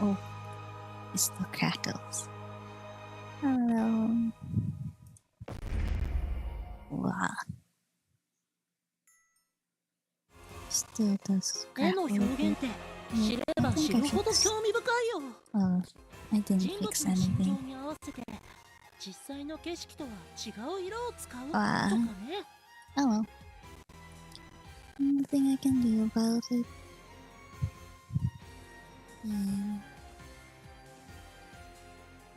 Oh, it's the crackles. Hello. Wow. Still does 絵の crackle 表 a 現 bit. って知れ I ば think 知 I るほど fixed. 興味深いよ。 Oh, I didn't 人物 fix の心 anything. 情に合わせて実際の景色とは違う色を使うと Wow. かね。 Oh well. Nothing I can do about it.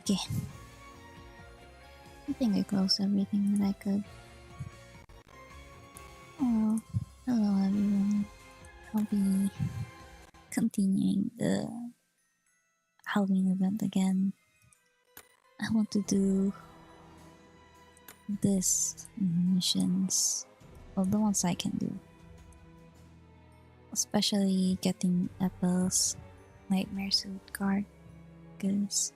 Okay. I think I closed everything that I could. Oh, hello everyone. I'll be continuing the Halloween event again. I want to do this missions. Well, the ones I can do. Especially getting Apple's Nightmare Suit card. Because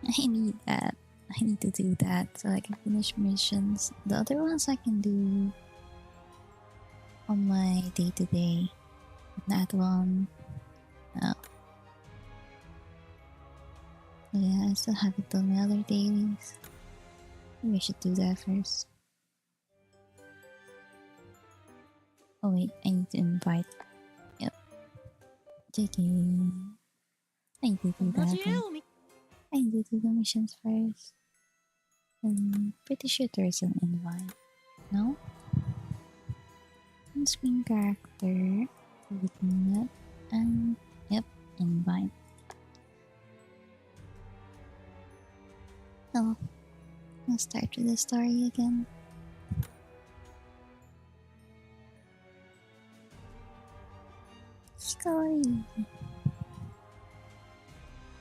I need that. I need to do that so I can finish missions. The other ones I can do on my day-to-day. That one, no. Yeah, I still haven't done my other dailies. Maybe I should do that first. Oh wait, I need to invite. Yep. JK. I need to do 同 that じ絵 one. を見 I need to do the missions first. I'm pretty sure there's an invite. No? On-screen character. Looking at and yep, invite. Oh, I'll start with the story again. Hikari.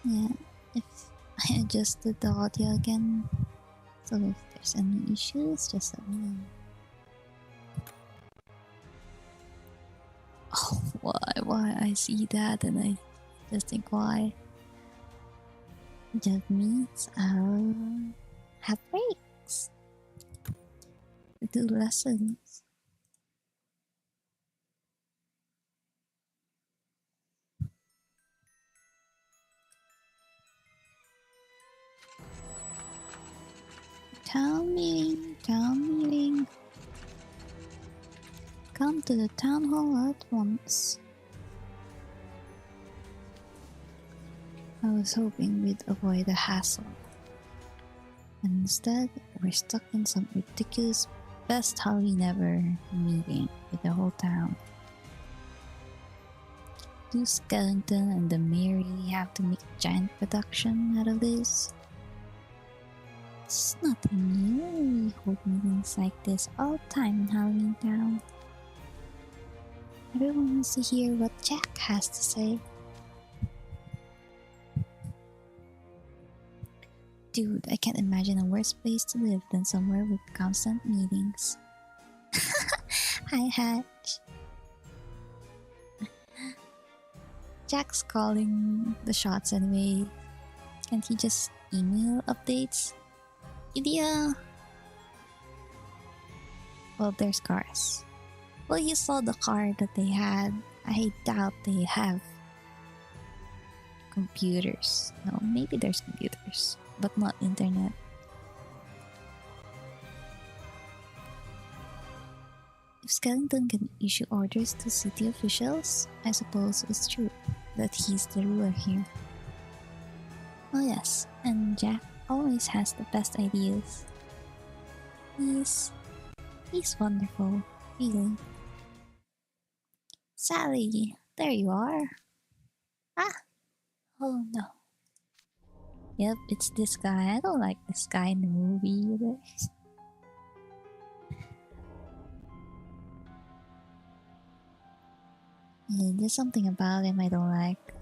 Yeah, if I adjusted the audio again, so if there's any issues, just let me know. Oh, why I see that and I just think why. That means I'll have breaks to do lessons. Town meeting. Come to the town hall at once. I was hoping we'd avoid the hassle. Instead, we're stuck in some ridiculous best Halloween ever meeting with the whole town. Do Skellington and the mayor really have to make a giant production out of this? It's nothing new. We hold meetings like this all the time in Halloween Town. Everyone wants to hear what Jack has to say. Dude, I can't imagine a worse place to live than somewhere with constant meetings. Hi, Hatch. Jack's calling the shots anyway. Can't he just email updates? Idea! Well, there's cars. Well, you saw the car that they had. I doubt they have computers. No, maybe there's computers, but not internet. If Skellington can issue orders to city officials, I suppose it's true that he's the ruler here. Oh yes, and Jack always has the best ideas. He's wonderful, really. Sally, there you are. Ah! Oh no. Yep, it's this guy. I don't like this guy in the movie either. Yeah, there's something about him I don't like.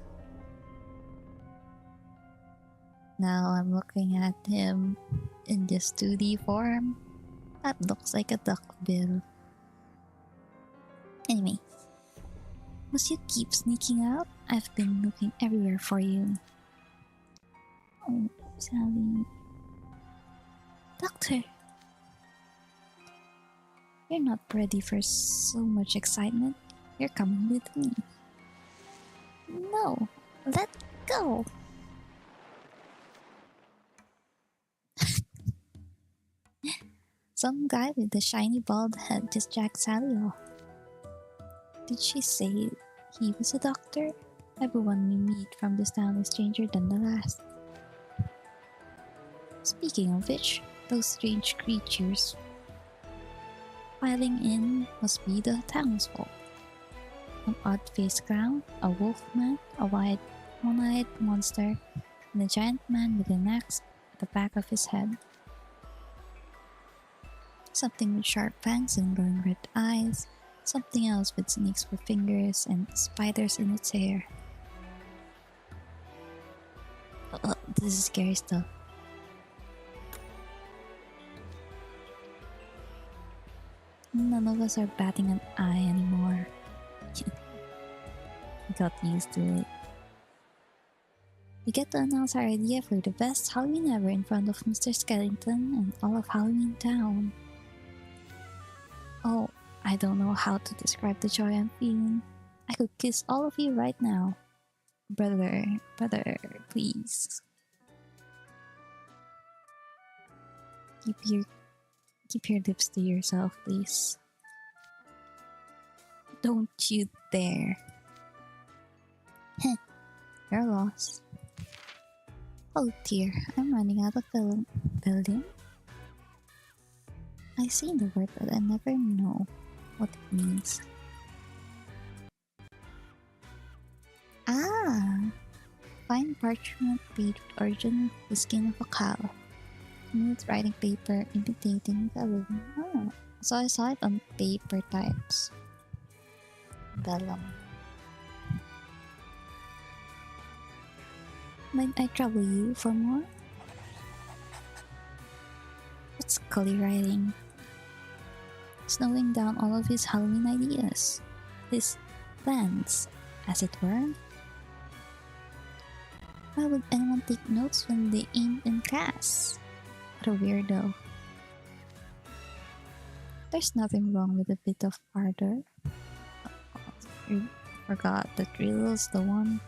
Now I'm looking at him in this 2D form. That looks like a duck bill. Anyway, must you keep sneaking out? I've been looking everywhere for you. Oh, Sally. Doctor! You're not ready for so much excitement. You're coming with me. No, let go. Some guy with a shiny bald head just jacked Sally off. Did she say he was a doctor? Everyone we meet from this town is stranger than the last. Speaking of which, those strange creatures piling in must be the townsfolk. An odd-faced clown, a wolfman, a one-eyed monster, and a giant man with an axe at the back of his head. Something with sharp fangs and glowing red eyes, something else with snakes for fingers and spiders in its hair. This is scary stuff. None of us are batting an eye anymore. We got used to it. We get to announce our idea for the best Halloween ever in front of Mr. Skellington and all of Halloween Town. Oh, I don't know how to describe the joy I'm feeling. I could kiss all of you right now. Brother, please. Keep your lips to yourself, please. Don't you dare. Heh, you're lost. Oh dear, I'm running out of film. I see the word, but I never know what it means. Ah! Fine parchment page with origin the skin of a cow. Smooth writing paper imitating vellum. Ah, so I saw it on paper types. Vellum. Might I trouble you for more? What's Cully writing? Snowing down all of his Halloween ideas. His plans, as it were. Why would anyone take notes when they ain't in class? What a weirdo. There's nothing wrong with a bit of ardor. I forgot that Drill's the one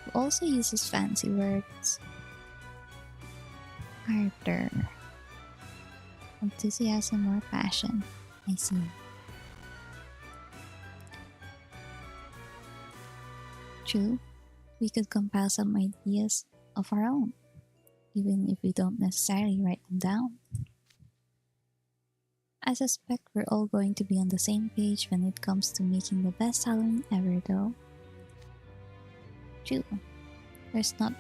who also uses fancy words. Ardor. Enthusiasm or passion. I see. True, we could compile some ideas of our own, even if we don't necessarily write them down. I suspect we're all going to be on the same page when it comes to making the best Halloween ever, though. True, there's not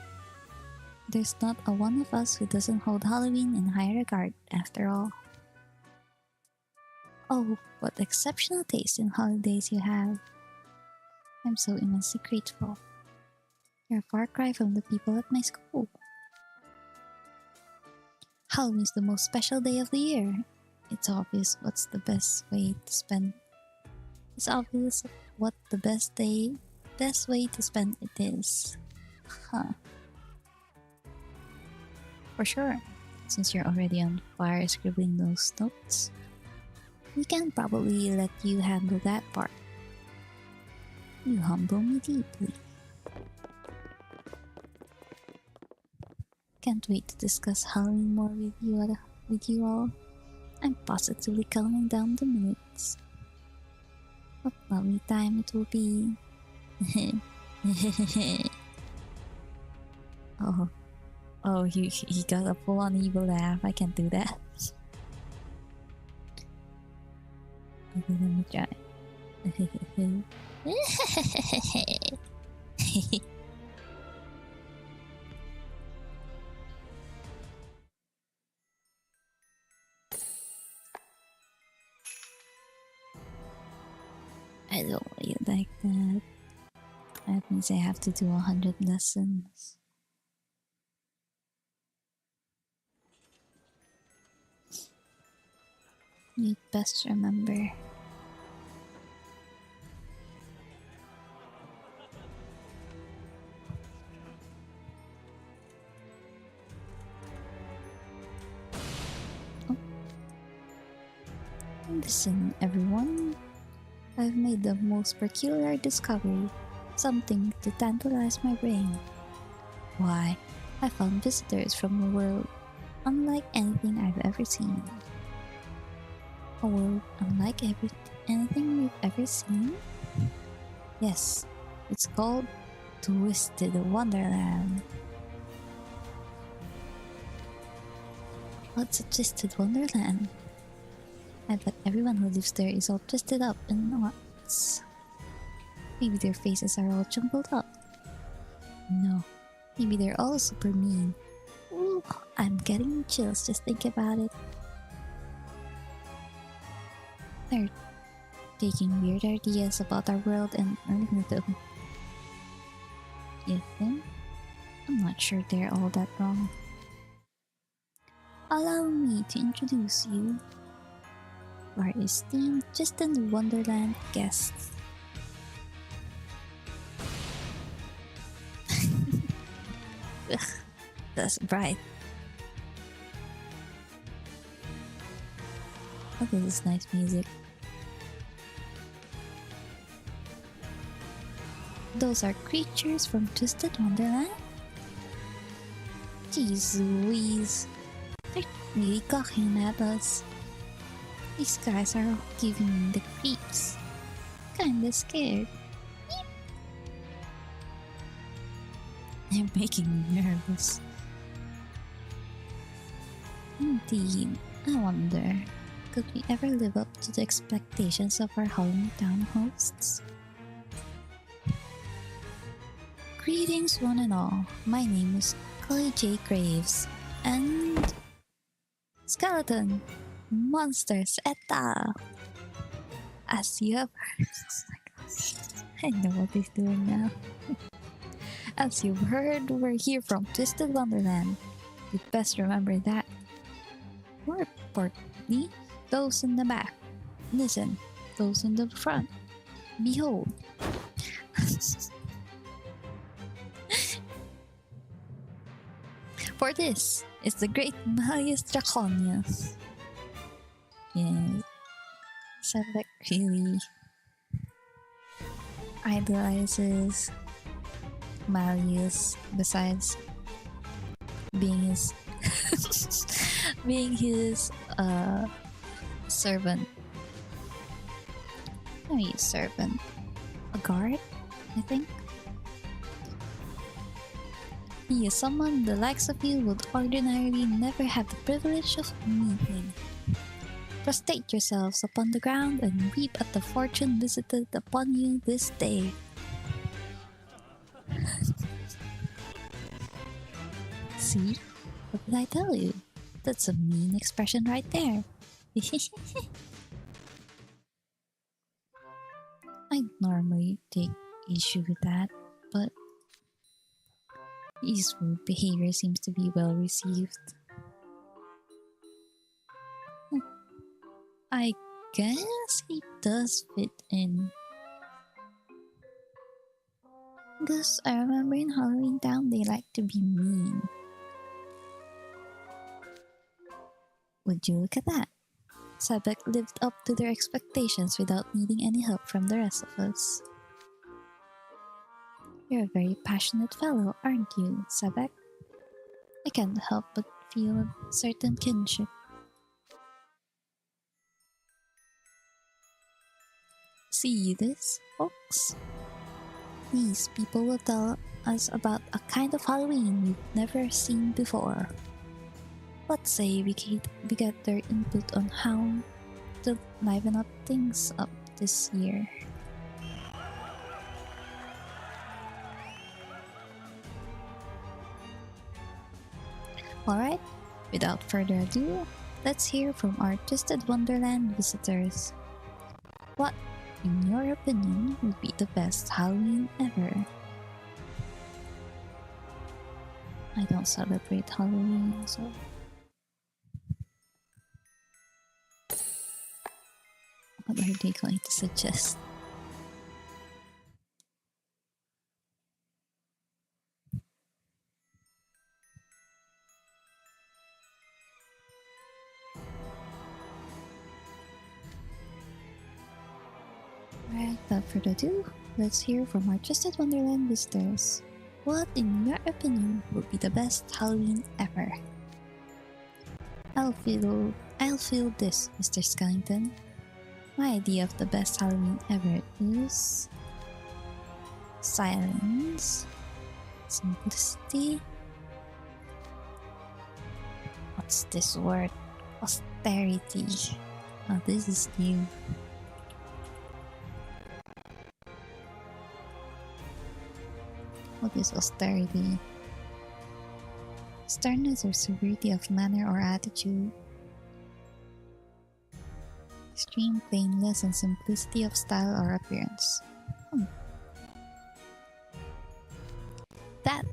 a one of us who doesn't hold Halloween in high regard, after all. Oh, what exceptional taste in holidays you have. I'm so immensely grateful. You're a far cry from the people at my school. Halloween's the most special day of the year. It's obvious what the best way to spend it is. Huh. For sure, since you're already on fire scribbling those notes, we can probably let you handle that part. You humble me deeply. Can't wait to discuss Halloween more with you all. I'm positively counting down the minutes. What lovely time it will be. Oh, he got a full-on evil laugh. I can't do that. Okay, let me try. I don't really like that. That means I have to do 100 lessons. You'd best remember. Oh. Listen, everyone. I've made the most peculiar discovery. something to tantalize my brain. Why, I found visitors from a world unlike anything I've ever seen. A world unlike anything we've ever seen? Yes, it's called Twisted Wonderland. What's a twisted wonderland? I bet everyone who lives there is all twisted up in knots. Maybe their faces are all jumbled up. No, maybe they're all super mean. Ooh, I'm getting chills just thinking about it. They're taking weird ideas about our world and running with them. You think? I'm not sure they're all that wrong. Allow me to introduce you, our esteemed Twisted Wonderland guests. Ugh, that's bright. Oh, this is nice music. Those are creatures from Twisted Wonderland? Jeez Louise. They're really gawking at us. These guys are all giving me the creeps. Kinda scared. They're making me nervous. Indeed, I wonder, could we ever live up to the expectations of our Halloween Town hosts? Greetings one and all, my name is Chloe J. Graves, and Skeleton Monsters Eta! As you have heard, I know what he's doing now. As you've heard, we're here from Twisted Wonderland. You'd best remember that. More importantly, those in the back. Listen, those in the front. Behold. For this is the great Malleus Draconius. Yeah, Sebek really idolizes Malleus besides being his servant. No, he's servant. A guard, I think. He is someone the likes of you would ordinarily never have the privilege of meeting. Prostrate yourselves upon the ground and weep at the fortune visited upon you this day. See? What did I tell you? That's a mean expression right there. I normally take issue with that, but his rude behavior seems to be well received. I guess he does fit in. Because I remember in Halloween Town they like to be mean. Would you look at that? Sebek lived up to their expectations without needing any help from the rest of us. You're a very passionate fellow, aren't you, Sebek? I can't help but feel a certain kinship. See this, folks? These people will tell us about a kind of Halloween we've never seen before. Let's say we get their input on how to liven up things up this year. Alright, without further ado, let's hear from our Twisted Wonderland visitors. What, in your opinion, would be the best Halloween ever? I don't celebrate Halloween, so... What are they going to suggest? Alright, without further ado, Let's hear from our trusted Wonderland visitors. What, in your opinion, would be the best Halloween ever? I'll feel this, Mr. Skellington. My idea of the best Halloween ever is silence, simplicity. What's this word? Austerity. Oh, this is new. What is austerity? Sternness or severity of manner or attitude. Extreme plainness and simplicity of style or appearance. That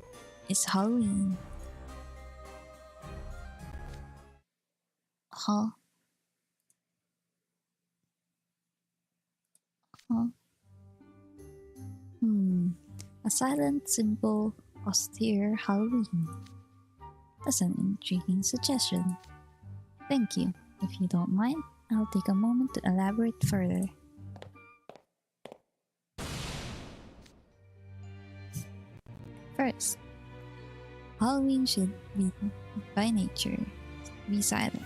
is Halloween. Huh? Huh? A silent, simple, austere Halloween. That's an intriguing suggestion. Thank you. If you don't mind, I'll take a moment to elaborate further. First, Halloween should be, by nature, be silent.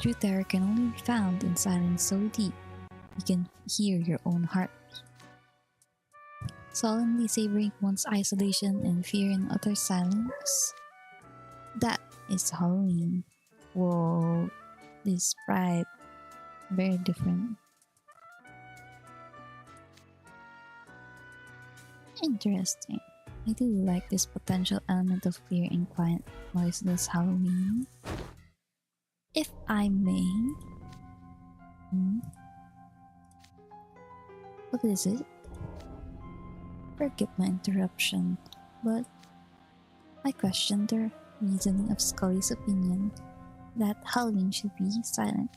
True terror can only be found in silence so deep you can hear your own heartbeat. Solemnly savoring one's isolation and fear in utter silence. That is Halloween. Whoa, this pride, very different. Interesting. I do like this potential element of fear in quiet, noiseless Halloween. If I may. What is it? Forgive my interruption, but I question the reasoning of Scully's opinion that Halloween should be silent.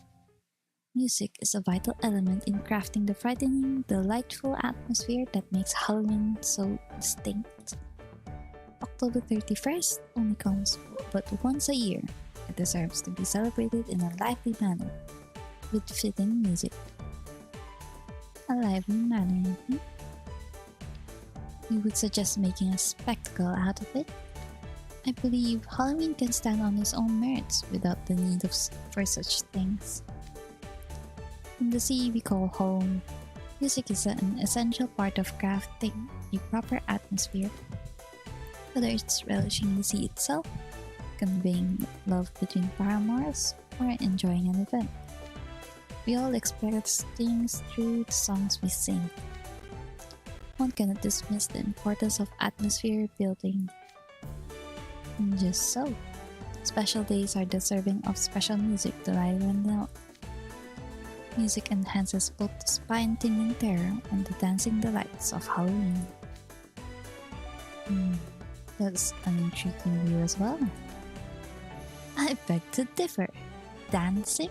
Music is a vital element in crafting the frightening, delightful atmosphere that makes Halloween so distinct. October 31st only comes but once a year. It deserves to be celebrated in a lively manner, with fitting music. A lively manner, You would suggest making a spectacle out of it? I believe Halloween can stand on its own merits without the need for such things. In the sea we call home, music is an essential part of crafting a proper atmosphere. Whether it's relishing the sea itself, conveying love between paramours, or enjoying an event. We all express things through the songs we sing. One cannot dismiss the importance of atmosphere building. And just so, special days are deserving of special music to liven them up. Music enhances both the spine-tingling terror and the dancing delights of Halloween. That's an intriguing view as well. I beg to differ. Dancing?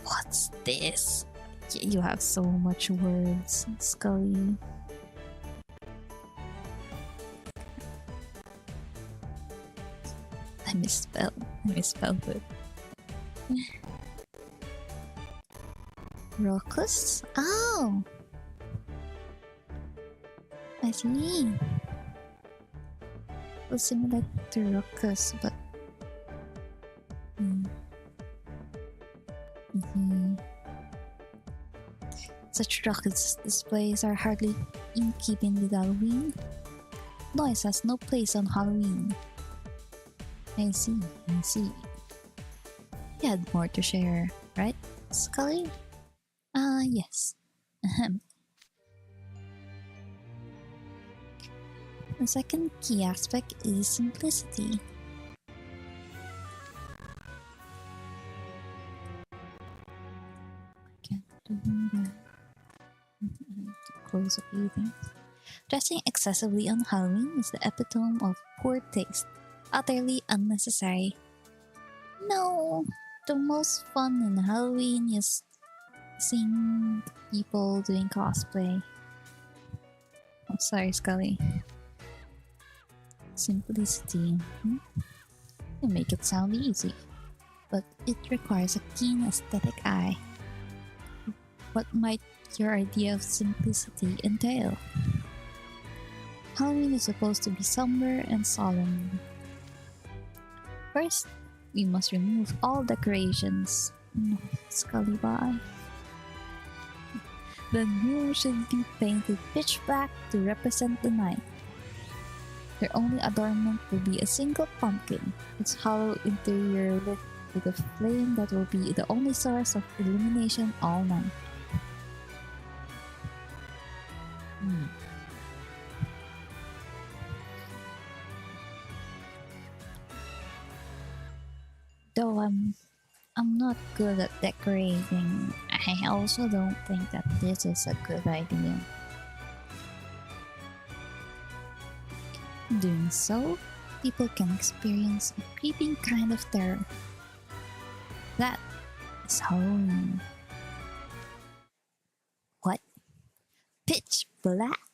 What's this? You have so much words, Scully. I misspelled it. Raucous? Oh! I see. Well, similar to raucous, but such raucous displays are hardly in keeping with Halloween. Noise has no place on Halloween. I see. You had more to share, right, Scully? Yes. The second key aspect is simplicity. Can't do that. I have to close a few things. Dressing excessively on Halloween is the epitome of poor taste. Utterly unnecessary. No! The most fun in Halloween is seeing people doing cosplay. I'm sorry, Scully. Simplicity. You make it sound easy, but it requires a keen aesthetic eye. What might your idea of simplicity entail? Halloween is supposed to be somber and solemn. First, we must remove all decorations. No, Scully bye. The room should be painted pitch black to represent the night. Their only adornment will be a single pumpkin, its hollow interior lit with a flame that will be the only source of illumination all night. Though I'm not good at decorating, I also don't think that this is a good idea. In doing so, people can experience a creeping kind of terror. That is Halloween. What? Pitch black?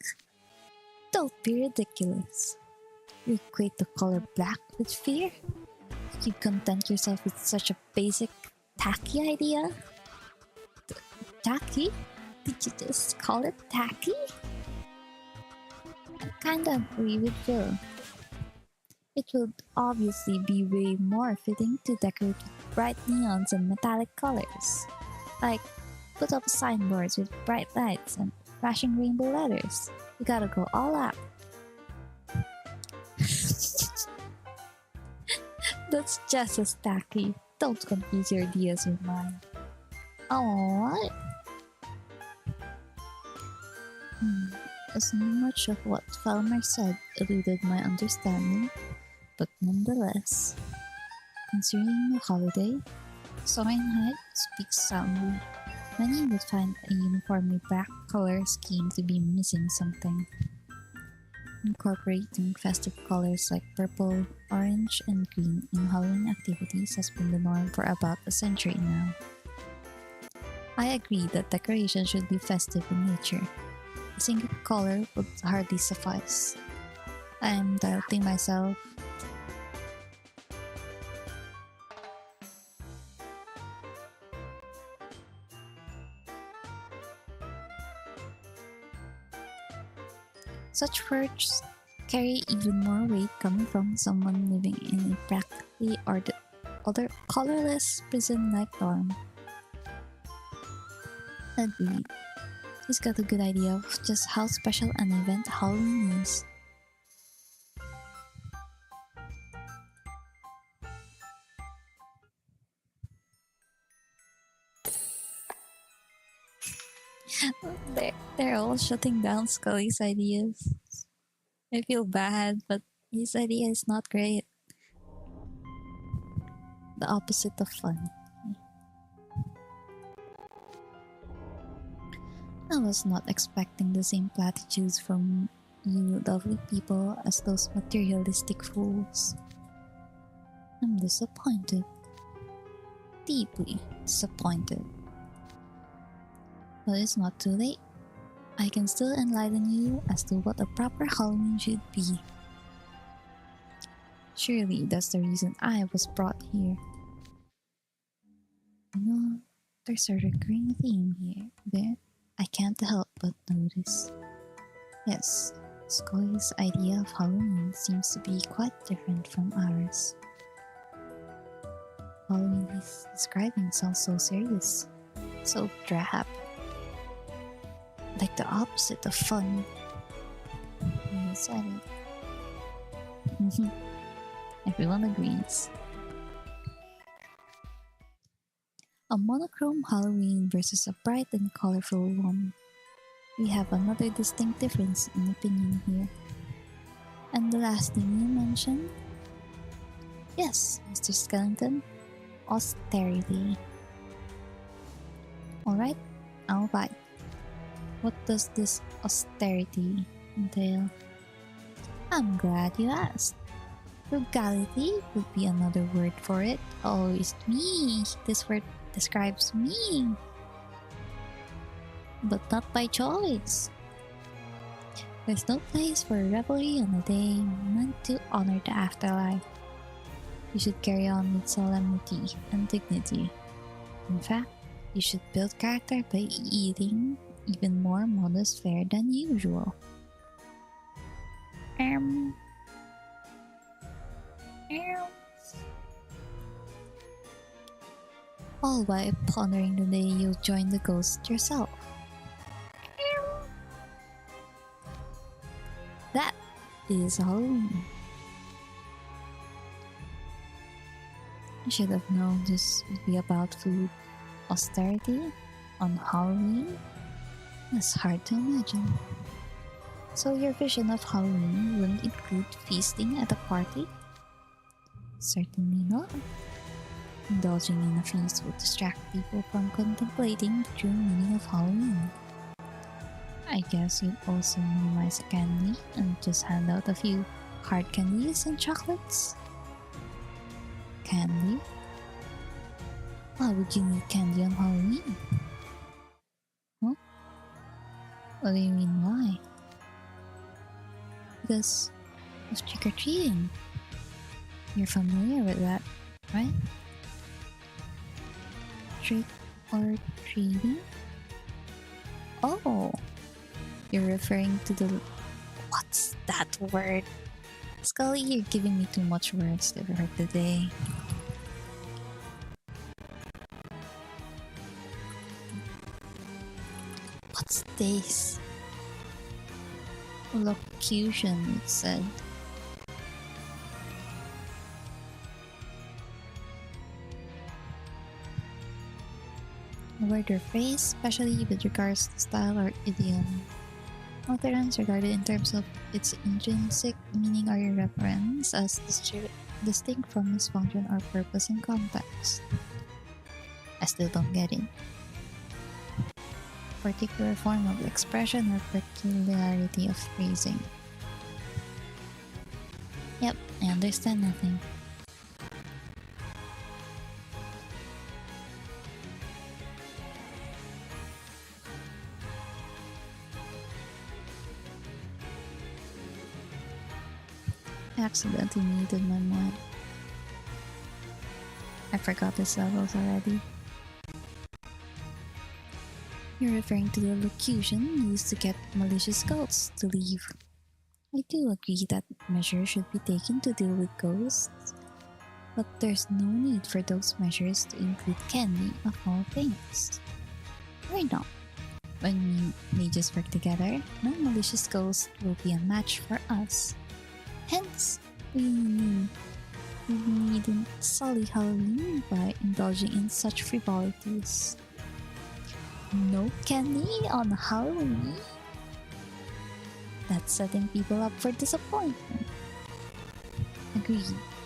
Don't be ridiculous. You equate the color black with fear? You content yourself with such a basic, tacky idea? Tacky? Did you just call it tacky? I kinda agree with Phil. It would obviously be way more fitting to decorate with bright neons and metallic colors. Like, put up signboards with bright lights and flashing rainbow letters. You gotta go all out. That's just as tacky. Don't confuse your ideas with mine. Oh, what? As much of what Falmer said eluded my understanding, but nonetheless, considering the holiday, Sorenheit speaks soundly. Many would find a uniformly black color scheme to be missing something. Incorporating festive colors like purple, orange, and green in Halloween activities has been the norm for about a century now. I agree that decoration should be festive in nature. A single color would hardly suffice. I am doubting myself. Such words carry even more weight coming from someone living in a practically other colorless prison-like dorm. Agreed. He's got a good idea of just how special an event Halloween is. They're all shutting down Scully's ideas. I feel bad, but his idea is not great. The opposite of fun. I was not expecting the same platitudes from you lovely people as those materialistic fools. I'm disappointed. Deeply disappointed. But it's not too late. I can still enlighten you as to what a proper Halloween should be. Surely that's the reason I was brought here. You know, there's a recurring theme here that I can't help but notice. Yes, Scully's idea of Halloween seems to be quite different from ours. Halloween he's describing sounds so serious, so drab. Like the opposite of fun. You said it. Everyone agrees. A monochrome Halloween versus a bright and colorful one. We have another distinct difference in opinion here. And the last thing you mentioned? Yes, Mr. Skellington. Austerity. Alright, I'll buy. What does this austerity entail? I'm glad you asked. Frugality would be another word for it. Oh, it's me. This word describes me. But not by choice. There's no place for revelry on a day meant to honor the afterlife. You should carry on with solemnity and dignity. In fact, You should build character by eating even more modest fare than usual. Um, all while pondering the day you'll join the ghost yourself. That is Halloween. I should have known this would be about food austerity on Halloween. That's hard to imagine. So your vision of Halloween wouldn't include feasting at a party? Certainly not. Indulging in a feast would distract people from contemplating the true meaning of Halloween. I guess you'd also minimize the candy and just hand out a few hard candies and chocolates. Candy? Why would you need candy on Halloween? Huh? What do you mean why? Because of trick-or-treating. You're familiar with that, right? Trick-or-treating? Oh! You're referring to the... What's that word? Scully, you're giving me too much words to for today. What's this? Locution, it said. A word or phrase, especially with regards to style or idiom. Utterance regarded in terms of its intrinsic meaning or reference as distinct from its function or purpose in context. I still don't get it. Particular form of expression or peculiarity of phrasing. Yep, I understand nothing. I accidentally muted my mic. I forgot his levels already. You're referring to the locution used to get malicious ghosts to leave. I do agree that measures should be taken to deal with ghosts, but there's no need for those measures to include candy of all things. Why not? When we mages work together, no malicious ghost will be a match for us. Hence, we needn't sully Halloween by indulging in such frivolities. No candy on Halloween? That's setting people up for disappointment. Agreed.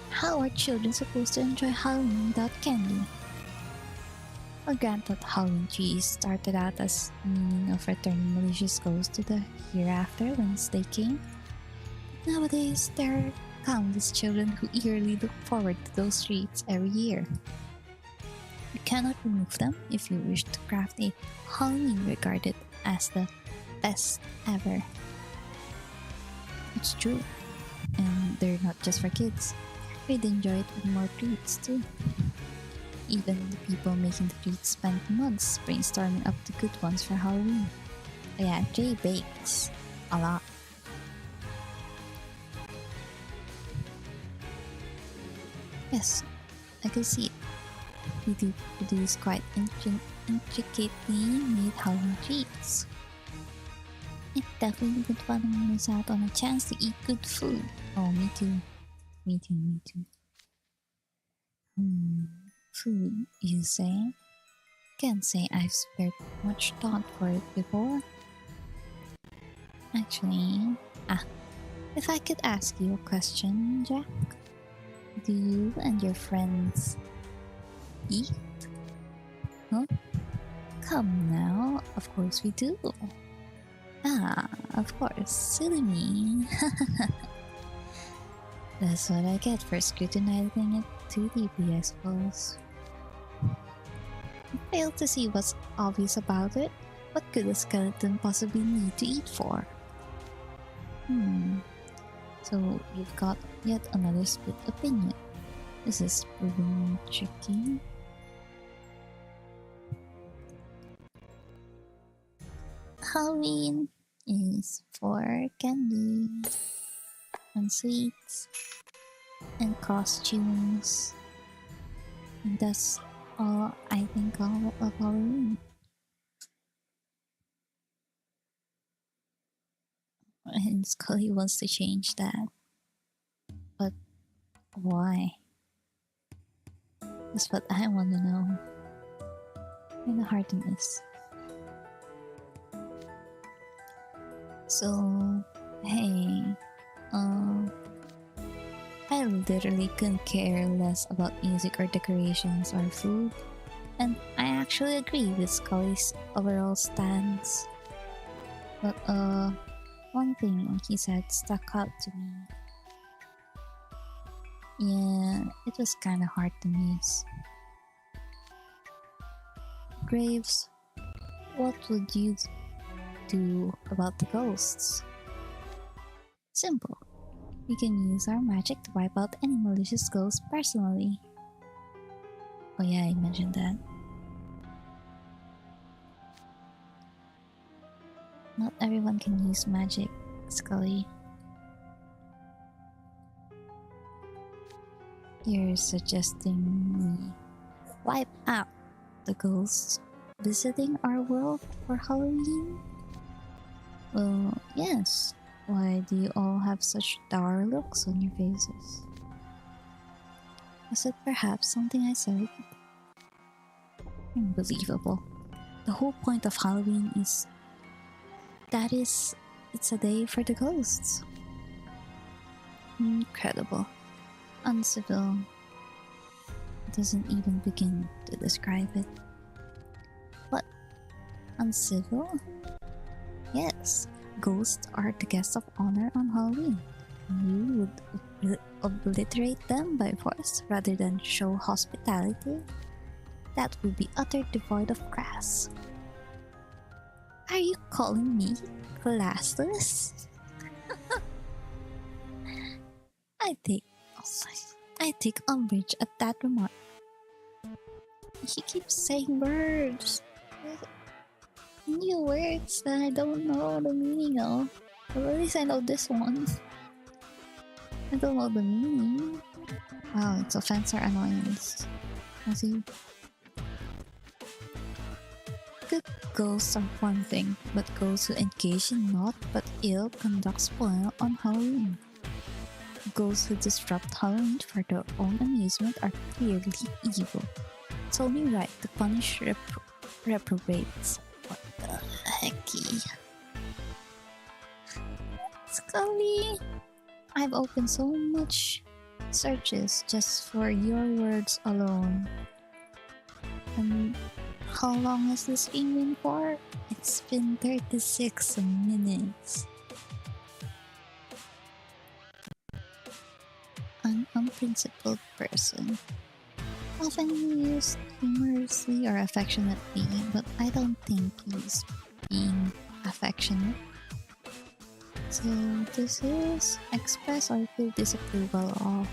How are children supposed to enjoy Halloween without candy? I'll grant that Halloween trees started out as a meaning of returning malicious ghosts to the hereafter whence they came. Nowadays, there are countless children who eagerly look forward to those treats every year. You cannot remove them if you wish to craft a Halloween regarded as the best ever. It's true, and they're not just for kids. We'd enjoy it with more treats too. Even the people making the treats spend months brainstorming up the good ones for Halloween. Oh yeah, Jay bakes a lot. Yes, I can see it. We do produce quite intricately made Halloween treats. It definitely would want to miss out on a chance to eat good food. Oh, me too. Me too. Food, you say? Can't say I've spared much thought for it before. Actually, if I could ask you a question, Jack. Do you and your friends eat? Huh? Come now, of course we do. Of course, silly me. That's what I get for scrutinizing it too deeply, I suppose. I fail to see what's obvious about it. What could a skeleton possibly need to eat for? So you've got yet another split opinion. This is proving tricky. Halloween is for candy and sweets and costumes. And that's all I think of Halloween. And Scully wants to change that. But why? That's what I want to know. And the hard to miss. So, hey, I literally couldn't care less about music or decorations or food, and I actually agree with Scully's overall stance. But one thing he said stuck out to me. Yeah, it was kinda hard to miss. Graves, what would you do about the ghosts? Simple. We can use our magic to wipe out any malicious ghost personally. Oh yeah, I mentioned that. Not everyone can use magic, Scully. You're suggesting we wipe out the ghosts visiting our world for Halloween? Well, yes. Why do you all have such dour looks on your faces? Was it perhaps something I said? Unbelievable. The whole point of Halloween is that it's a day for the ghosts. Incredible. Uncivil. Doesn't even begin to describe it. What? Uncivil? Yes. Ghosts are the guests of honor on Halloween. You would obliterate them by force rather than show hospitality? That would be utter devoid of class. Are you calling me classless? I take umbrage at that remark. He keeps saying words. New words that I don't know the meaning of. Well, at least I know this one. I don't know the meaning. Wow, it's offense or annoyance. I see. Good ghosts are one thing, but ghosts who engage in naught but ill conduct spoil on Halloween. Ghosts who disrupt Halloween for their own amusement are clearly evil. It's only right to punish reprobates. What the hecky? Scully, I've opened so much searches just for your words alone. And how long has this been for? It's been 36 minutes. An unprincipled person. Often used humorously or affectionately, but I don't think he's being affectionate. So this is express or feel disapproval of.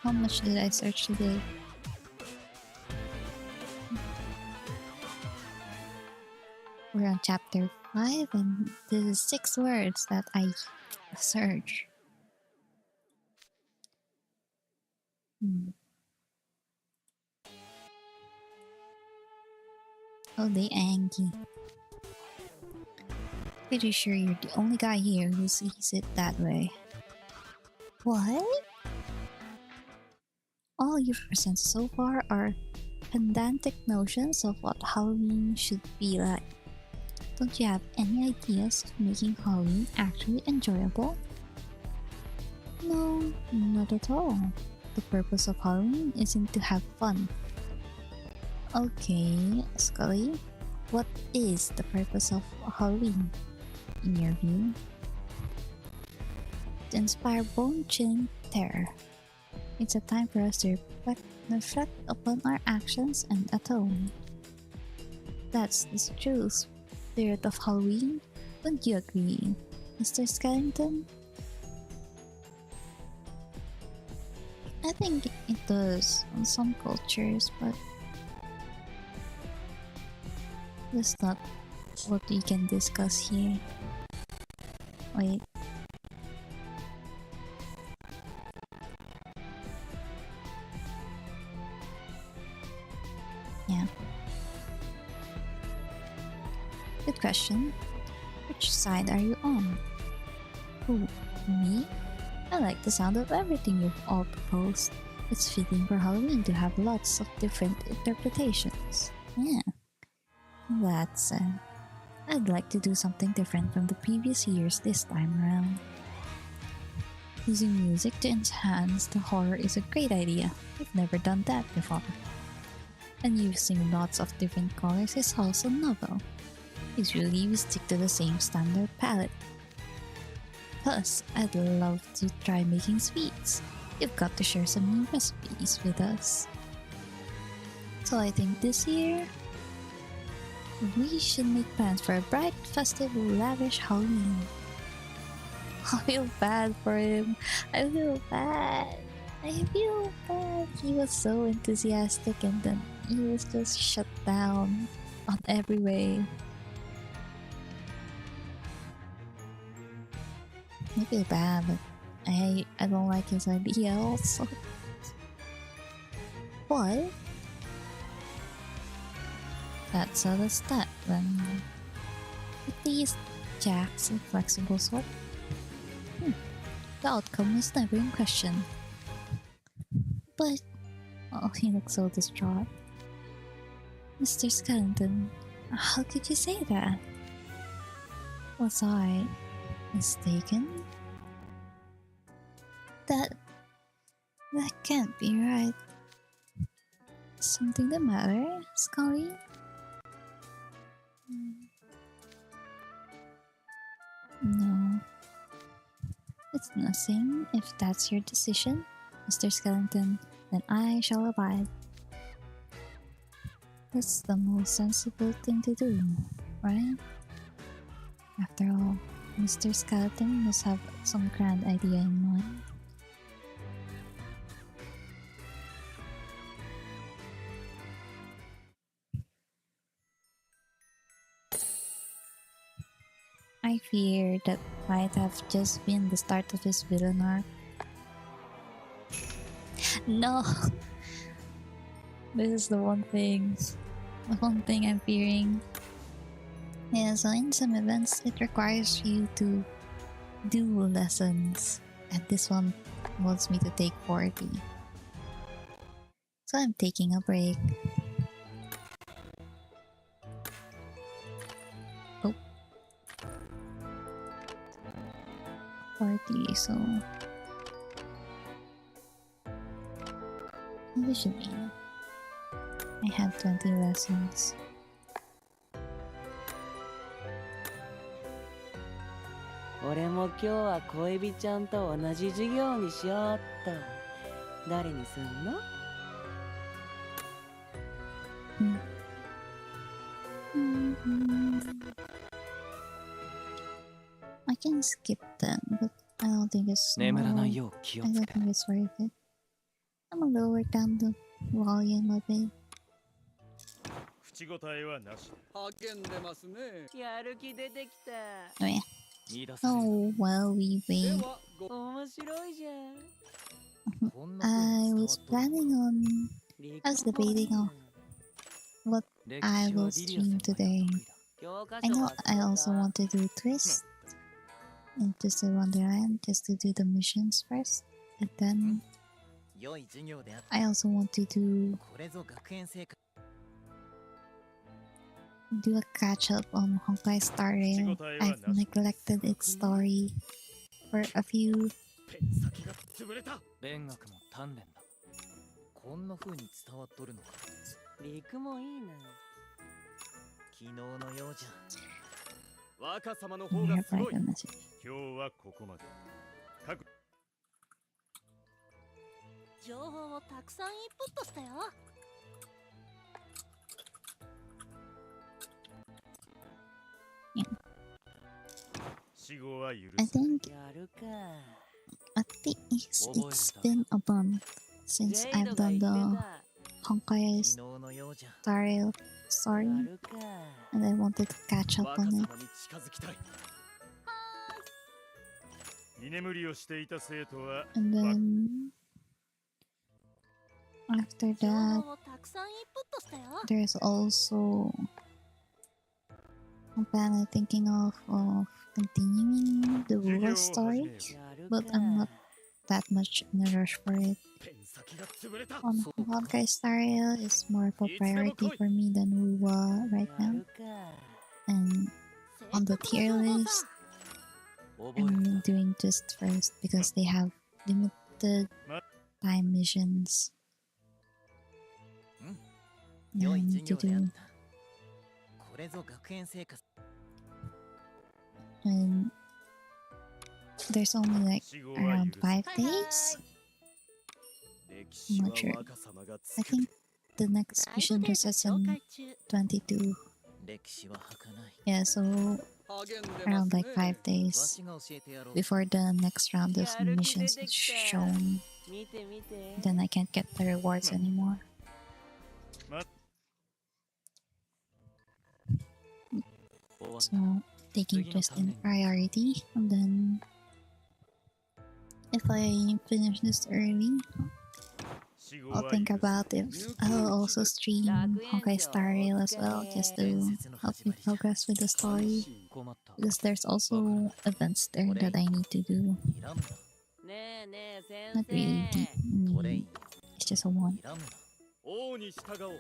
How much did I search today? We're on chapter 5 and this is 6 words that I search. Oh, they angry. Pretty sure you're the only guy here who sees it that way. What? All you've presented so far are pedantic notions of what Halloween should be like. Don't you have any ideas of making Halloween actually enjoyable? No, not at all. The purpose of Halloween isn't to have fun. Okay, Scully, what is the purpose of Halloween, in your view? To inspire bone-chilling terror. It's a time for us to reflect upon our actions and atone. That's the true spirit of Halloween, wouldn't you agree, Mr. Skellington? I think it does in some cultures, but That's not what we can discuss here. Wait. Yeah. Good question. Which side are you on? Who? Me? I like the sound of everything you've all proposed. It's fitting for Halloween to have lots of different interpretations. Yeah. That said, I'd like to do something different from the previous years this time around. Using music to enhance the horror is a great idea. We've never done that before. And using lots of different colors is also novel. Usually we stick to the same standard palette. Plus, I'd love to try making sweets. You've got to share some new recipes with us. So I think this year, we should make plans for a bright, festive, lavish Halloween. I feel bad for him. I feel bad. He was so enthusiastic and then he was just shut down on every way. I feel bad, but I don't like his idea also. But that's that then. At least Jack's a flexible sort. The outcome was never in question. But he looks so distraught. Mr. Skellington, how could you say that? Was I mistaken? That can't be right. Something the matter, Scully? No. It's nothing. If that's your decision, Mr. Skellington, then I shall abide. That's the most sensible thing to do, right? After all, Mr. Skeleton must have some grand idea in mind. I fear that might have just been the start of his villain arc. No! This is the one thing I'm fearing. Yeah, so in some events, it requires you to do lessons. And this one wants me to take 40. So I'm taking a break. Oh. 40, so... This should be... I have 20 lessons.俺も今日は恋人ちゃんと同じ授業にしようっと。誰にすんの？I can skip them, but I don't think it's worth it. I'm gonna lower down the volume a bit. 口答えはなし。励んでますね。やる気出てきた。Oh yeah. Oh, while we wait. 面白いじゃん。I was debating on what I will stream today. I know I also want to do Twist and just Wonderland just to do the missions first. And then I also want to do a catch up on Honkai Star Rail. I've neglected its story for a few. 勉学も鍛錬だ。こんな風に伝わっとるのか。陸もいいな。昨日のようじゃ。若様の方がすごい。今日はここまで。情報をたくさんインプットしたよ。I think it's been a month since I've done the Honkai Star Rail story, やるか。 and I wanted to catch up 若 on 様 it. に近づきたい。居眠りをしていた生徒は And then after 情 that, 報をたくさんインプットしたよ。 there's also a plan I'm thinking of continuing the 授業 Wuwa を始 story, めよう。やる but か。 I'm not that much in a rush for it. ペン先が潰れた。 On Honkai Star Rail is more of a priority for me than Wuwa right や now. るか。 And on the 正確な tier 情報 list, 覚え I'm doing just first because they have limited time missions 良 I い need 授 to 業であっ do. た。これぞ学園生活。 And there's only like 死後は around 許す。 5 days. 歴史は not sure. 若様が I 作る think。the next 内部 mission デー just タ says 紹 in 介中。 22. 歴史は儚い。 Yeah, so 励んでます around like ね。 5わ days しが教えてやろう。 before the next round of やる気出 missions て is きた。 shown. 見て見て。 Then I can't get the rewards anymore. 終わっ So taking just in priority, and then if I finish this early, 死後は I'll 許 think す。 about if I'll also stream Honkai Star Rail as well, just to help me progress with the story. 困った。 Because there's also events there that I need to do. いらんな。ねえねえ先 Not really 生。 deep トレイン need. It's just a one. いらんな。王に従おう。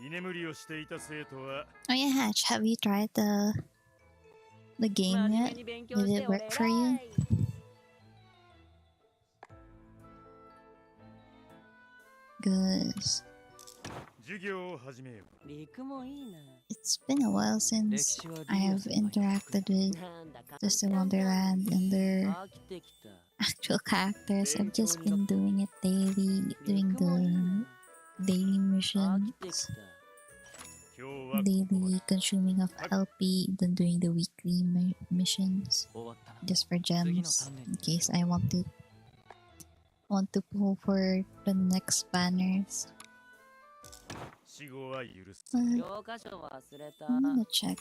居眠りをしていた生徒は Oh yeah, Hatch, have you tried the game 真面目 yet? に勉強 Did し it て work 俺 for you? 偉い。 Cause 授業を始めよう。陸もいいな。 it's been a while since I have interacted with なんだか just the Wonderland and their 飽きてきた。 actual characters. I've just been doing it daily, doing 陸もいいな。 the daily 飽きてき missions, た。今日はここまで。 daily consuming of LP, then doing the weekly missions 終わったな。 just for gems in case I want to pull for the next banners. 死後は許す。 But 教科書忘れた。 I'm gonna check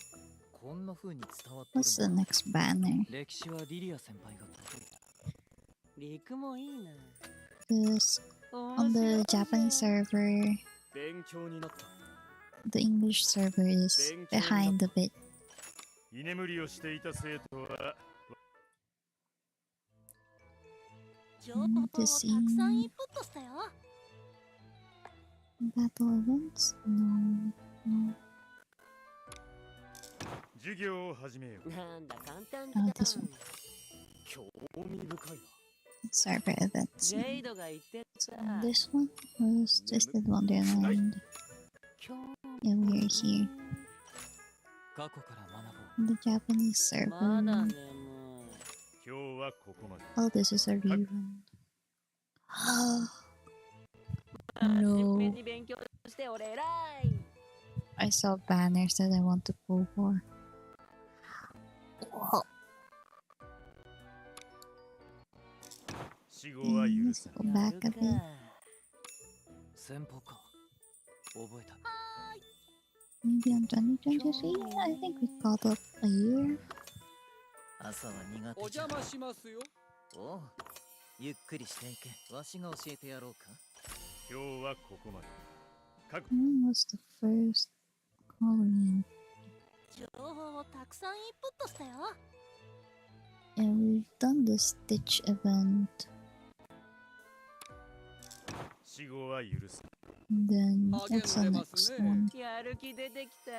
こんな風に伝わっと what's the るな。 next banner. 歴史はリリア先輩が得意だ。陸もいいな。 Because 面 on 白い the Japanese server, 勉強になった。 the English server is behind a bit. 居眠りをしていた生徒は情報をたくさんインプットしたよ。 Battle events? No. No. 授業を始めよう。なんだ簡単 Oh, だ。 this one. 興味深いな。 Server events. ジェイドが言ってた。 This one was just the Wonderland. 今 Yeah, we're here. 過去から学ぼう。 The Japanese 日まだ server. 眠い。今日はここまで。 Oh, this is a rerun. 真 No. 面目に勉強して俺偉い。 I saw banners that I want to pull for. Whoa. 死後は許 Let's す。 go back a やる bit. か。先方か。覚えた。 Maybe on 2023? I think we caught up a year. 朝は苦お手じゃ邪。魔しますよ。おう。ゆっくりしていけ。わしが教えてやろうか。今日はここまで。各 When was the first Halloween? 情報をたくさんインプットしたよ。 Yeah, we've done the Stitch event. 死後は許す。 And then what's the next one? やる気出てきた。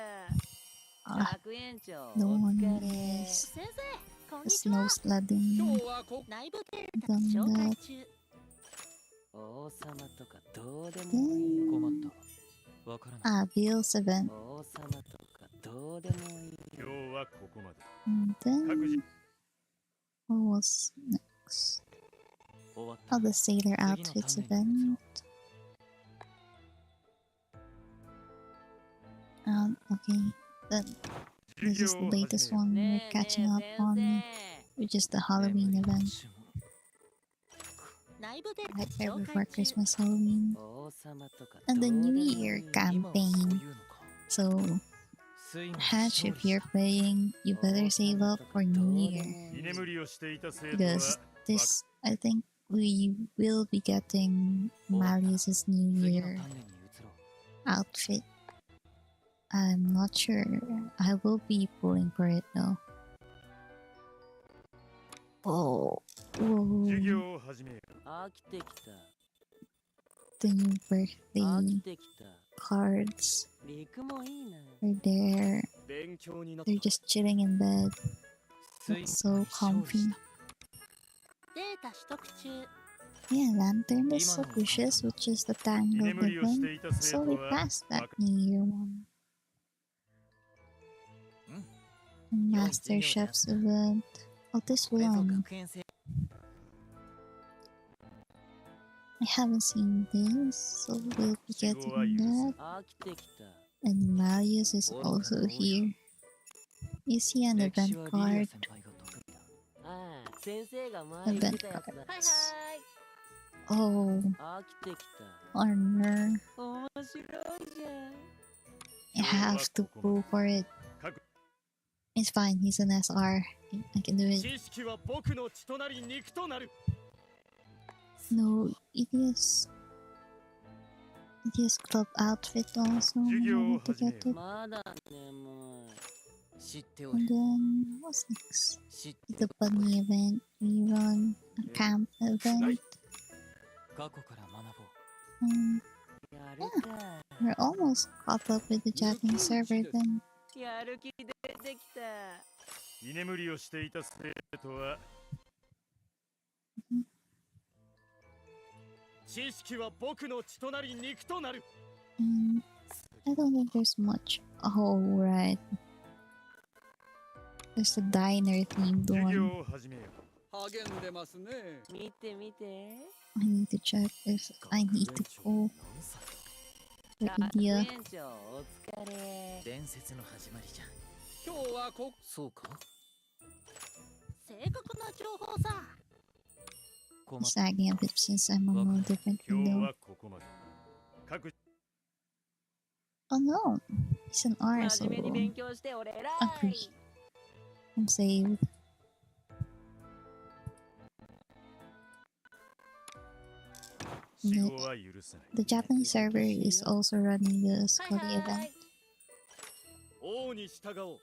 Ah, 学園長 the お one 疲れ。 is 先生、こん the にち snow は。 sledding. 今日はこ内部データ Done 紹介 that. 中。王様とかどうでもいい。 Then 困った。わからない。 ah, Veil's event. 王様とかどうでもいい。今日はここまで。 And 各 then 自 what was next? 終わった。 Oh, the Sailor 次の Outfits 鍛錬に移ろ event. う。 Okay. This is the latest one we're ねえ catching ね up え on, 先 which is the Halloween 眠い event. 話も内部デー Right タ there 紹 before 介中。 Christmas, Halloween, 生王様とか and the どうでも New いい。 Year 今はそう campaign. いうのか。So, 睡魔の Hatch, 勝 if 利 you're した playing, you better save up for New Year. 居眠りをしていた生徒は Because this, I think we will be getting Malleus's New 次の Year 鍛錬に移ろう outfit. I'm not sure. I will be pulling for it though. Oh, 授 whoa. 業を始めよう。飽きてきた。 The new 飽き birthday てきた。 cards 陸もいいな。 are there. 勉強になった。 They're just chilling in bed. 睡 It's 魔 so に勝利 comfy. した データ取得中。 Yeah, Lantern is suspicious, which is the 居 Tangled 眠りをし event. ていた生 So 徒 we は passed that New Year one. And Master Chef's event. Oh, this これぞ one. 学園生 I haven't seen this, so we'll be getting that. 飽きてきた。 And Malleus is also here. Is he an 歴 event 史はリリア card? 先輩が得意だああ、先生が前言ってたやつだ。はいはい。 Oh, 飽きてきた。 Honor. 面白いじゃん。 I have to pull for it. It's fine, he's an SR. I can do it. 知識は僕の血となり肉となる。 No, it is club outfit also. I wanted to get it. まだ眠い。知っておる And then what's next? 知って The bunny event, rerun, a camp event. 過去から学ぼう やるか。 We're almost caught up with the Japanese server then. やる気出てきた。居眠りをしていた生徒は知識は僕の血となり肉となる。 And I don't think there's much. Oh, right. There's the diner themed 授 one. 業を始めよう。励んでますね。見て見て。 I need to check if I need to go 何歳 for India. 学園長お疲れ。伝説の始まりじゃ今日はそうか正確な情報さ。困っ He's sagging a bit since I'm on a different 今日 window. はここまで。各 Oh no! He's an R, 真 so 面目に勉強して俺偉い。 agree. I'm saved. 死後は許さない。 The Japanese server is also running the Scully event, 王に従おう。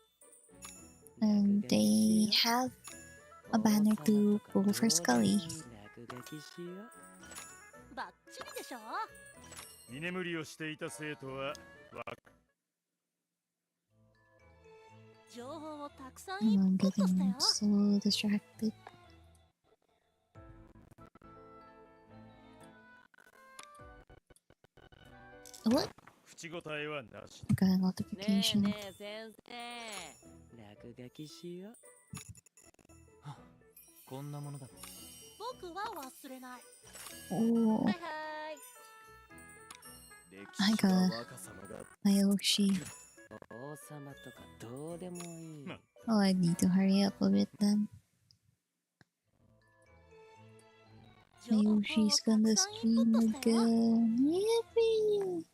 and they have a banner to pull for Scully. 落書きしよう。バッチリでしょ。居眠りをしていた生徒は情報をたくさんイ I'm ンプットした getting よ。 so distracted. What? 口答えはなし。 I got a ねえ notification. ねえ先生。落書きしよう。こんなものだ僕は忘れない。 Oh, はいはい。歴 I 史は got 若様が Nayoshi. 王様とかどうでもいい。 Oh, I need to hurry up a bit then. 情報を Nayoshi's た gonna くさんイン stream プットしたよ。 again. Yippee!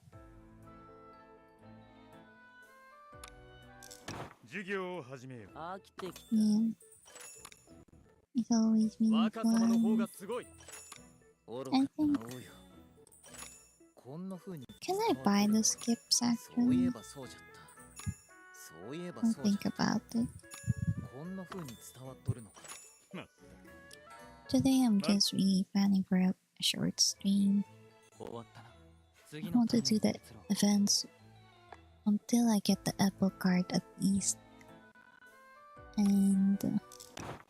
授業を始めよう。飽きてきた。 Yeah. It's always been 若様の方 fun. がすごい。愚かな王よこんな風に Can I buy the skip そういえ section? ばそうじゃったそういえば I'll そうじ think ゃった about it. こんな風に伝わっとるのか Today I'm just really planning for a short stream. 終わったな I 次の want to do ター the ンに移ろう events until I get the Apple card at least. And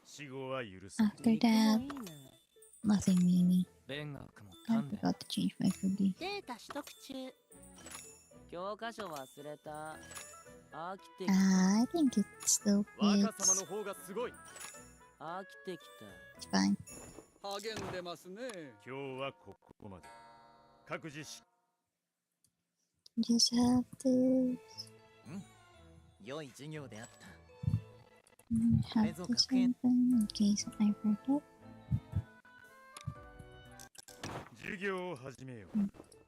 死後は許さない。 after 陸も that, いいな。 nothing really. 勉学も I 鍛錬 forgot to change my hoodie. データ取得中。教科書忘れた。飽きてきた。 I think it still 若 fits. 様の方がすごい。飽きてき It's fine. 励んでますね。今日はここまで。各自し Just have to 良い授業であった have to something in case I forget. 授業を始めよう。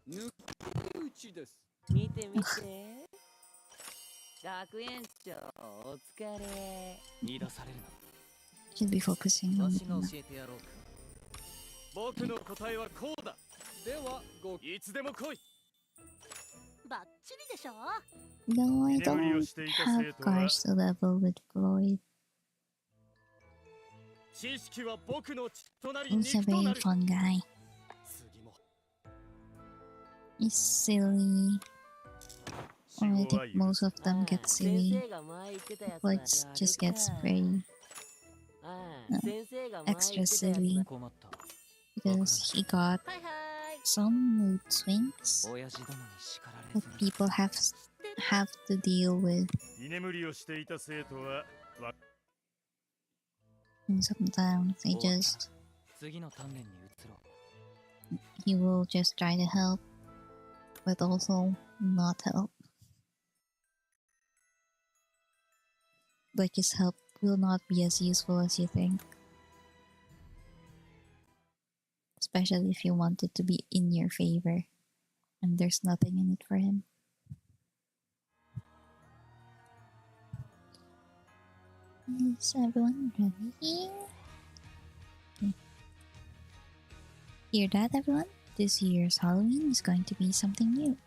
抜き打ちです。た。見て見て。学園長お疲れ。煮出される Should be focusing な。 on わしが the 教えてやろうか。僕の答えはこうだ。ではいつでも来い。バッチリでしょ。 No, I 居眠りを don't していた have 生徒は cards to level with Floyd. 知識は僕の血となり He's a 肉と very なる。 fun guy. 次も He's silly. 死 Or I 後は think 許 most す of them get 先 silly. 生が前言ってたやつ Floyd just gets very 先生が前言 extra ってたやつ silly 困った。 because he got はいはい。 some mood swings 親父殿に叱られ that ずに。 people have to deal with. 居眠りをしていた生徒は And sometimes they just 次の鍛錬に移ろう。 he will just try to help, but also not help. Like his help will not be as useful as you think. Especially if you want it to be in your favor and there's nothing in it for him. Is everyone ready? Okay. Hear that, everyone? This year's Halloween is going to be something new.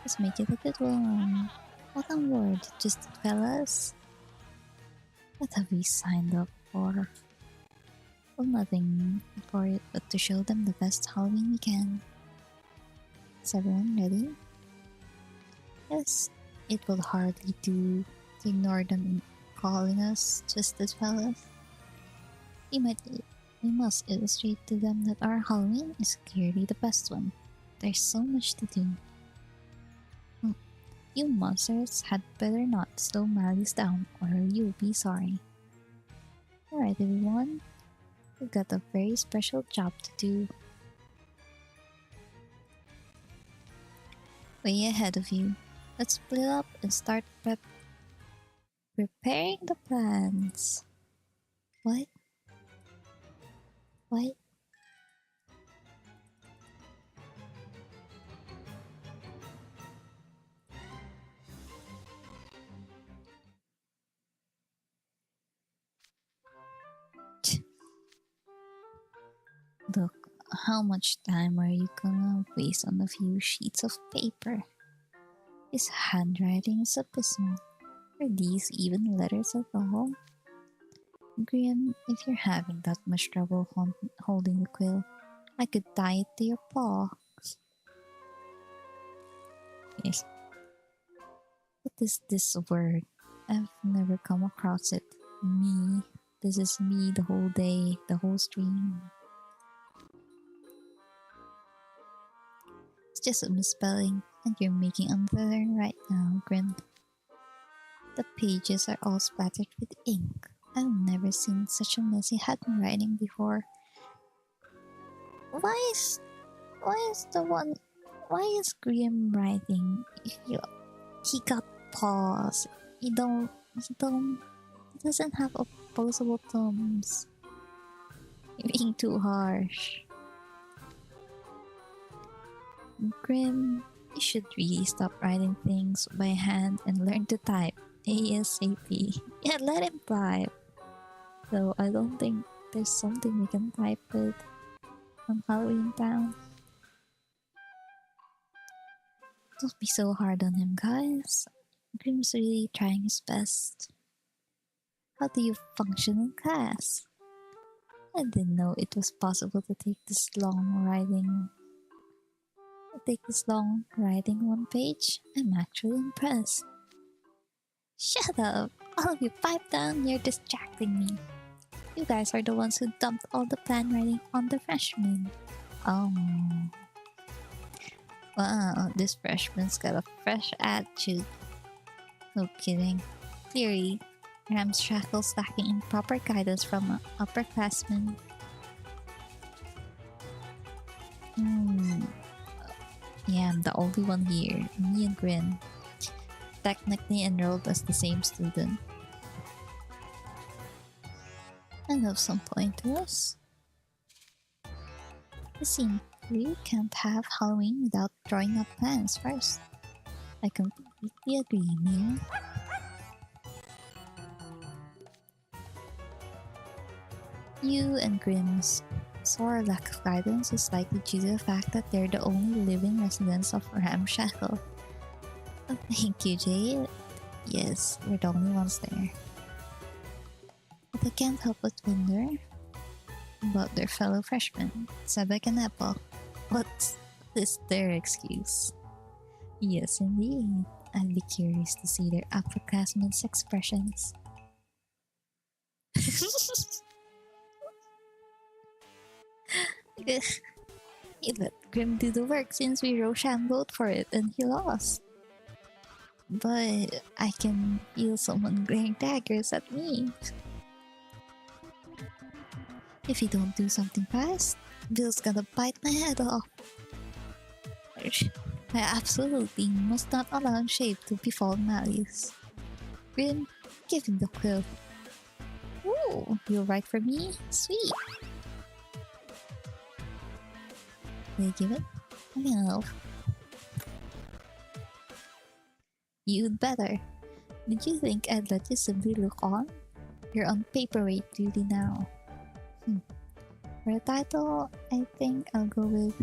Let's make it a good one. What on board, just fellas? What have we signed up for? Well, nothing for it but to show them the best Halloween we can. Is everyone ready? Yes, it will hardly do to ignore them calling us twisted fellas. We must illustrate to them that our Halloween is clearly the best one. There's so much to do. You monsters had better not slow Malice down, or you'll be sorry. Alright, everyone. We've got a very special job to do. Way ahead of you. Let's split up and start preparing the plans. What? What? Look, how much time are you gonna waste on a few sheets of paper? His handwriting is abysmal. Are these even letters at all? Graham, if you're having that much trouble holding the quill, I could tie it to your paw. Yes. What is this word? I've never come across it. Me. This is me the whole day, the whole stream. It's just a misspelling, and you're making another right now, Grim. The pages are all splattered with ink. I've never seen such a messy handwriting before. Why is Graham writing? He got paws. He doesn't have opposable thumbs. You're being too harsh. Grim, you should really stop writing things by hand and learn to type ASAP. Yeah, let him type. Though I don't think there's something we can type with on Halloween Town. Don't be so hard on him, guys. Grim's really trying his best. How do you function in class? I didn't know it was possible to take this long writing one page. I'm actually impressed. Shut up! All of you pipe down, you're distracting me. You guys are the ones who dumped all the plan writing on the freshmen. Oh. Wow, this freshman's got a fresh attitude. No kidding. Clearly, Ramshackle's lacking in proper guidance from an upperclassman. Yeah, I'm the only one here. Me and Grin. Technically enrolled as the same student. I have some pointers. You see, we can't have Halloween without drawing up plans first. I completely agree, Mia. You and Grimm's sore lack of guidance is likely due to the fact that they're the only living residents of Ramshackle. Oh, thank you, Jade. Yes, we're the only ones there. But I can't help but wonder about their fellow freshmen, Sebek and Apple. What is their excuse? Yes, indeed. I'd be curious to see their upperclassmen's expressions. He let Grim do the work since we Roshan for it and he lost. But I can feel someone glaring daggers at me. If you don't do something fast, Bill's gonna bite my head off. I absolutely must not allow shape to befall Malleus. Grim, give him the quill. Ooh, you'll write for me? Sweet. Will you give it? I can help. You'd better. Did you think I'd let you simply look on? You're on paperweight duty now. For a title, I think I'll go with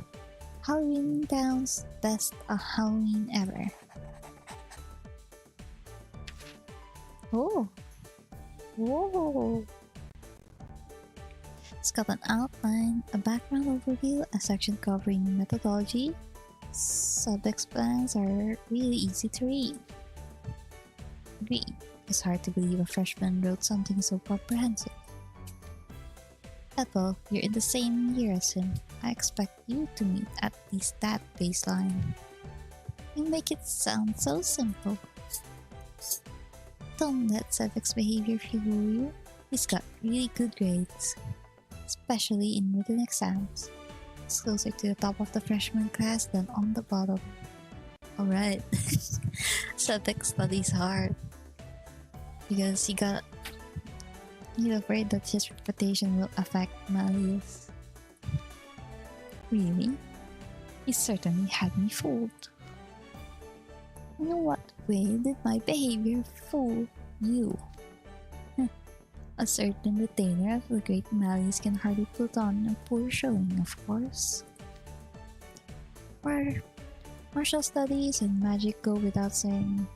Halloween Town's Best a Halloween Ever. Oh! Whoa! It's got an outline, a background overview, a section covering methodology. Subtext plans are really easy to read. Agreed. It's hard to believe a freshman wrote something so comprehensive. Ethel, you're in the same year as him. I expect you to meet at least that baseline. You make it sound so simple. Don't let Sevek's behavior fool you. He's got really good grades, especially in written exams. He's closer to the top of the freshman class than on the bottom. Alright. Sevek studies hard because he's afraid that his reputation will affect Malleus. Really? He certainly had me fooled. In what way did my behavior fool you? A certain retainer of the great Malleus can hardly put on a poor showing, of course. Or martial studies and magic go without saying.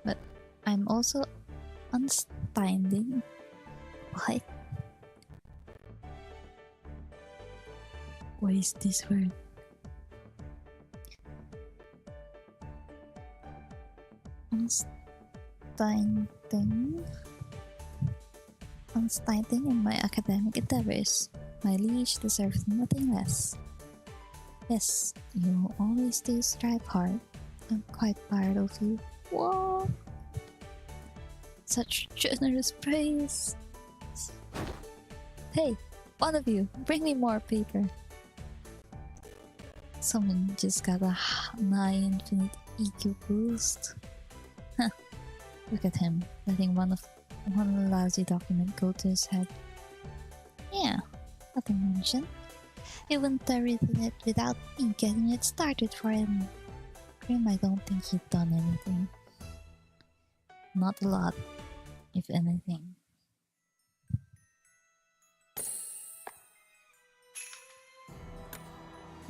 But I'm also unstanding. What? What is this word? Unstanding in my academic endeavors. My liege deserves nothing less. Yes, you always do strive hard. I'm quite proud of you. Whoa! Such generous praise. Hey, one of you, bring me more paper. Someone just got a nigh infinite EQ boost. Huh. Look at him, letting one lousy document go to his head. Yeah, nothing mentioned. He wouldn't have written it without me getting it started for him. Grim, I don't think he'd done anything. Not a lot, if anything.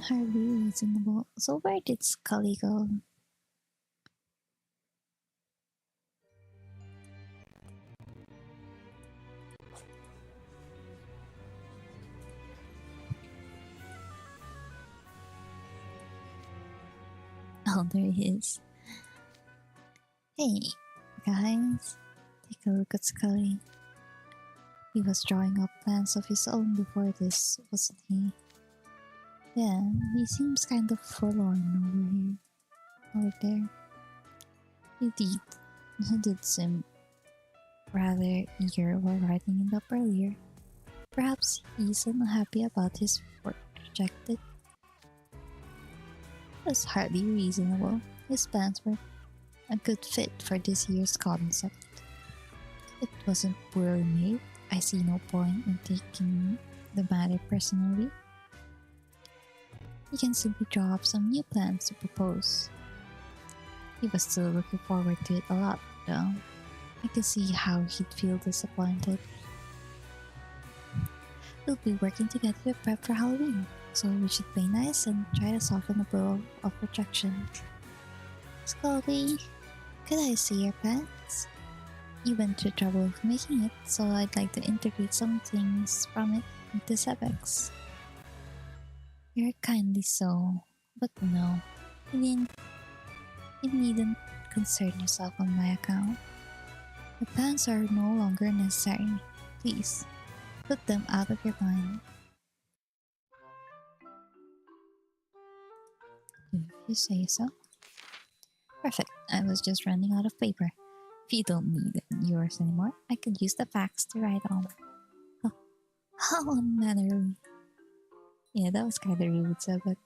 Hardly reasonable. So where did Scully go? Oh, there he is. Hey, guys. Take a look at Scully. He was drawing up plans of his own before this, wasn't he? Yeah, he seems kind of forlorn over there. He did seem rather eager while writing it up earlier. Perhaps he's unhappy about his work rejected. That's hardly reasonable. His plans were a good fit for this year's concept. It wasn't poorly made. I see no point in taking the matter personally. You can simply draw up some new plans to propose. He was still looking forward to it a lot, though. I could see how he'd feel disappointed. We'll be working together to prep for Halloween, so we should play nice and try to soften the blow of rejection. Scotty, could I see your plans? You went through trouble of making it, so I'd like to integrate some things from it into Sebex. You're kindly so, but no, you needn't concern yourself on my account. The plans are no longer necessary. Please, put them out of your mind. If you say so. Perfect, I was just running out of paper. If you don't need yours anymore, I could use the facts to write on. Oh, how unmannerly. Yeah, that was kinda rude, so but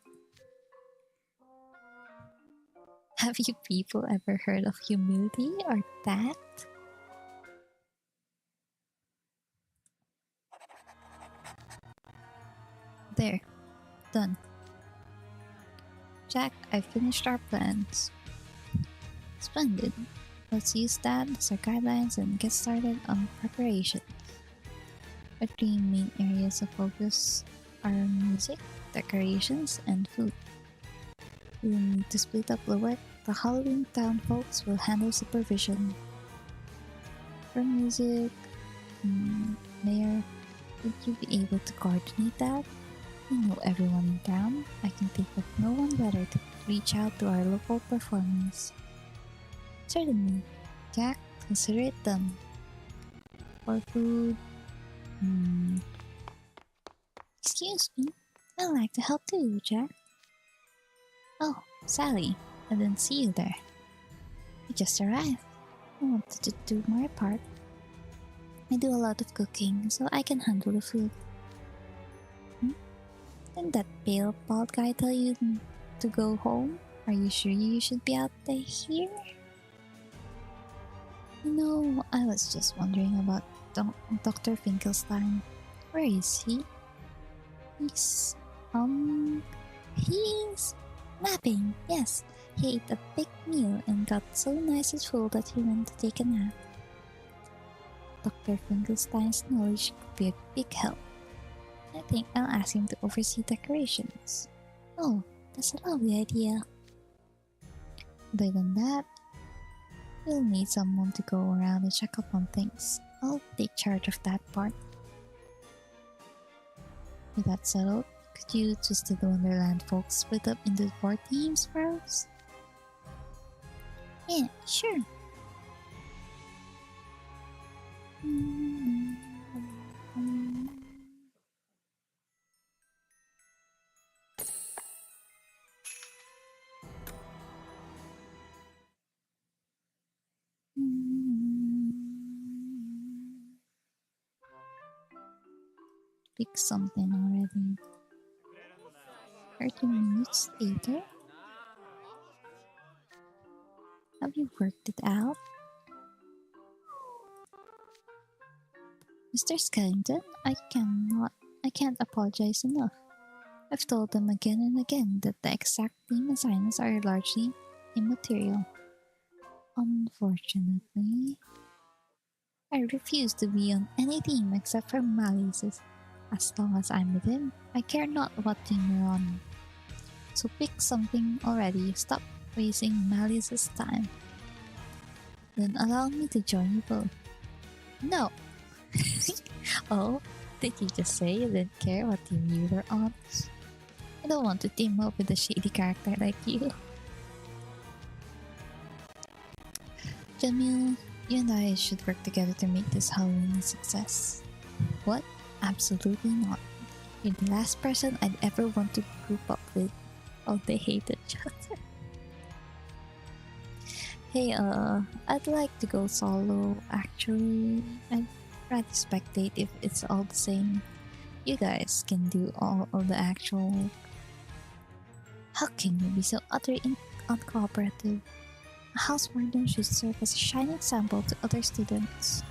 have you people ever heard of humility or tact? There, done. Jack, I finished our plans. Splendid. Let's use that as our guidelines and get started on preparation. Our three main areas of focus are music, decorations, and food. We will need to split up the work. The Halloween Town folks will handle supervision. For music, Mayor, would you be able to coordinate that? We know everyone in town. I can think of no one better to reach out to our local performers. Certainly. Jack, consider it done. For food... Excuse me. I'd like to help too, Jack. Oh, Sally. I didn't see you there. I just arrived. I wanted to do my part. I do a lot of cooking, so I can handle the food. Didn't that pale bald guy tell you to go home? Are you sure you should be out there here? No, I was just wondering about Dr. Finkelstein. Where is he? He's napping. Yes, he ate a big meal and got so nice and full that he went to take a nap. Dr. Finkelstein's knowledge could be a big help. I think I'll ask him to oversee decorations. Oh, that's a lovely idea. Other than that, we'll need someone to go around and check up on things. I'll take charge of that part. With that settled, could you just the Wonderland folks split up into 4 teams for us? Yeah, sure. Pick something already. 30 minutes later? Have you worked it out? Mr. Skellington, I can't apologize enough. I've told them again and again that the exact team assignments are largely immaterial. Unfortunately, I refuse to be on any team except for Malice's. As long as I'm with him, I care not what team you're on. So pick something already, stop wasting Malice's time. Then allow me to join you both. No! Oh, did you just say you didn't care what team you were on? I don't want to team up with a shady character like you. Jamil, you and I should work together to make this Halloween a success. What? Absolutely not. You're the last person I'd ever want to group up with. Oh, they hate each other. Hey, I'd like to go solo, actually. I'd rather spectate if it's all the same. You guys can do all of the actual work. How can you be so utterly uncooperative? A house warden should serve as a shining example to other students.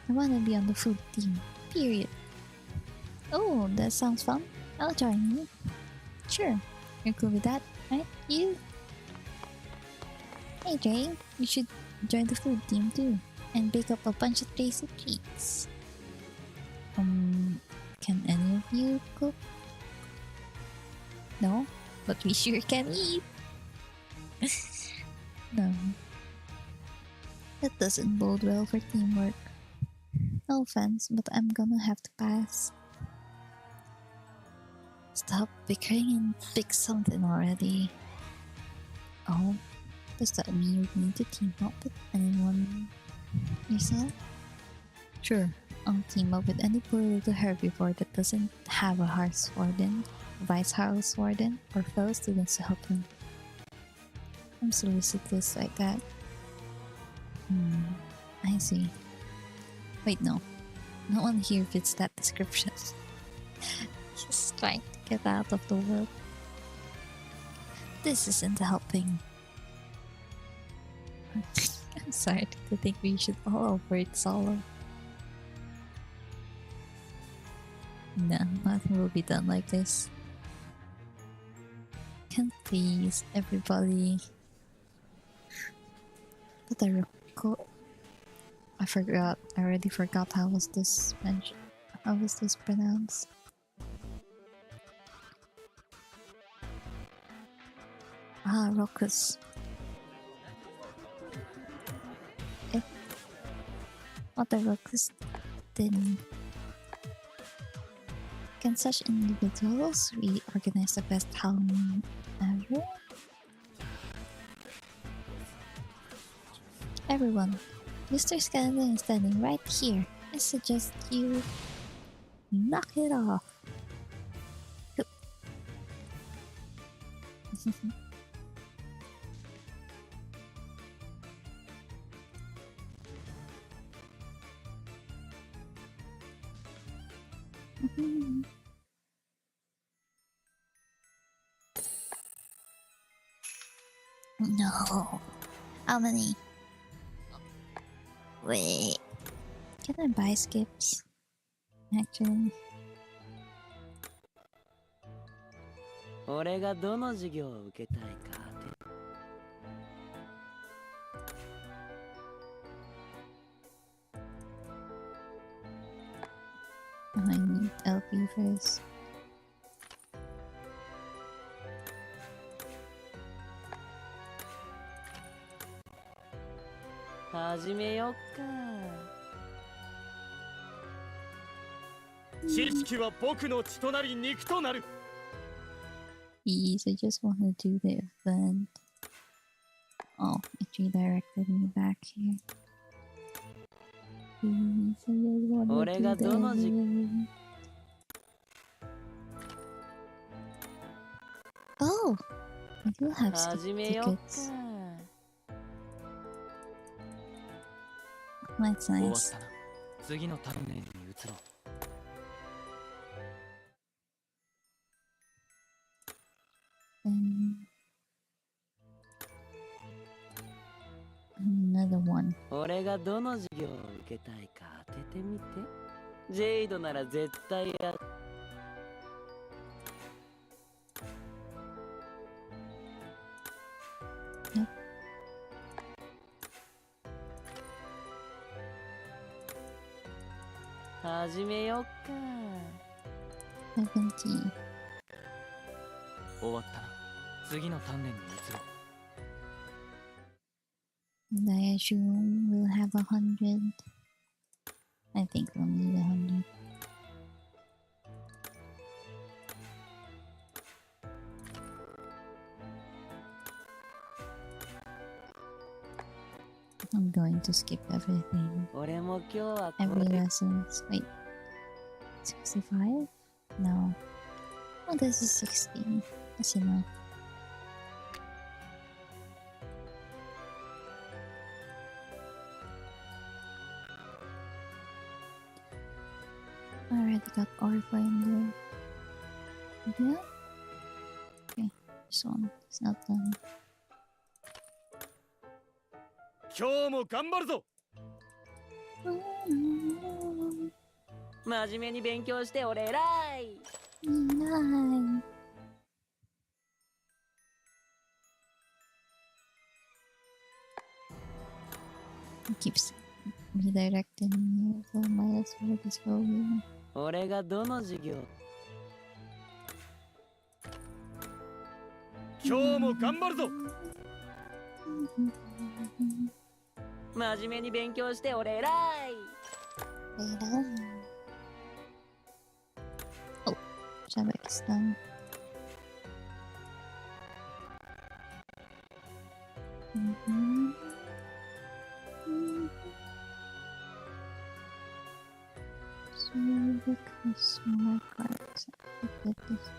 I want to be on the food team, period. Oh, that sounds fun. I'll join you. Sure, you're cool with that, right? You? Hey Jay, you should join the food team too and bake up a bunch of tasty treats. Can any of you cook? No, but we sure can eat. No, that doesn't bode well for teamwork. No offense, but I'm gonna have to pass. Stop bickering and pick something already. Oh, does that mean you need to team up with anyone yourself? Sure, I'll team up with any poor little herbivore that doesn't have a house warden, vice house warden, or fellow students to help him. I'm solicitous like that. I see. Wait, no. No one here fits that description. Just trying to get out of the world. This isn't helping. I'm sorry to think we should all operate solo. No, nothing will be done like this. Can please, everybody. But I forgot. I already forgot how was this mentioned. How was this pronounced? Rokus. What the Rokus then? Can such individuals reorganize the best Halloween ever? Everyone, Mr. Skeleton is standing right here. I suggest you knock it off. No. How many? Wait. Can I buy skips? Actually. 俺がどの授業を受けたいかI need LP first.て始めよっか。知識は僕の血となり肉となる。 Please, I just want to do the event. Oh, it redirected me back here. Please, I just want to俺がdo the どの授業 event. Oh! I do have 始めよっ tickets. か。 That's 終わっ nice. たな。次の鍛錬に移ろう。Another one. 俺がどの授業を受けたいか当ててみて。ジェイドなら絶対や。始めよっか。70. 終わったな。次の鍛錬に移ろう。 And I assume we'll have 100. I think we'll need 100. I'm going to skip everything. 俺も今日は Every lessons. Wait. 65? No. Oh, this is 60. That's enough. I already got Orpha in there. Yeah? Okay, this one is not done. 今日も頑張るぞ。真面目に勉強して俺偉い。 Nice. He keeps redirecting me for my last word is going. 俺がどの授業今日も頑張るぞ。真面目に勉強して俺偉い Oh, Shabbat is done. So because more cards. Look at this.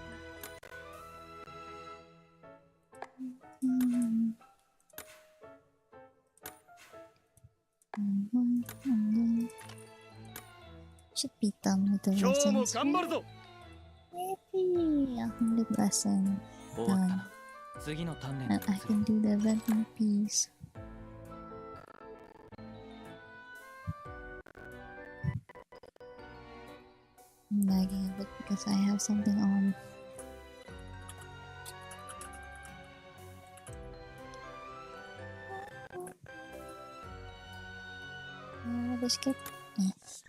And then should be done with the 今日も lessons. 頑張るぞ。 Maybe 100 lesson おう done. 次の鍛錬 And I can do the event in peace. I'm lagging a bit because I have something on. Biscuit? Yes.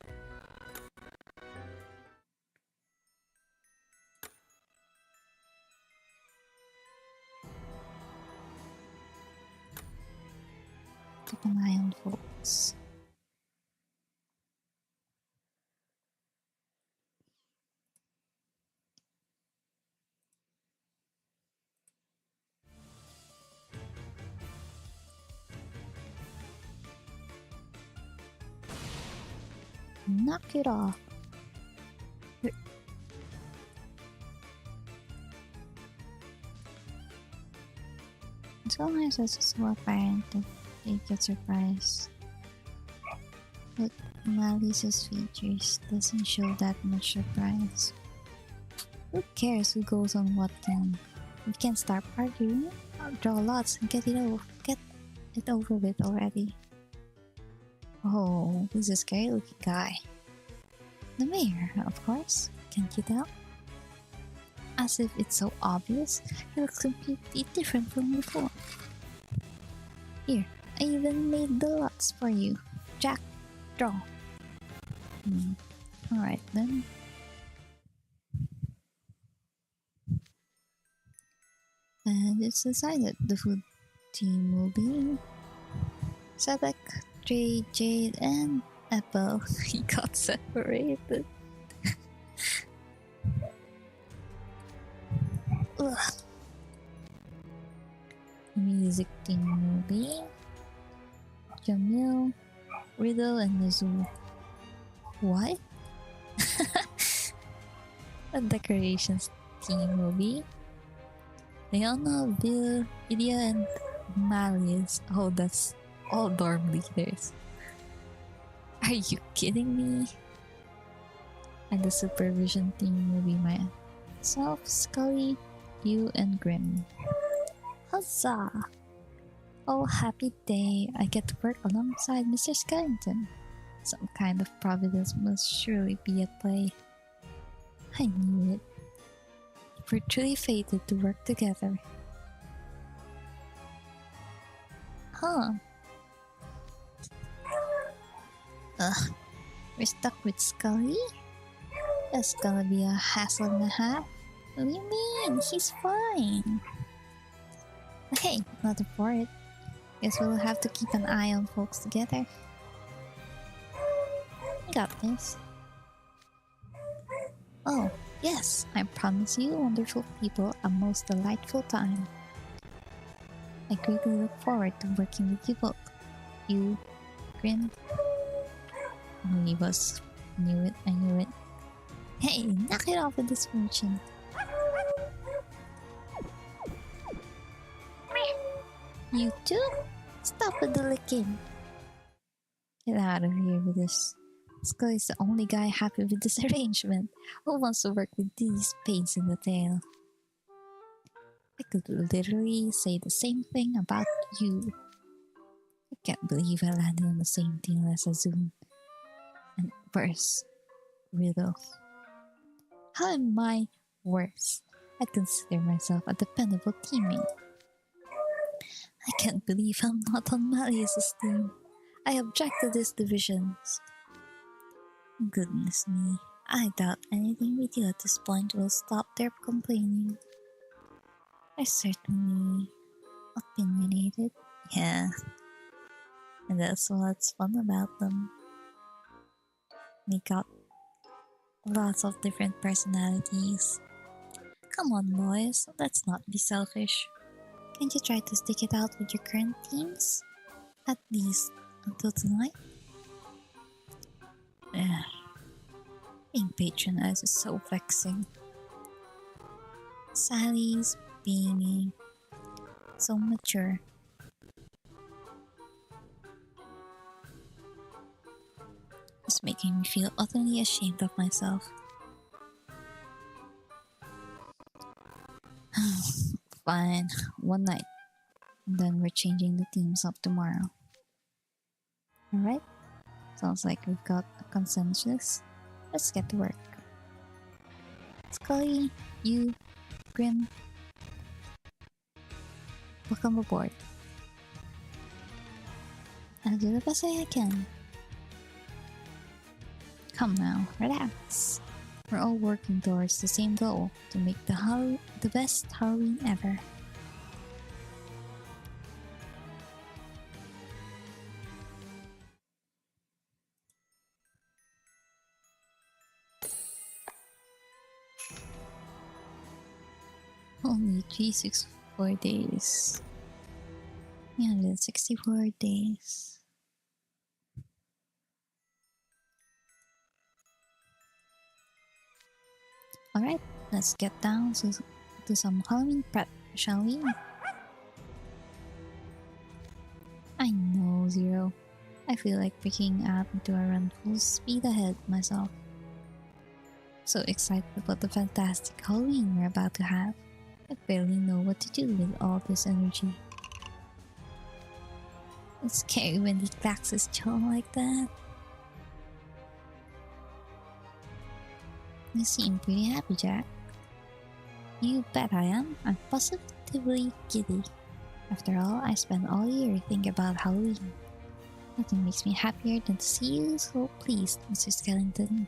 Keep an eye on folks. Knock it off. It's so nice as so apparent that they get surprised. But Malice's features doesn't show that much surprise. Who cares who goes on what then? We can start arguing. Draw lots and get it over with already. Oh, who's a scary looking guy? The mayor, of course. Can't you tell? As if it's so obvious, he looks completely different from before. Here, I even made the lots for you. Jack, draw. Alright then. And it's decided the food team will be Sadek, Trey, Jade, and Apple. He got separated. Ugh. Music team will be Jamil, Riddle, and Nazul. What? The decorations team will be Leona, Bill, Idia, and Malice. Oh, that's all dorm leaders. Are you kidding me? And the supervision team will be myself, Scully, you, and Grim. Huzzah! Oh, happy day. I get to work alongside Mr. Skellington. Some kind of providence must surely be at play. I knew it. We're truly fated to work together. Huh. Ugh. We're stuck with Scully? That's gonna be a hassle and a half. What do you mean? He's fine. Okay, nothing for it. Guess we'll have to keep an eye on folks together. I got this. Oh, yes, I promise you wonderful people a most delightful time. I greatly look forward to working with you both. You, Grin. Only was knew it, I knew it. Hey, knock it off with this merchant. You too? Stop with the licking. Get out of here with this. Scully is the only guy happy with this arrangement. Who wants to work with these pains in the tail? I could literally say the same thing about you. I can't believe I landed on the same team as Azun. And worse, Riddle. How am I worse? I consider myself a dependable teammate. I can't believe I'm not on Malice's team. I object to these divisions. Goodness me, I doubt anything we do at this point will stop their complaining. They're certainly opinionated. Yeah, and that's what's fun about them. They got lots of different personalities. Come on, boys, let's not be selfish. Can't you try to stick it out with your current teams? At least until tonight? Ugh. Being patronized is so vexing. Sally's being so mature. It's making me feel utterly ashamed of myself. Fine, one night. And then we're changing the teams up tomorrow. Alright? Sounds like we've got a consensus. Let's get to work. Scully, you, Grim, welcome aboard. I'll do the best I can. Come now, relax. We're all working towards the same goal, to make the best Halloween ever. Only 364 days. 364 days. Alright, let's get down to some Halloween prep, shall we? I know, Zero. I feel like picking up into a run full speed ahead myself. So excited about the fantastic Halloween we're about to have. I barely know what to do with all this energy. It's scary when the taxes chill like that. You seem pretty happy, Jack. You bet I am. I'm positively giddy. After all, I spent all year thinking about Halloween. Nothing makes me happier than to see you so pleased, Mr. Skellington.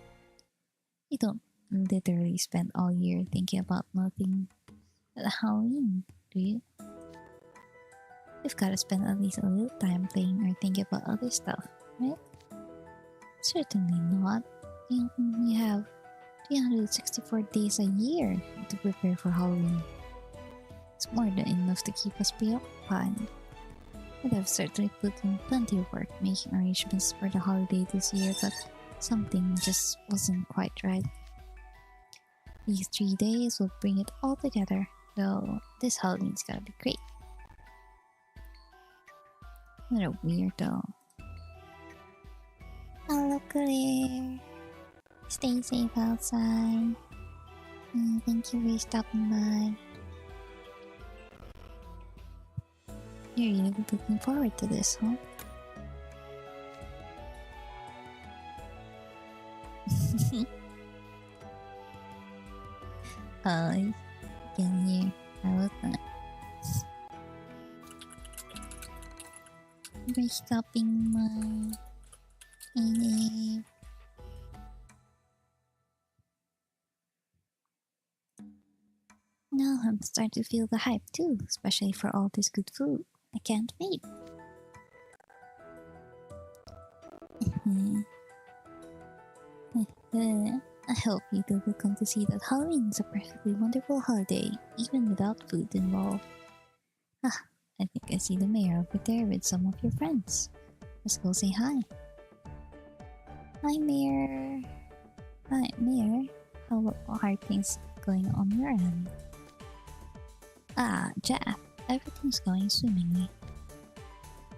You don't literally spend all year thinking about nothing but Halloween, do you? You've got to spend at least a little time playing or thinking about other stuff, right? Certainly not. You have 364 days a year to prepare for Halloween. It's more than enough to keep us preoccupied. And I've certainly put in plenty of work making arrangements for the holiday this year, but something just wasn't quite right. These 3 days will bring it all together, so this Halloween's gonna be great. What a weirdo. Hello, Claire. Stay safe outside. Thank you for stopping by. You're really looking forward to this, huh? Oh, again here. I love that. We're stopping by. Now I'm starting to feel the hype too, especially for all this good food. I can't wait. I hope you two will come to see that Halloween is a perfectly wonderful holiday, even without food involved. Ah, I think I see the mayor over there with some of your friends. Let's go say hi. Hi, Mayor. Hi, Mayor. How are things going on your end? Ah, Jack. Everything's going swimmingly.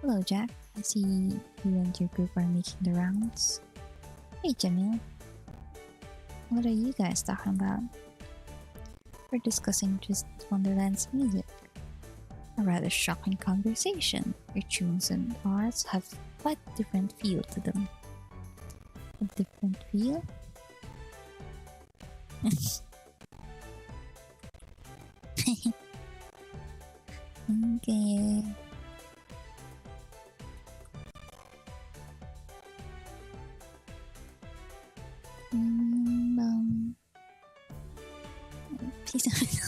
Hello, Jack. I see you and your group are making the rounds. Hey, Jamil. What are you guys talking about? We're discussing just Wonderland's music. A rather shocking conversation. Your tunes and ours have quite a different feel to them. A different feel? Okay.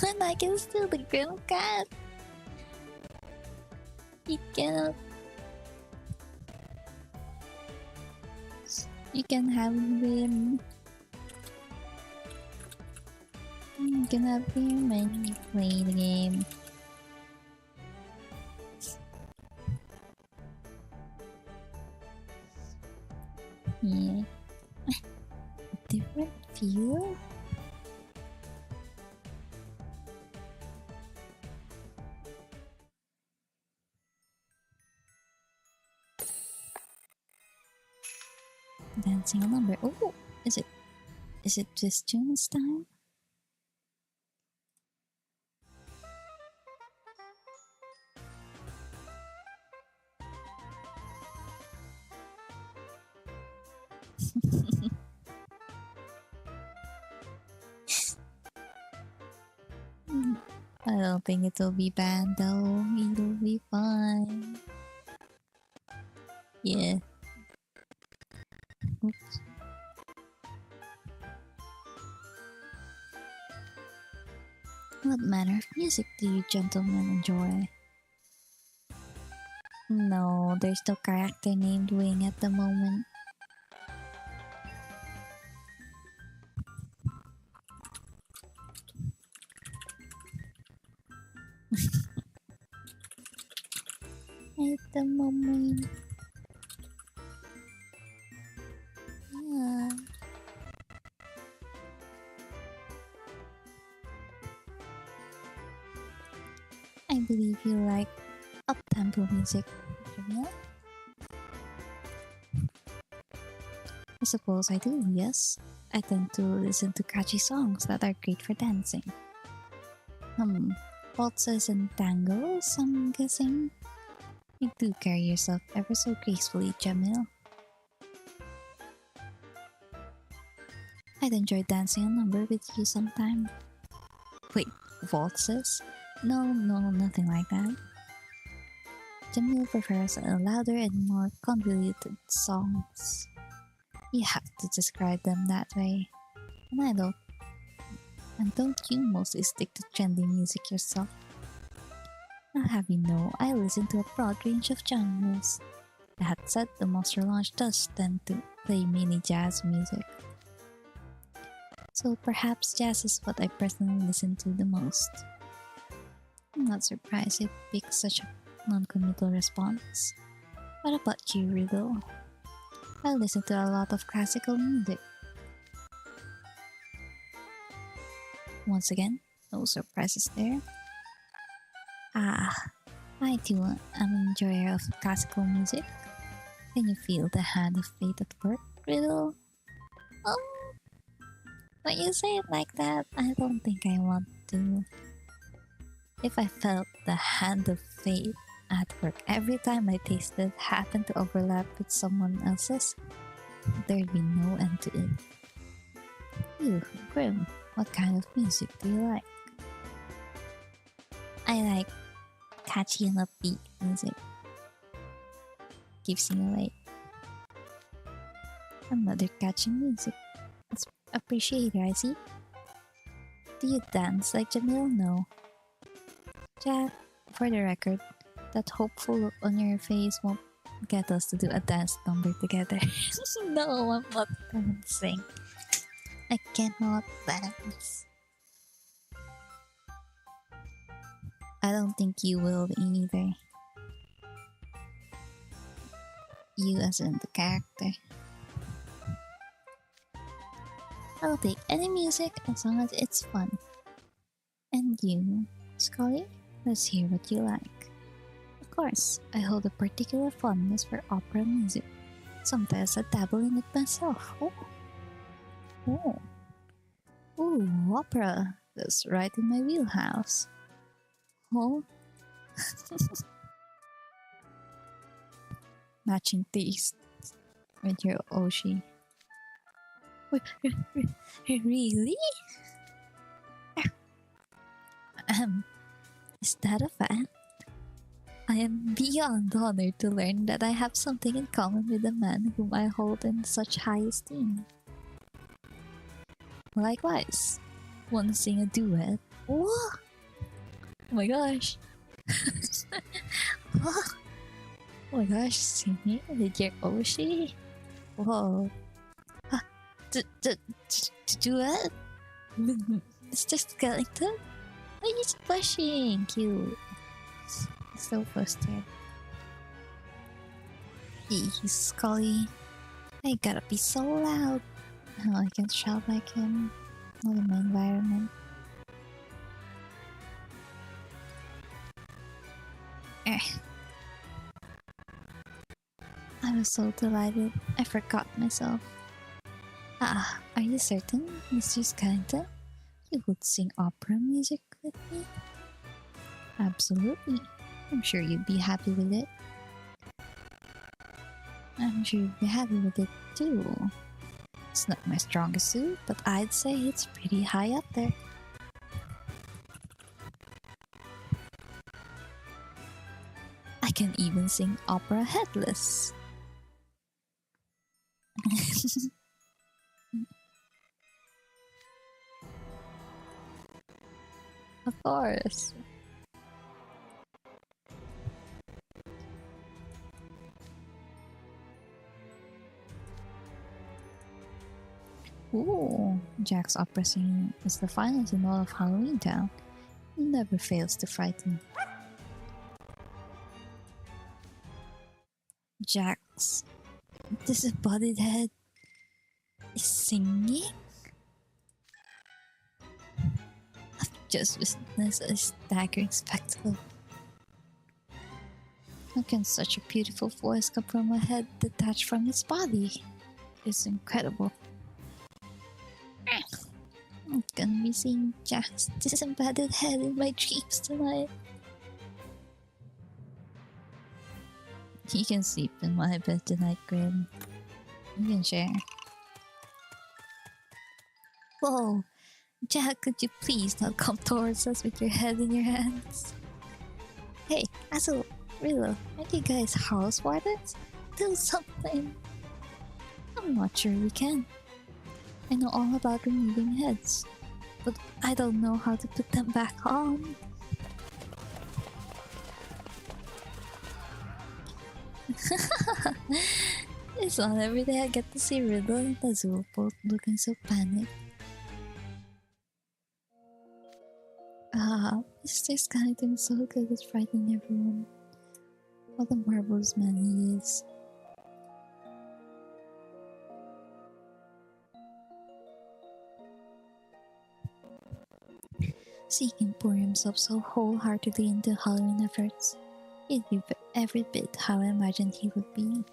And I can steal the grim cat. You cannot. You can have him. You can have him when you play the game. Yeah. Different feel? Dancing a number. Oh, is it this tune's time? I don't think it'll be bad though. It'll be fine. Yeah. Oops. What manner of music do you gentlemen enjoy? No, there's no character named Wing at the moment. At the moment. Yeah. I believe you like up-tempo music, Jamil? I suppose I do, yes. I tend to listen to catchy songs that are great for dancing. Waltzes and tangos, I'm guessing? You do carry yourself ever so gracefully, Jamil. I'd enjoy dancing a number with you sometime. Wait, waltzes? No, nothing like that. Jamil prefers louder and more convoluted songs. You have to describe them that way. And I don't. And don't you mostly stick to trendy music yourself? I'll have you know, I listen to a broad range of genres. That said, the Monster Launch does tend to play mainly jazz music. So perhaps jazz is what I personally listen to the most. I'm not surprised it picks such a non-committal response. What about you, Riddle? I listen to a lot of classical music. Once again, no surprises there. I too am an enjoyer of classical music. Can you feel the hand of fate at work, Riddle? Oh, when you say it like that, I don't think I want to. If I felt the hand of fate at work every time my taste bud happened to overlap with someone else's, there'd be no end to it. You, Grim, what kind of music do you like? I like catchy and upbeat music. Keeps you awake. Another catchy music. It's appreciated, I see. Do you dance like Jamil? No. Jack, for the record, that hopeful look on your face won't get us to do a dance number together. No, I'm not dancing. I cannot dance. I don't think you will either. You as in the character. I'll take any music as long as it's fun. And you, Scully? Let's hear what you like. Of course, I hold a particular fondness for opera music. Sometimes I dabble in it myself. Oh. Ooh, opera. That's right in my wheelhouse. Oh. Matching taste with your Oshi. Really? Is that a fact? I am beyond honored to learn that I have something in common with a man whom I hold in such high esteem. Likewise, want to sing a duet? Whoa! Oh my gosh! Whoa. Oh my gosh, singing with your Oshi? Whoa. Do what? It's just skeleton? Oh, he's pushing! Cute. So frustrated. He's Scully. I gotta be so loud. Oh, I can't shout like him. Not in my environment. Eh. I was so delighted, I forgot myself. Ah, are you certain, Mr. Skellington? You would sing opera music with me? Absolutely. I'm sure you'd be happy with it. I'm sure you'd be happy with it too. It's not my strongest suit, but I'd say it's pretty high up there. I can even sing opera headless. Of course. Ooh, Jack's opera singing is the finest in all of Halloween Town. He never fails to frighten. Jack's disembodied head is singing? I've just witnessed a staggering spectacle. How can such a beautiful voice come from a head detached from its body? It's incredible. I'm gonna be seeing Jack's disembodied head in my dreams tonight. You can sleep in my bed tonight, Grim. You can share. Whoa! Jack, could you please not come towards us with your head in your hands? Hey, Azul, Rilo, aren't you guys house wardens? Do something! I'm not sure we can. I know all about removing heads, but I don't know how to put them back on. It's not every day I get to see Riddle and Azul both looking so panicked. Mr. Skellington is so good at frightening everyone. What a marvelous man he is. Seeing him pour himself so wholeheartedly into Halloween efforts, he'd be every bit how I imagined he would be.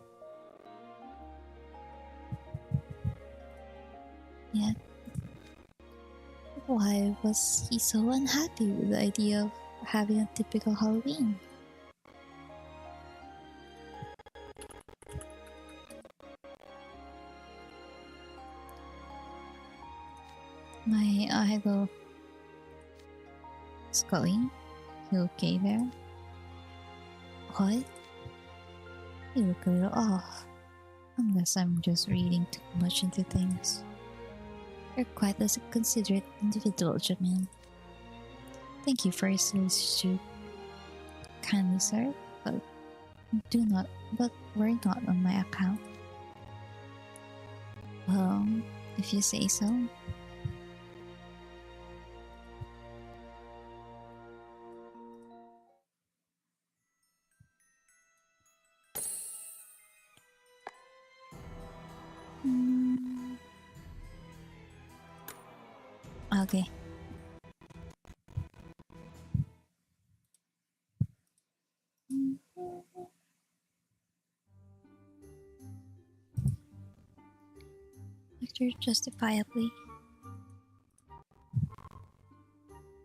Yet, why was he so unhappy with the idea of having a typical Halloween? My idol. Scully? You okay there? What? You look a little off. Unless I'm just reading too much into things. You're quite a considerate individual, Jamin. Thank you for your solicitude. Kindly, sir, but worry not on my account. Well, if you say so. Okay. Victor justifiably.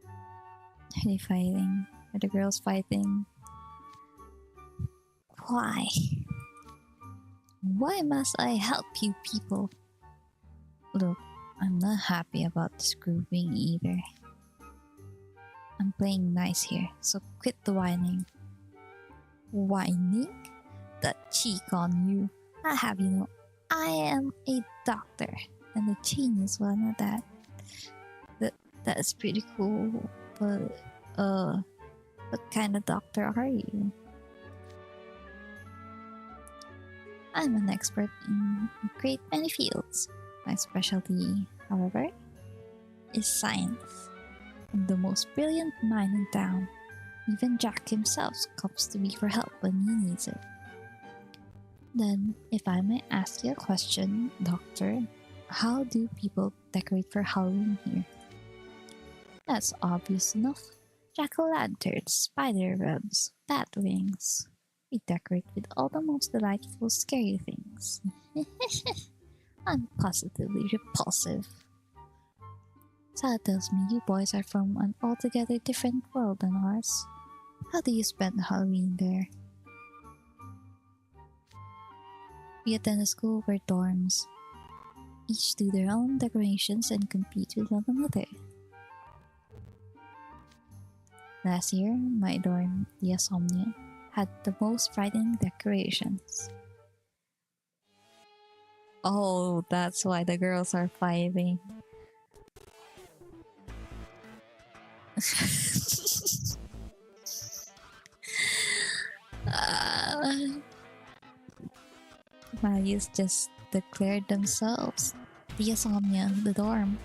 Are they fighting? Are the girls fighting? Why? Why must I help you people? Look, I'm not happy about this grouping either. I'm playing nice here, so quit the whining. Whining? That cheek on you. I have you know, I am a doctor, and a genius one at that. That's pretty cool. But, what kind of doctor are you? I'm an expert in great many fields. My specialty, however, is science. I'm the most brilliant mind in town. Even Jack himself comes to me for help when he needs it. Then, if I may ask you a question, Doctor, how do people decorate for Halloween here? That's obvious enough. Jack-o'-lanterns, spider webs, bat wings. We decorate with all the most delightful, scary things. I'm positively repulsive. So that tells me you boys are from an altogether different world than ours. How do you spend Halloween there? We attend a school where dorms each do their own decorations and compete with one another. Last year, my dorm, the Insomnia, had the most frightening decorations. Oh, that's why the girls are fighting. Values just declared themselves. The Insomnia, the dorm,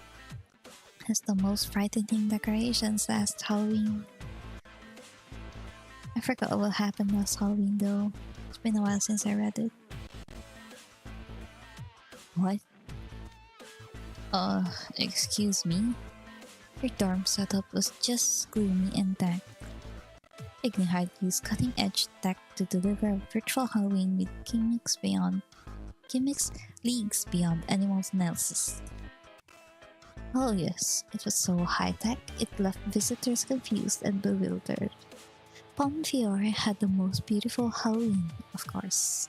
has the most frightening decorations last Halloween. I forgot what happened last Halloween though. It's been a while since I read it. What? Excuse me? Your dorm setup was just gloomy and dank. Ignihide used cutting-edge tech to deliver a virtual Halloween with gimmicks leagues beyond anyone's analysis. Oh yes, it was so high-tech, it left visitors confused and bewildered. Pomfiore had the most beautiful Halloween, of course.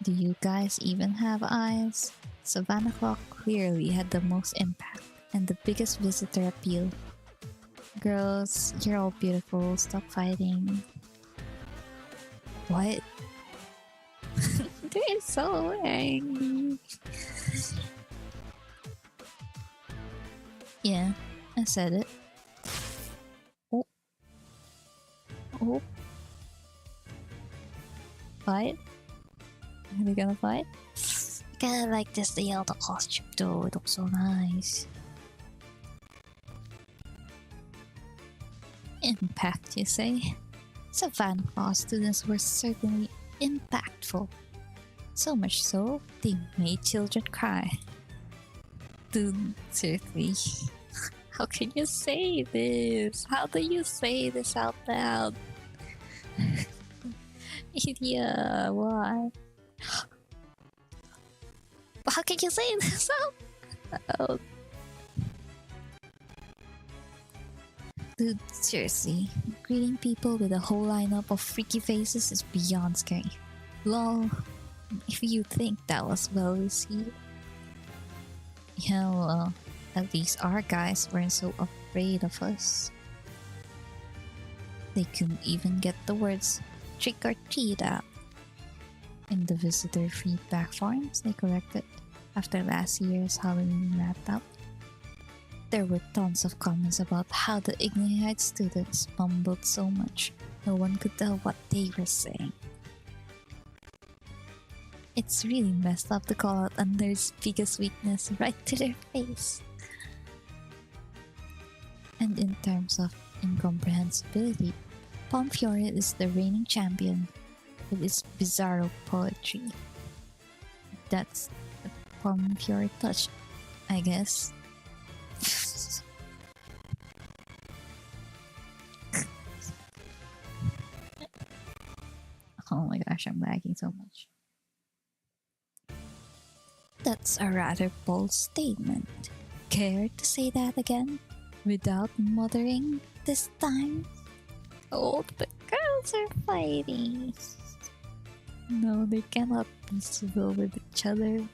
Do you guys even have eyes? Savannah Clock clearly had the most impact and the biggest visitor appeal. Girls, you're all beautiful, stop fighting. What? They're so angry. Yeah, I said it. Oh. Oh. Fight? Are they gonna fight? I kinda like this Zelda costume though, it looks so nice. Impact, you say? Savannah Claus students were certainly impactful. So much so, they made children cry. Dude, seriously. How can you say this? How do you say this out loud? Idiot, why? How can you say this out loud? Dude, seriously, greeting people with a whole lineup of freaky faces is beyond scary. Lol, if you think that was well received. Yeah, well, at least our guys weren't so afraid of us. They couldn't even get the words trick or treat out. In the visitor feedback forms they collected after last year's Halloween wrapped up, there were tons of comments about how the Ignite students mumbled so much no one could tell what they were saying. It's really messed up to call out a nerd's biggest weakness right to their face. And in terms of incomprehensibility, Pomfiore is the reigning champion with its bizarro poetry. That's the Pomfiore touch, I guess. Oh my gosh, I'm lagging so much. That's a rather bold statement. Care to say that again? Without muttering this time? Oh, the girls are fighting. No, they cannot be civil with each other.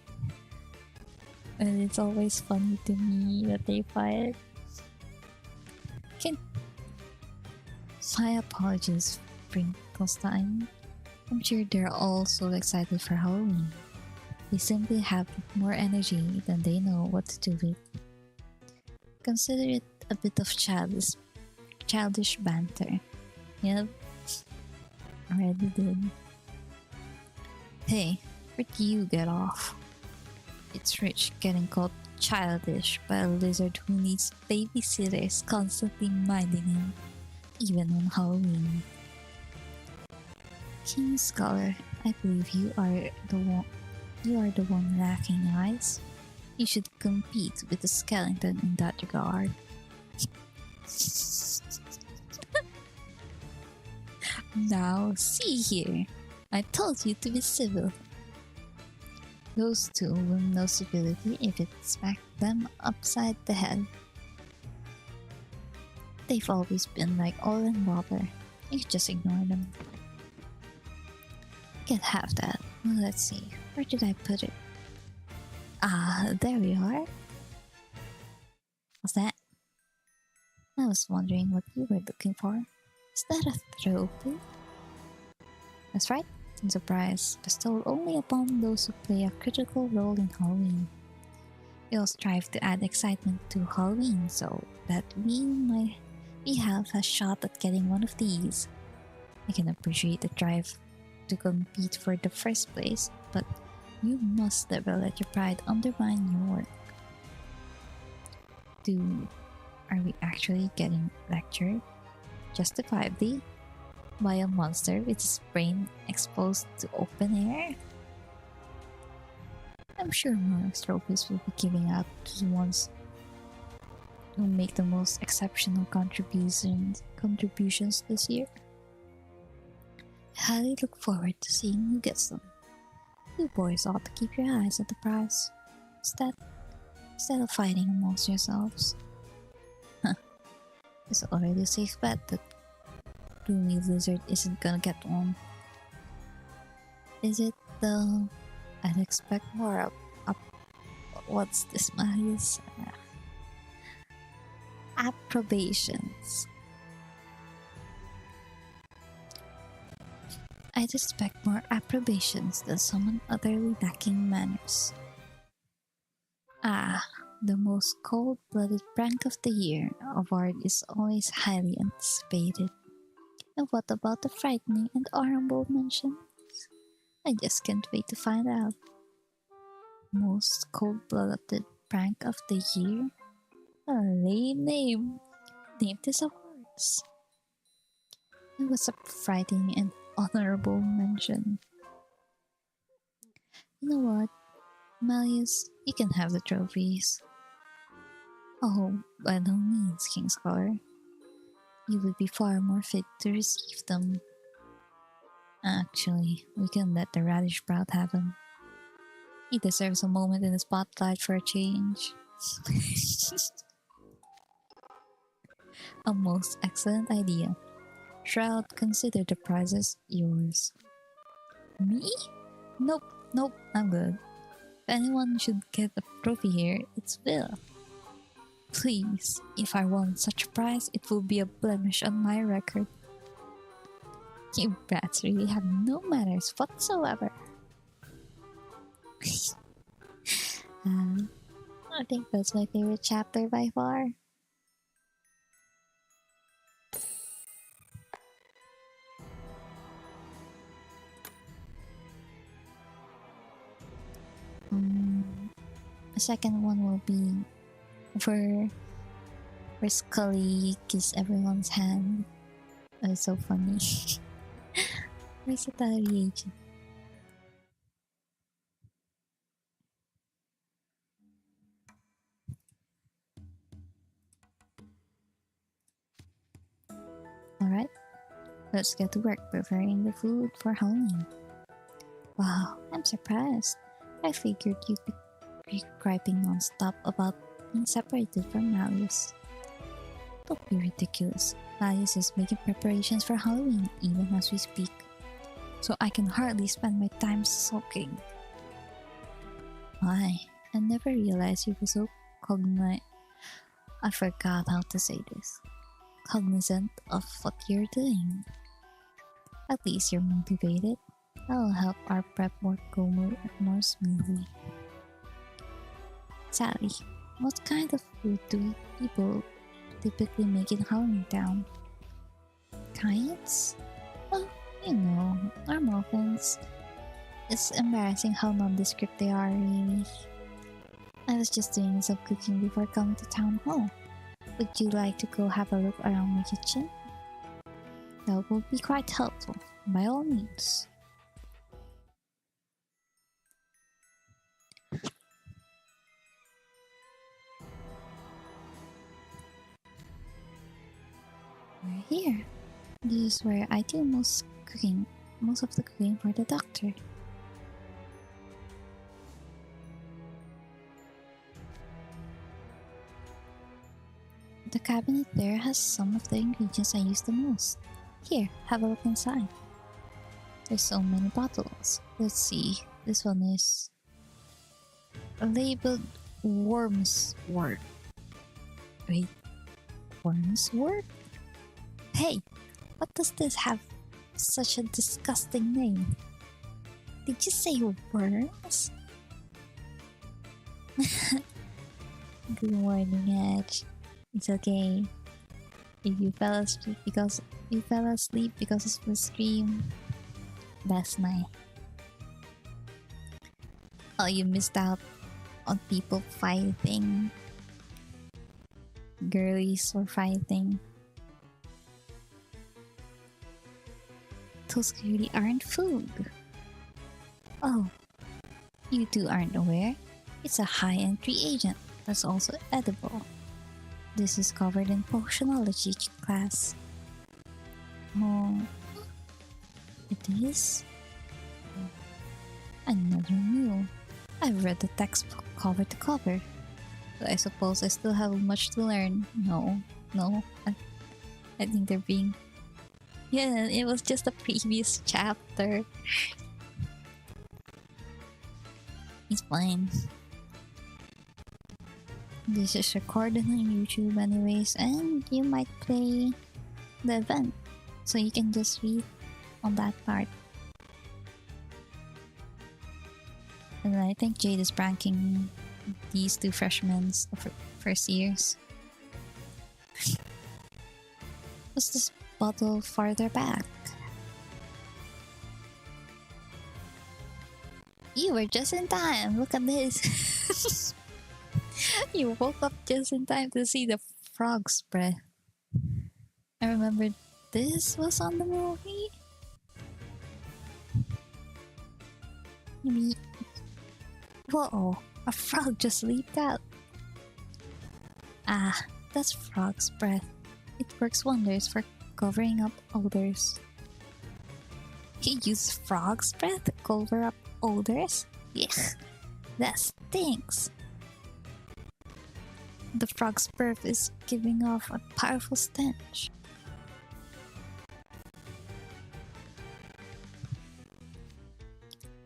And it's always funny to me that they fight. My apologies, Sprinklestein. I'm sure they're all so excited for Halloween. They simply have more energy than they know what to do with. Consider it a bit of childish banter. Yep, already did. Hey, where do you get off? It's Rich getting called childish by a lizard who needs babysitters constantly minding him, even on Halloween. King Scholar, I believe you are the one lacking eyes. You should compete with the skeleton in that regard. Now, see here. I told you to be civil. Those two will know civility if it smacked them upside the head. They've always been like oil and water. You just ignore them. Can't have that. Let's see. Where did I put it? Ah, there we are. What's that? I was wondering what you were looking for. Is that a trophy? That's right. And surprise, bestowed only upon those who play a critical role in Halloween. We all strive to add excitement to Halloween so that we have a shot at getting one of these. I can appreciate the drive to compete for the first place, but you must never let your pride undermine your work. Are we actually getting lectured? Justifiably? By a monster with its brain exposed to open air? I'm sure more trophies will be giving out to the ones who make the most exceptional contributions this year. I highly look forward to seeing who gets them. You boys ought to keep your eyes on the prize instead of fighting amongst yourselves. Huh. It's already a safe bet that Gloomy Lizard isn't gonna get one. Is it though? I'd expect more up. What's this, Marius? Approbations. I'd expect more approbations than someone utterly lacking manners. Ah, the most cold-blooded prank of the year award is always highly anticipated. And what about the frightening and honorable mentions? I just can't wait to find out. Most cold-blooded prank of the year? A lame name. Name this awards. It was a frightening and honorable mention. You know what, Malleus? You can have the trophies. Oh, by no means, King Scholar. You would be far more fit to receive them. Actually, we can let the radish sprout have them. He deserves a moment in the spotlight for a change. A most excellent idea. Shroud, consider the prizes yours. Me? Nope, I'm good. If anyone should get a trophy here, it's Bill. Please, if I won such a prize, it will be a blemish on my record. You brats really have no manners whatsoever. I think that's my favorite chapter by far. The second one will be where Scully kisses everyone's hand. That's so funny. Versatility agent. Alright, let's get to work preparing the food for Halloween. Wow, I'm surprised. I figured you'd be griping non-stop about being separated from Malleus. Don't be ridiculous. Malleus is making preparations for Halloween even as we speak. So I can hardly spend my time sulking. Why? I never realized you were so I forgot how to say this. Cognizant of what you're doing. At least you're motivated. That'll help our prep work go more smoothly. Sally, what kind of food do typically make in Halloween Town. Kinds? Well, you know, normal things. It's embarrassing how nondescript they are, really. I was just doing some cooking before coming to town hall. Would you like to go have a look around my kitchen? That would be quite helpful, by all means. We're here. This is where I do most of the cooking for the doctor. The cabinet there has some of the ingredients I use the most. Here, have a look inside. There's so many bottles. Let's see, this one is labeled Wormswort. Wait, Wormswort? Hey, what does this have such a disgusting name? Did you say worms? Good morning, Edge. It's okay. If you fell asleep because of the stream last night. Oh, you missed out on people fighting. Girlies were fighting. Those clearly aren't food. Oh, you two aren't aware? It's a high-end reagent that's also edible. This is covered in potionology class. Oh, it is? I never knew. I've read the textbook cover to cover. So I suppose I still have much to learn. No. I think they're being... Yeah, it was just a previous chapter. It's fine. This is recorded on YouTube anyways, and you might play the event, so you can just read on that part. And I think Jade is pranking these two freshmen of first years. What's this bottle farther back? You were just in time! Look at this! You woke up just in time to see the frog's breath. I remember this was on the movie. Maybe... Whoa! A frog just leaped out. Ah, that's frog's breath. It works wonders for covering up odors. He used frog's breath to cover up odors? Yuck! That stinks! The frog's breath is giving off a powerful stench.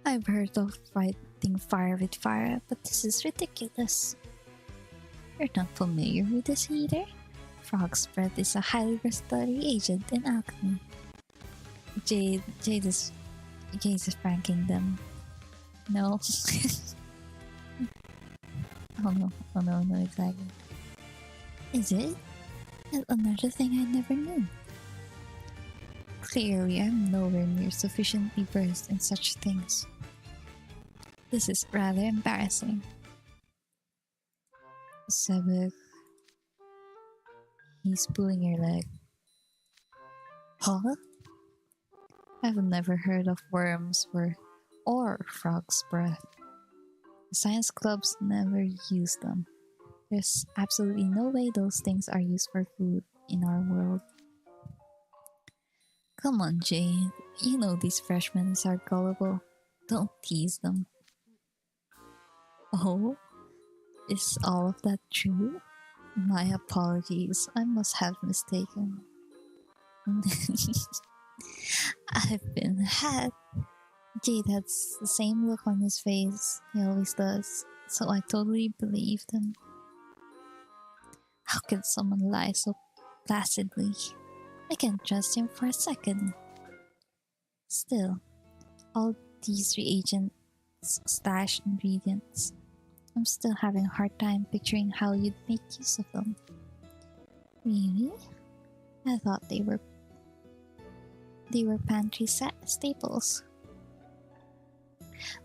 I've heard of fighting fire with fire, but this is ridiculous. You're not familiar with this either? Frog's breath is a highly versatile reagent in alchemy. Jade is pranking them. No. Oh no, exactly. Is it? That's another thing I never knew. Clearly, I'm nowhere near sufficiently versed in such things. This is rather embarrassing. Sebek. He's pulling your leg. Huh? I've never heard of worms or frog's breath. The science clubs never use them. There's absolutely no way those things are used for food in our world. Come on, Jade. You know these freshmen are gullible. Don't tease them. Oh? Is all of that true? My apologies. I must have mistaken. I've been had. Jade had the same look on his face. He always does. So I totally believed him. How can someone lie so placidly? I can't trust him for a second. Still, all these reagents stash ingredients. I'm still having a hard time picturing how you'd make use of them. Really? I thought they were pantry staples.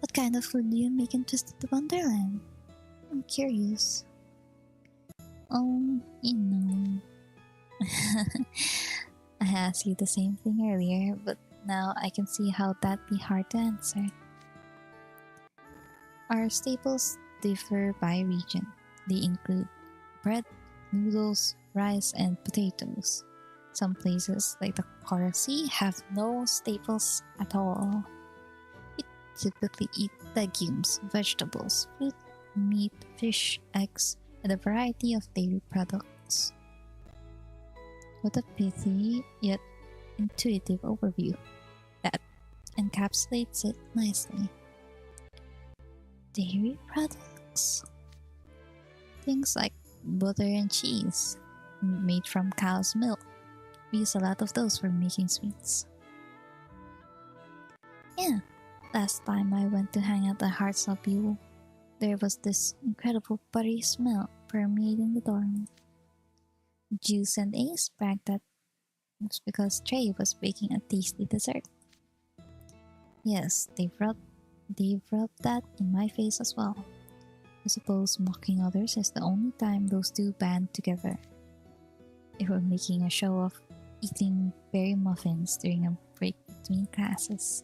What kind of food do you make in Twisted Wonderland? I'm curious. Oh, you know. I asked you the same thing earlier, but now I can see how that'd be hard to answer. Our staples differ by region. They include bread, noodles, rice, and potatoes. Some places, like the Coral Sea, have no staples at all. We typically eat legumes, vegetables, fruit, meat, fish, eggs, and a variety of dairy products. What a pithy yet intuitive overview. That encapsulates it nicely. Dairy products? Things like butter and cheese, made from cow's milk. We use a lot of those for making sweets. Yeah, last time I went to hang out at Hearts of Yule, there was this incredible buttery smell permeating the dorm. Juice and Ace bragged that it was because Trey was baking a tasty dessert. Yes, they've rubbed that in my face as well. I suppose mocking others is the only time those two band together. They were making a show of eating berry muffins during a break between classes.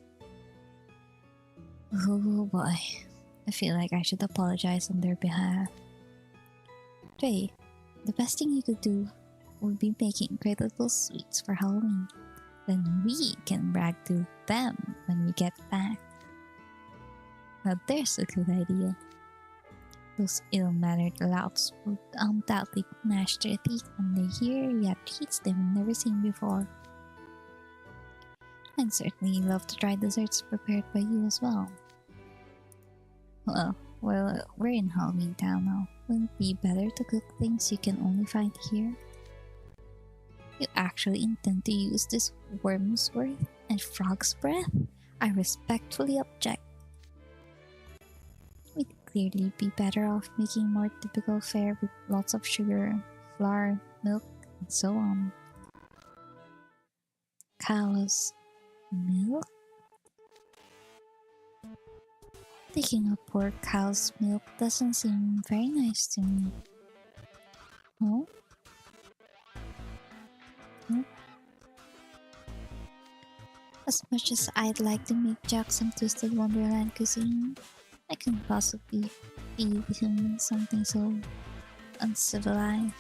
Oh boy, I feel like I should apologize on their behalf. Trey, the best thing you could do would be making incredible sweets for Halloween. Then we can brag to them when we get back. Now there's a good idea. Those ill-mannered louts would undoubtedly gnash their teeth when they hear you have treats they've never seen before. I'd certainly love to try desserts prepared by you as well. Well, we're in Halloween Town now. Wouldn't it be better to cook things you can only find here? You actually intend to use this worm's worth and frog's breath? I respectfully object. We'd clearly be better off making more typical fare with lots of sugar, flour, milk, and so on. Cow's milk? Taking a poor cow's milk doesn't seem very nice to me. Oh? As much as I'd like to make Jack some Twisted Wonderland cuisine, I couldn't possibly feed him something so uncivilized.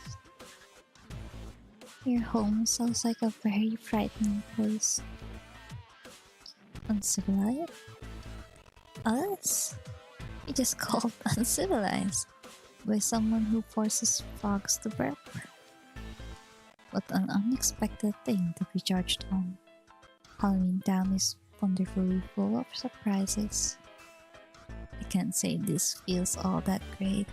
Your home sounds like a very frightening place. Uncivilized? Us? You just called uncivilized by someone who forces frogs to burp. What an unexpected thing to be charged on. Halloween Town is wonderfully full of surprises. I can't say this feels all that great.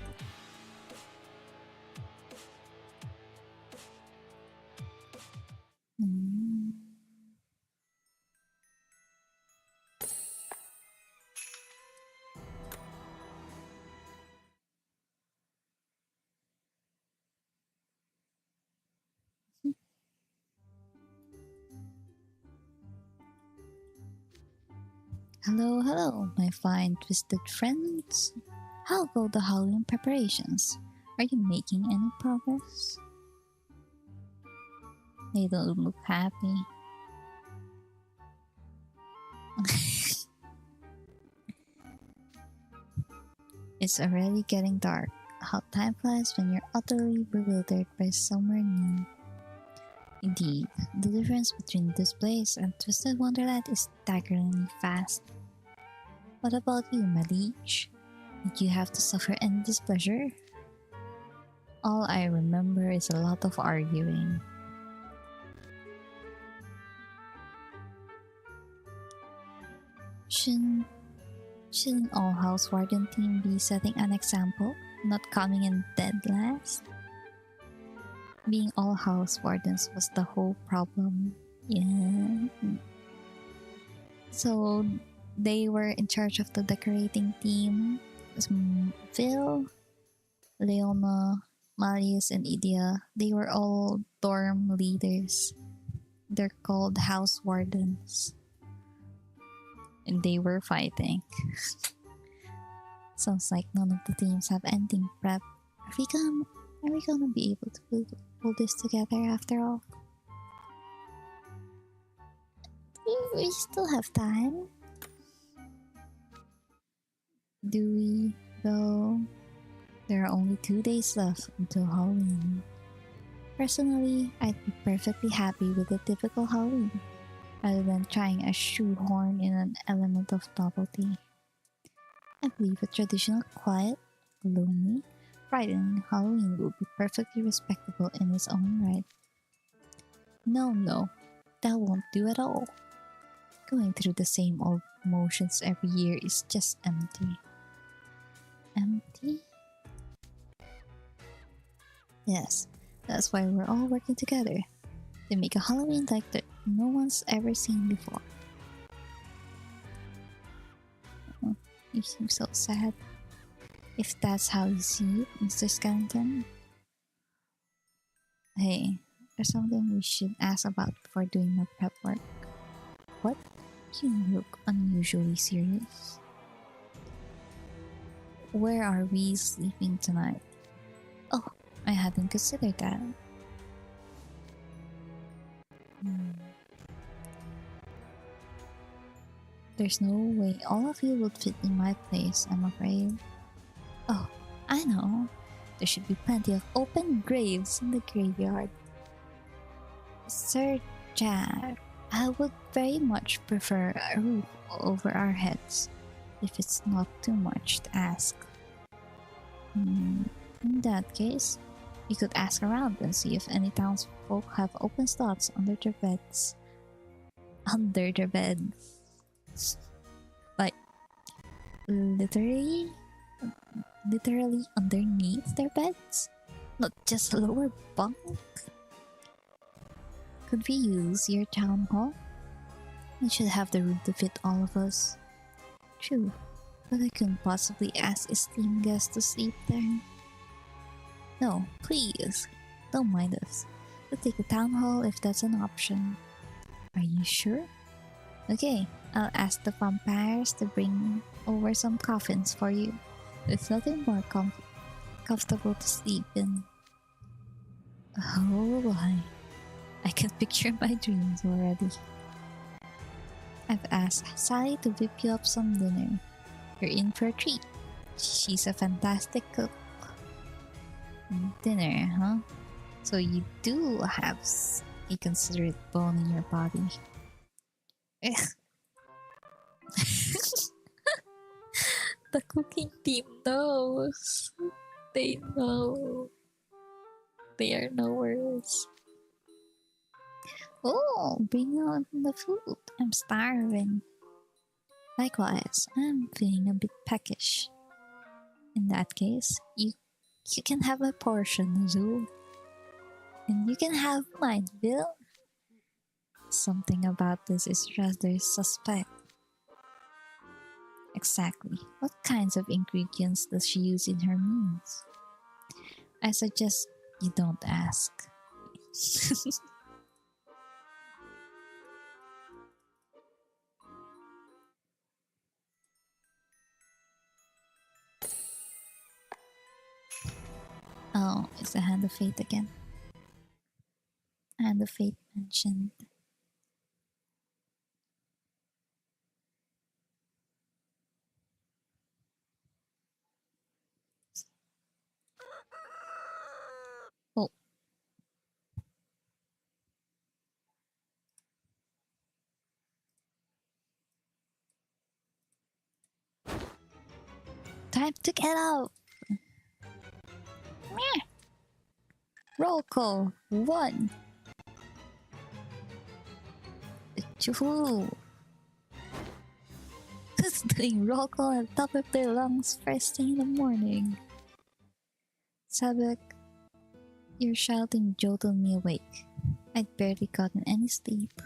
Hello, my fine twisted friends. How go the Halloween preparations? Are you making any progress? They don't look happy. It's already getting dark. How time flies when you're utterly bewildered by somewhere new. Indeed, the difference between this place and Twisted Wonderland is staggeringly fast. What about you, my liege? Did you have to suffer any displeasure? All I remember is a lot of arguing. Shouldn't all House Warden team be setting an example, not coming in dead last? Being all House Wardens was the whole problem. Yeah. So they were in charge of the decorating team. Phil, Leona, Marius and Idia, they were all dorm leaders. They're called house wardens. And they were fighting. Sounds like none of the teams have anything prep. Are we gonna be able to pull this together after all? We still have time. Do we, though? There are only 2 days left until Halloween. Personally, I'd be perfectly happy with a typical Halloween, rather than trying a shoehorn in an element of novelty. I believe a traditional, quiet, lonely, frightening Halloween will be perfectly respectable in its own right. No, that won't do at all. Going through the same old motions every year is just empty. Empty? Yes, that's why we're all working together. To make a Halloween like that no one's ever seen before. Oh, you seem so sad. If that's how you see it, Mr. Skellington. Hey, there's something we should ask about before doing my prep work. What? You look unusually serious. Where are we sleeping tonight? Oh, I hadn't considered that. There's no way all of you would fit in my place, I'm afraid. Oh, I know. There should be plenty of open graves in the graveyard. Sir Jack, I would very much prefer a roof over our heads, if it's not too much to ask. In that case, you could ask around and see if any townsfolk have open slots under their beds. Under their beds. Like, literally underneath their beds? Not just a lower bunk? Could we use your town hall? It should have the room to fit all of us. True, but I couldn't possibly ask esteemed guests to sleep there. No, please, don't mind us. We'll take the town hall if that's an option. Are you sure? Okay, I'll ask the vampires to bring over some coffins for you. There's nothing more comfortable to sleep in. Oh boy, I can picture my dreams already. I've asked Sally to whip you up some dinner. You're in for a treat. She's a fantastic cook. Dinner, huh? So you do have a considerate bone in your body. The cooking team knows. They know. They are knowers. Oh, bring on the food. I'm starving. Likewise, I'm feeling a bit peckish. In that case, you can have a portion, Zoo. And you can have mine, Bill. Something about this is rather suspect. Exactly. What kinds of ingredients does she use in her meals? I suggest you don't ask. Oh, it's the Hand of Fate again. Hand of Fate mentioned. Oh. Time to get out! Meh. Roll call 1. Choo-hoo. Who's doing roll call at the top of their lungs first thing in the morning? Sabek, your shouting jolted me awake. I'd barely gotten any sleep.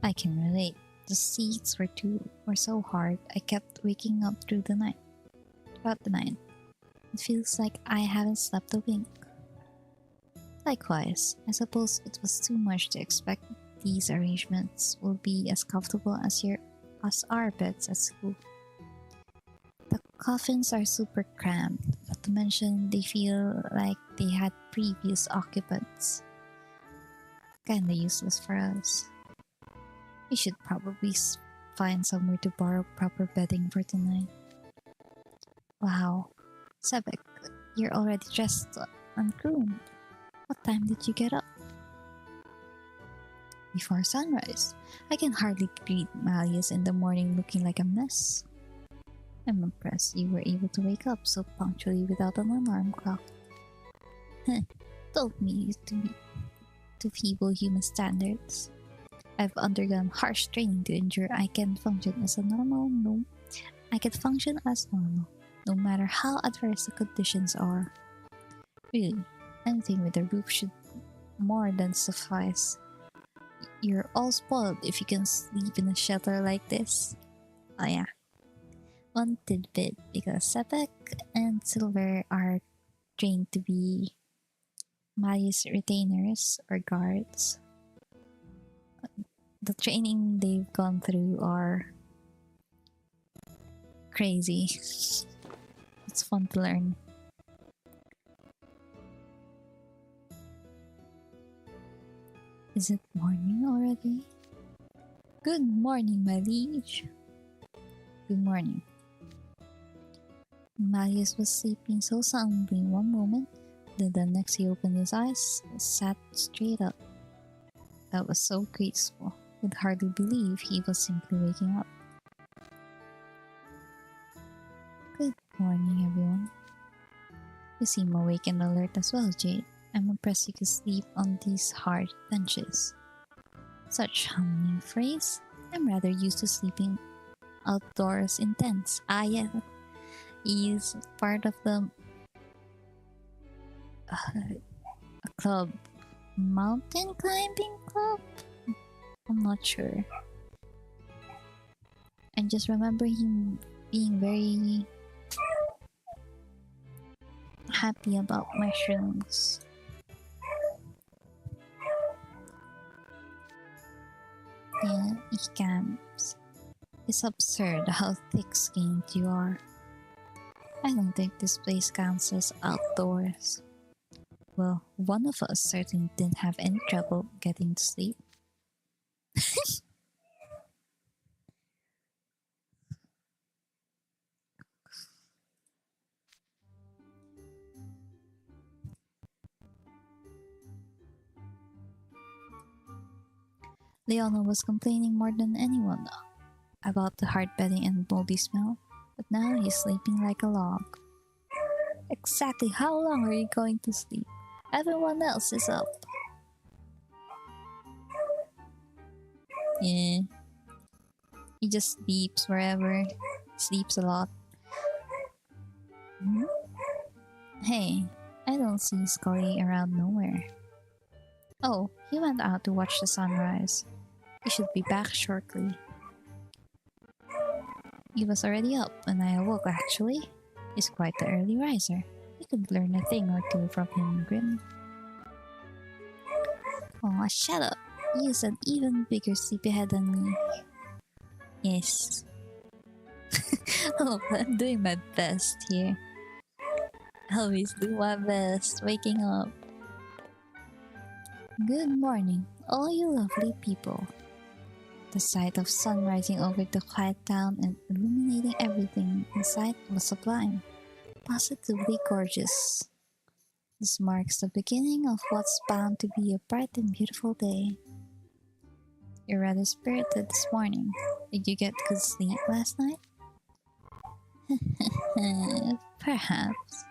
I can relate. The seats were so hard I kept waking up throughout the night. It feels like I haven't slept a wink. Likewise, I suppose it was too much to expect these arrangements will be as comfortable as our beds at school. The coffins are super cramped, not to mention they feel like they had previous occupants. Kinda useless for us. We should probably find somewhere to borrow proper bedding for tonight. Wow, Sebek, you're already dressed and groomed. What time did you get up? Before sunrise. I can hardly greet Malleus in the morning looking like a mess. I'm impressed you were able to wake up so punctually without an alarm clock. Don't mean to feeble human standards. I've undergone harsh training to ensure I can function as normal, no matter how adverse the conditions are. Really, anything with a roof should more than suffice. You're all spoiled if you can sleep in a shelter like this. Oh yeah. One tidbit, because Sepek and Silver are trained to be Maya's retainers or guards. The training they've gone through are crazy. It's fun to learn. Is it morning already? Good morning, my liege. Good morning. Marius was sleeping so soundly one moment, then the next he opened his eyes and sat straight up. That was so graceful, could hardly believe he was simply waking up. Good morning, everyone. You seem awake and alert as well, Jade. I'm impressed you could sleep on these hard benches. Such humming phrase. I'm rather used to sleeping outdoors in tents. Ah, yeah. He's part of the a club. Mountain climbing club? I'm not sure. I just remember him being very happy about mushrooms. Yeah, he camps. It's absurd how thick-skinned you are. I don't think this place counts as outdoors. Well, one of us certainly didn't have any trouble getting to sleep. Leona was complaining more than anyone about the hard bedding and moldy smell, but now he's sleeping like a log. Exactly how long are you going to sleep? Everyone else is up. Yeah. He just sleeps wherever. Sleeps a lot. Hmm? Hey, I don't see Scully around nowhere. Oh, he went out to watch the sunrise. He should be back shortly. He was already up when I awoke, actually. He's quite the early riser. We could learn a thing or two from him, Grim. Aw, shut up. He is an even bigger sleepyhead than me. Yes. Oh, I'm doing my best here. I always do my best waking up. Good morning, all you lovely people. The sight of sun rising over the quiet town and illuminating everything in sight was sublime, positively gorgeous. This marks the beginning of what's bound to be a bright and beautiful day. You're rather spirited this morning. Did you get good sleep last night? Perhaps,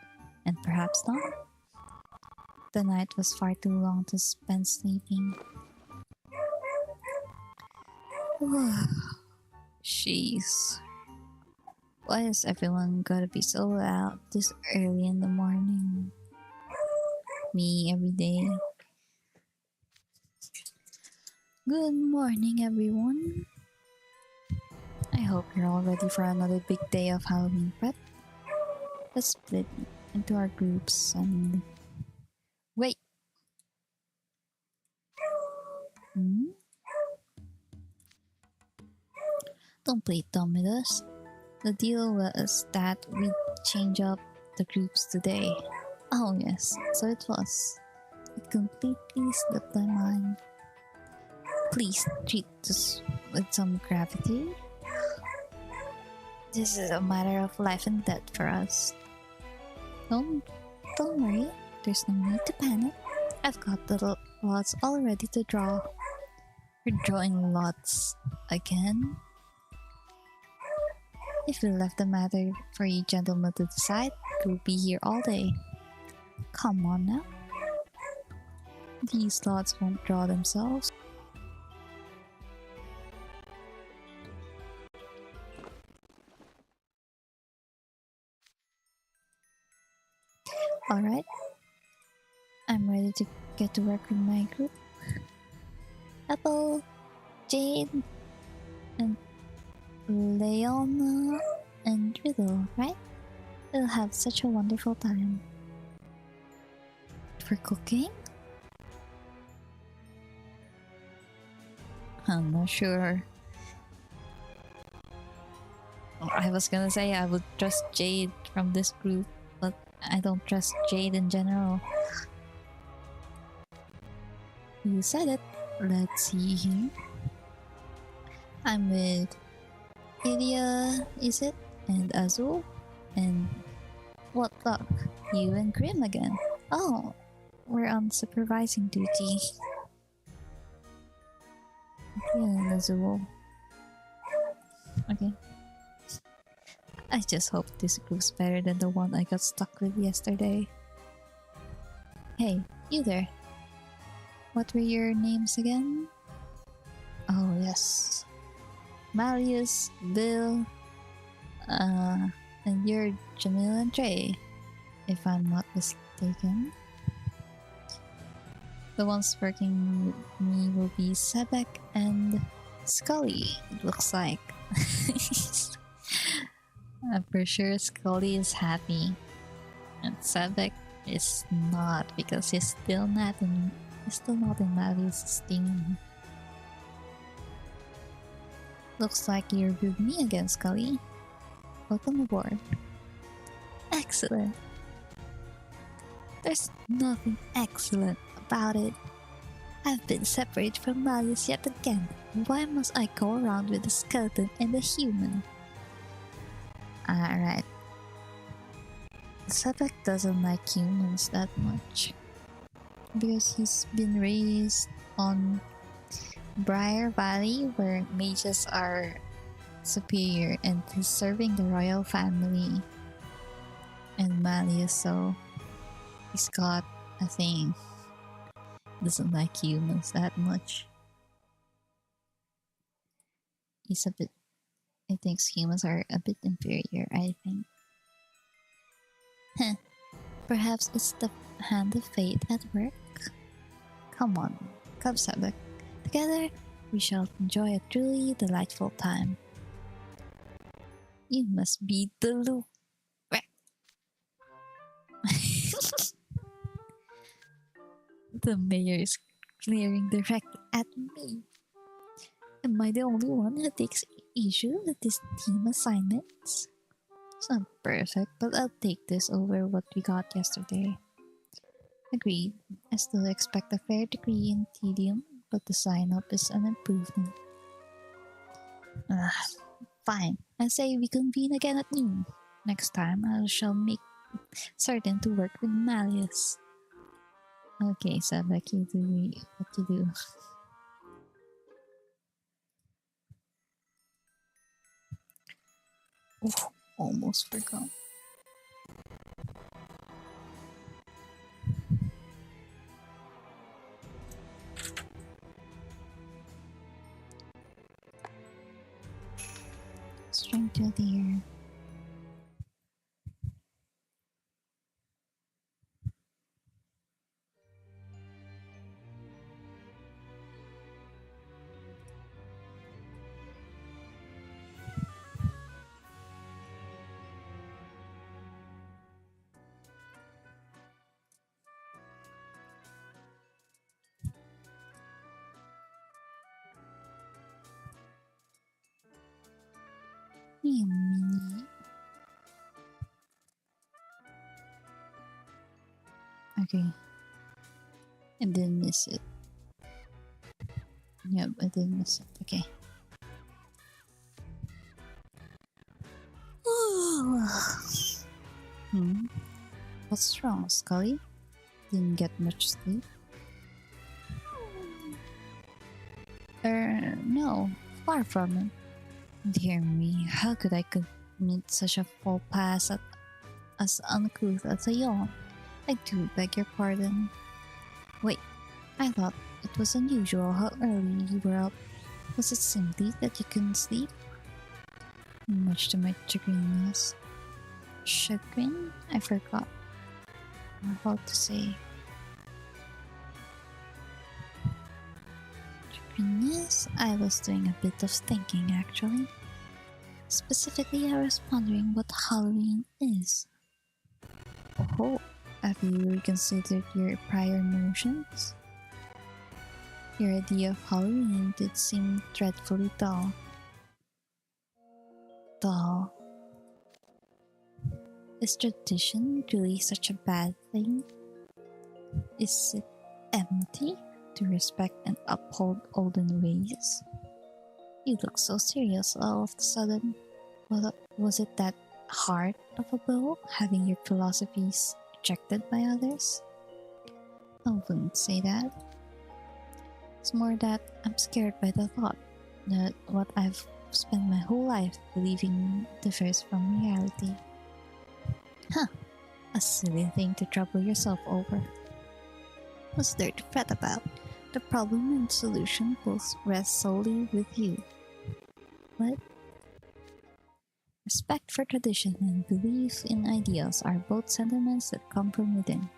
and perhaps not. The night was far too long to spend sleeping. Jeez. Why is everyone gotta be so loud this early in the morning? Me every day. Good morning, everyone. I hope you're all ready for another big day of Halloween prep. into our groups and wait. Hmm? Don't play dumb with us. The deal was that we'd change up the groups today. Oh yes, so it was. It completely slipped my mind. Please treat us with some gravity. This is a matter of life and death for us. Don't worry. There's no need to panic. I've got the lots all ready to draw. You're drawing lots again? If we left the matter for you gentlemen to decide, we'll be here all day. Come on now. These lots won't draw themselves. Alright. I'm ready to get to work with my group. Apple, Jade, and Leona, and Riddle, right? We'll have such a wonderful time. For cooking? I'm not sure. I was gonna say I would trust Jade from this group, but I don't trust Jade in general. You said it. Let's see here. I'm with Iria, is it? And Azul? And what luck? You and Grim again. Oh, we're on supervising duty. Okay, and Azul. Okay. I just hope this group's better than the one I got stuck with yesterday. Hey, you there. What were your names again? Oh, yes. Malleus, Bill, and you're Jamil and Trey, if I'm not mistaken. The ones working with me will be Sebek and Scully, it looks like. I'm for sure Scully is happy, and Sebek is not because he's still not in Malleus' team. Looks like you're with me again, Scully. Welcome aboard. Excellent. There's nothing excellent about it. I've been separated from Malleus yet again. Why must I go around with a skeleton and a human? Alright. Sebek doesn't like humans that much. Because he's been raised on Briar Valley, where mages are superior, and he's serving the royal family and Malleus, so he's got a thing. Doesn't like humans that much. He thinks humans are a bit inferior, I think. Heh. Perhaps it's the hand of fate at work? Come on, come Sebek. Together, we shall enjoy a truly delightful time. You must be the Luke. The mayor is glaring directly at me. Am I the only one who takes issue with these team assignments? It's not perfect, but I'll take this over what we got yesterday. Agreed. I still expect a fair degree in tedium, but the sign-up is an improvement. Fine. I say we convene again at noon. Next time, I shall make certain to work with Malleus. Okay, Sebek, you do what you do. Oh, almost forgot. Strength to the air. Mini. Okay. I didn't miss it. Yep, I didn't miss it. Okay. What's wrong, Scully? Didn't get much sleep? No, far from it. Dear me, how could I commit such a faux pas at as uncouth as a yawn? I do beg your pardon. Wait, I thought it was unusual how early you were up. Was it simply that you couldn't sleep? Much to my chagrinness. Chagrin? I forgot how to say. Chagrinness? I was doing a bit of thinking actually. Specifically, I was wondering what Halloween is. Oh, have you reconsidered your prior notions? Your idea of Halloween did seem dreadfully dull. Dull. Is tradition really such a bad thing? Is it empty to respect and uphold olden ways? You look so serious all of a sudden. Was it that hard of a blow having your philosophies rejected by others? I wouldn't say that. It's more that I'm scared by the thought that what I've spent my whole life believing differs from reality. Huh, a silly thing to trouble yourself over. What's there to fret about? The problem and solution both rest solely with you. What? Respect for tradition and belief in ideals are both sentiments that come from within.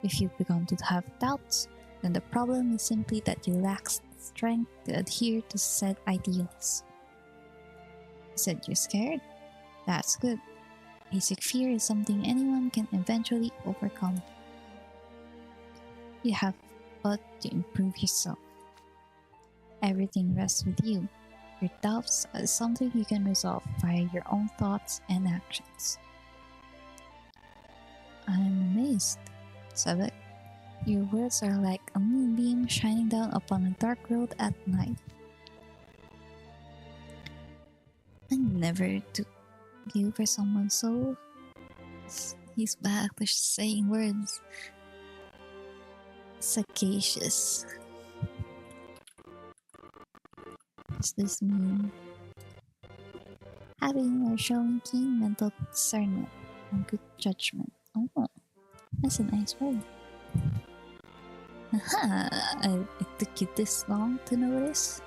If you've begun to have doubts, then the problem is simply that you lack strength to adhere to said ideals. You said you're scared? That's good. Basic fear is something anyone can eventually overcome. You have but to improve yourself. Everything rests with you. Your doubts are something you can resolve via your own thoughts and actions. I'm amazed, Sebek. Your words are like a moonbeam shining down upon a dark road at night. I never took you for someone so... He's back to saying words. Sagacious. Does this mean having or showing keen mental discernment and good judgment? Oh, that's a nice word. Aha! It took you this long to notice?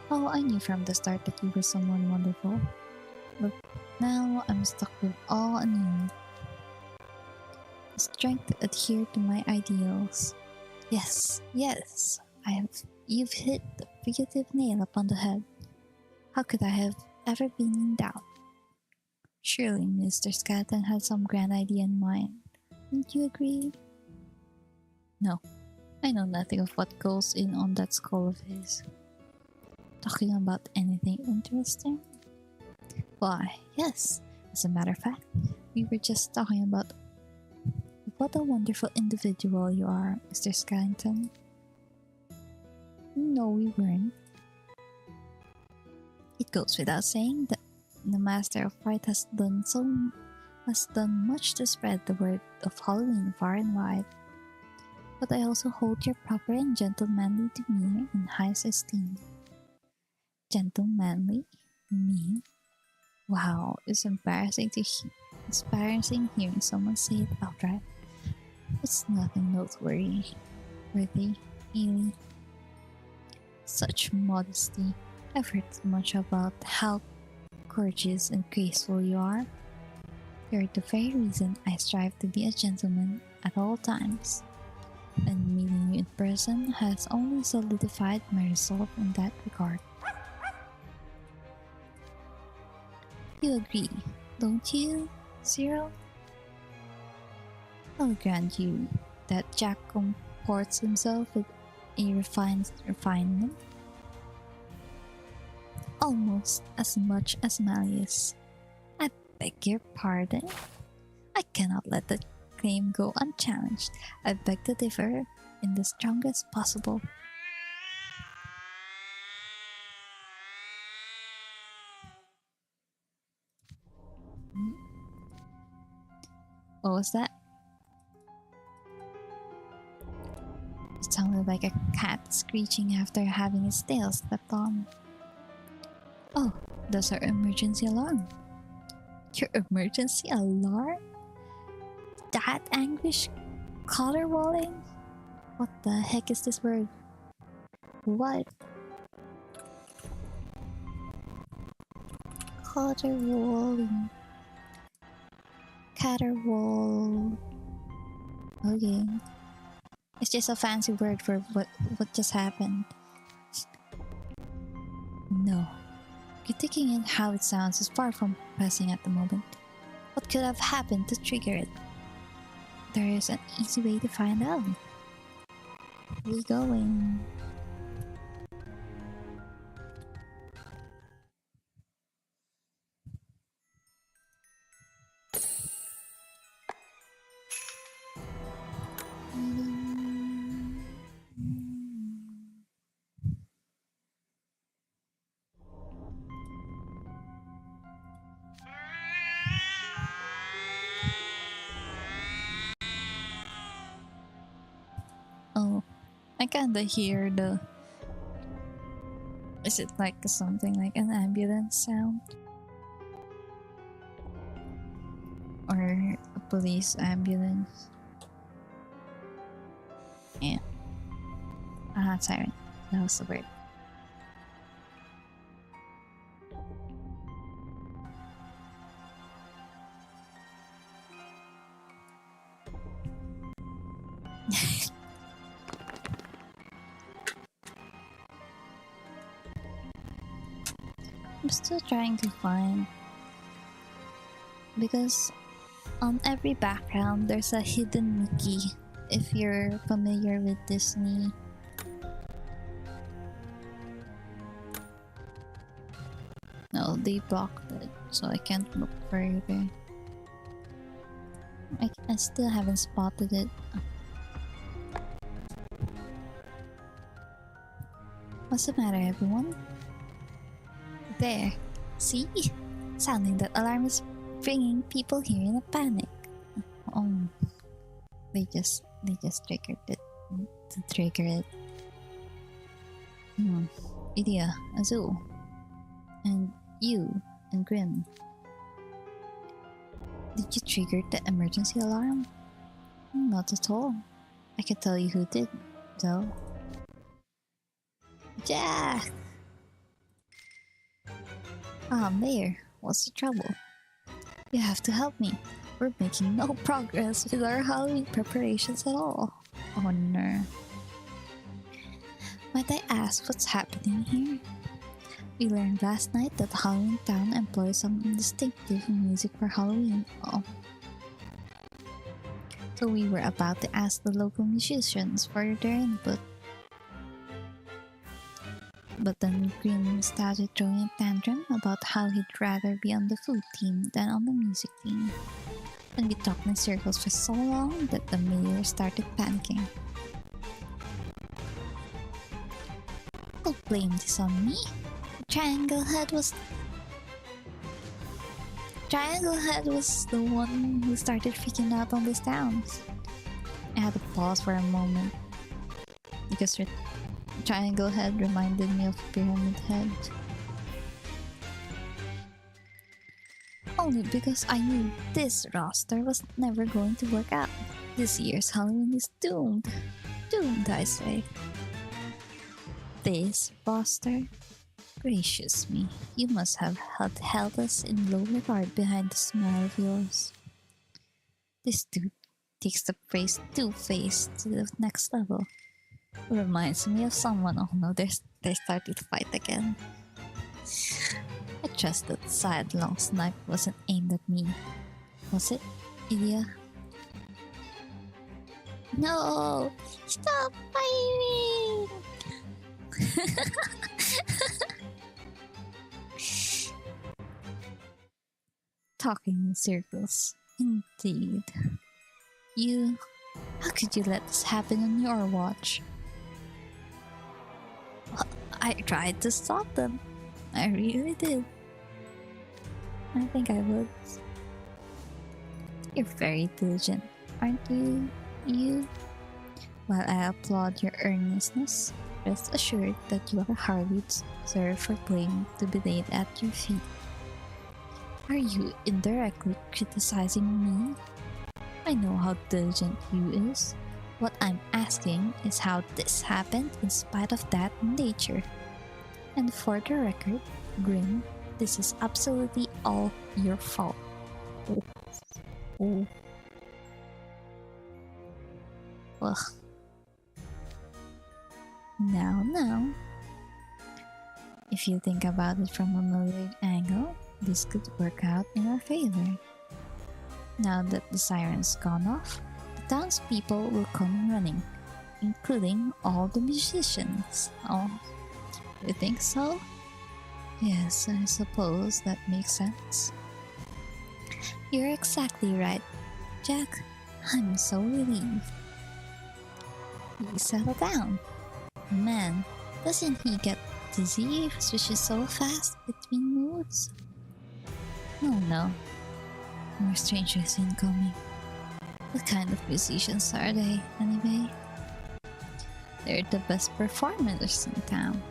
Oh, I knew from the start that you were someone wonderful. But now I'm stuck with all anew. The strength to adhere to my ideals. Yes, you've hit the figurative nail upon the head. How could I have ever been in doubt? Surely Mr. Scatton had some grand idea in mind. Wouldn't you agree? No, I know nothing of what goes in on that skull of his. Talking about anything interesting? Why, yes. As a matter of fact, we were just talking about what a wonderful individual you are, Mr. Skellington. No, we weren't. It goes without saying that the Master of Fright has done much to spread the word of Halloween far and wide. But I also hold your proper and gentlemanly demeanor in highest esteem. Gentlemanly? Me? Wow, it's embarrassing hearing someone say it outright. It's nothing noteworthy, really. Such modesty. I've heard so much about how gorgeous and graceful you are. You're the very reason I strive to be a gentleman at all times. And meeting you in person has only solidified my resolve in that regard. You agree, don't you, Zero? I'll grant you that Jack comports himself with a refinement. almost as much as malice. I beg your pardon? I cannot let that claim go unchallenged. I beg to differ in the strongest possible. What was that? It sounded like a cat screeching after having its tail stepped on. Oh, that's our emergency alarm. Your emergency alarm? That anguish caterwauling? What the heck is this word? What? Caterwauling. Caterwaul. Okay. It's just a fancy word for what just happened. No. Critiquing it how it sounds is far from pressing at the moment. What could have happened to trigger it? There is an easy way to find out. We going. Oh, I kinda hear the... Is it like something like an ambulance sound? Or a police ambulance? Yeah. Siren. That was the word. I'm still trying to find, because on every background there's a hidden Mickey. If you're familiar with Disney, no, they blocked it, so I can't look further. I still haven't spotted it. What's the matter, everyone? There, see? Sounding that alarm is bringing people here in a panic. Oh, they just triggered it to trigger it. Idea, Azul, and you and Grim. Did you trigger the emergency alarm? Not at all. I can tell you who did, though. Jack! Mayor, what's the trouble? You have to help me. We're making no progress with our Halloween preparations at all. Oh no. Might I ask what's happening here? We learned last night that Halloween Town employs some distinctive music for Halloween. Oh. So we were about to ask the local musicians for their input. But then Grim started throwing a tantrum about how he'd rather be on the food team than on the music team. And we talked in circles for so long that the mayor started panicking. Don't blame this on me. Triangle Head was the one who started freaking out on this town. I had to pause for a moment because Triangle Head reminded me of Pyramid Head. Only because I knew this roster was never going to work out. This year's Halloween is doomed. Doomed, I say. This roster? Gracious me, you must have held us in low regard behind the smile of yours. This dude takes the phrase two-faced to the next level. Reminds me of someone. Oh no, they started to fight again. I trust that sidelong snipe wasn't aimed at me. Was it, Ilya? No! Stop fighting! talking in circles. Indeed. You... How could you let this happen on your watch? Well, I tried to stop them. I really did. I think I would. You're very diligent, aren't you? You? While I applaud your earnestness, rest assured that you are hardly deserved for blame to be laid at your feet. Are you indirectly criticizing me? I know how diligent you is. What I'm asking is how this happened in spite of that nature. And for the record, Grim, this is absolutely all your fault. Oh. Ugh. Now. If you think about it from a military angle, this could work out in our favor. Now that the siren's gone off, the townspeople will come running, including all the musicians. Oh, you think so? Yes, I suppose that makes sense. You're exactly right, Jack. I'm so relieved. Please settle down. Man, doesn't he get dizzy if he switches so fast between moods? No. More strangers incoming. What kind of musicians are they, anyway? They're the best performers in town.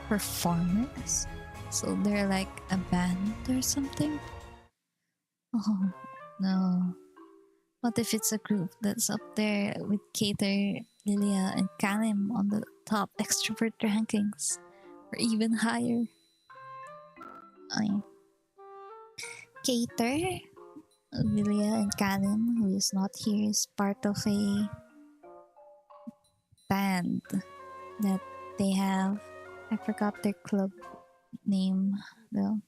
Performers? So they're like a band or something? Oh, no. What if it's a group that's up there with Cater, Lilia, and Kalim on the top extrovert rankings? Or even higher? Cater, Lilia, and Kalim, who is not here, is part of a band that they have. I forgot their club name though.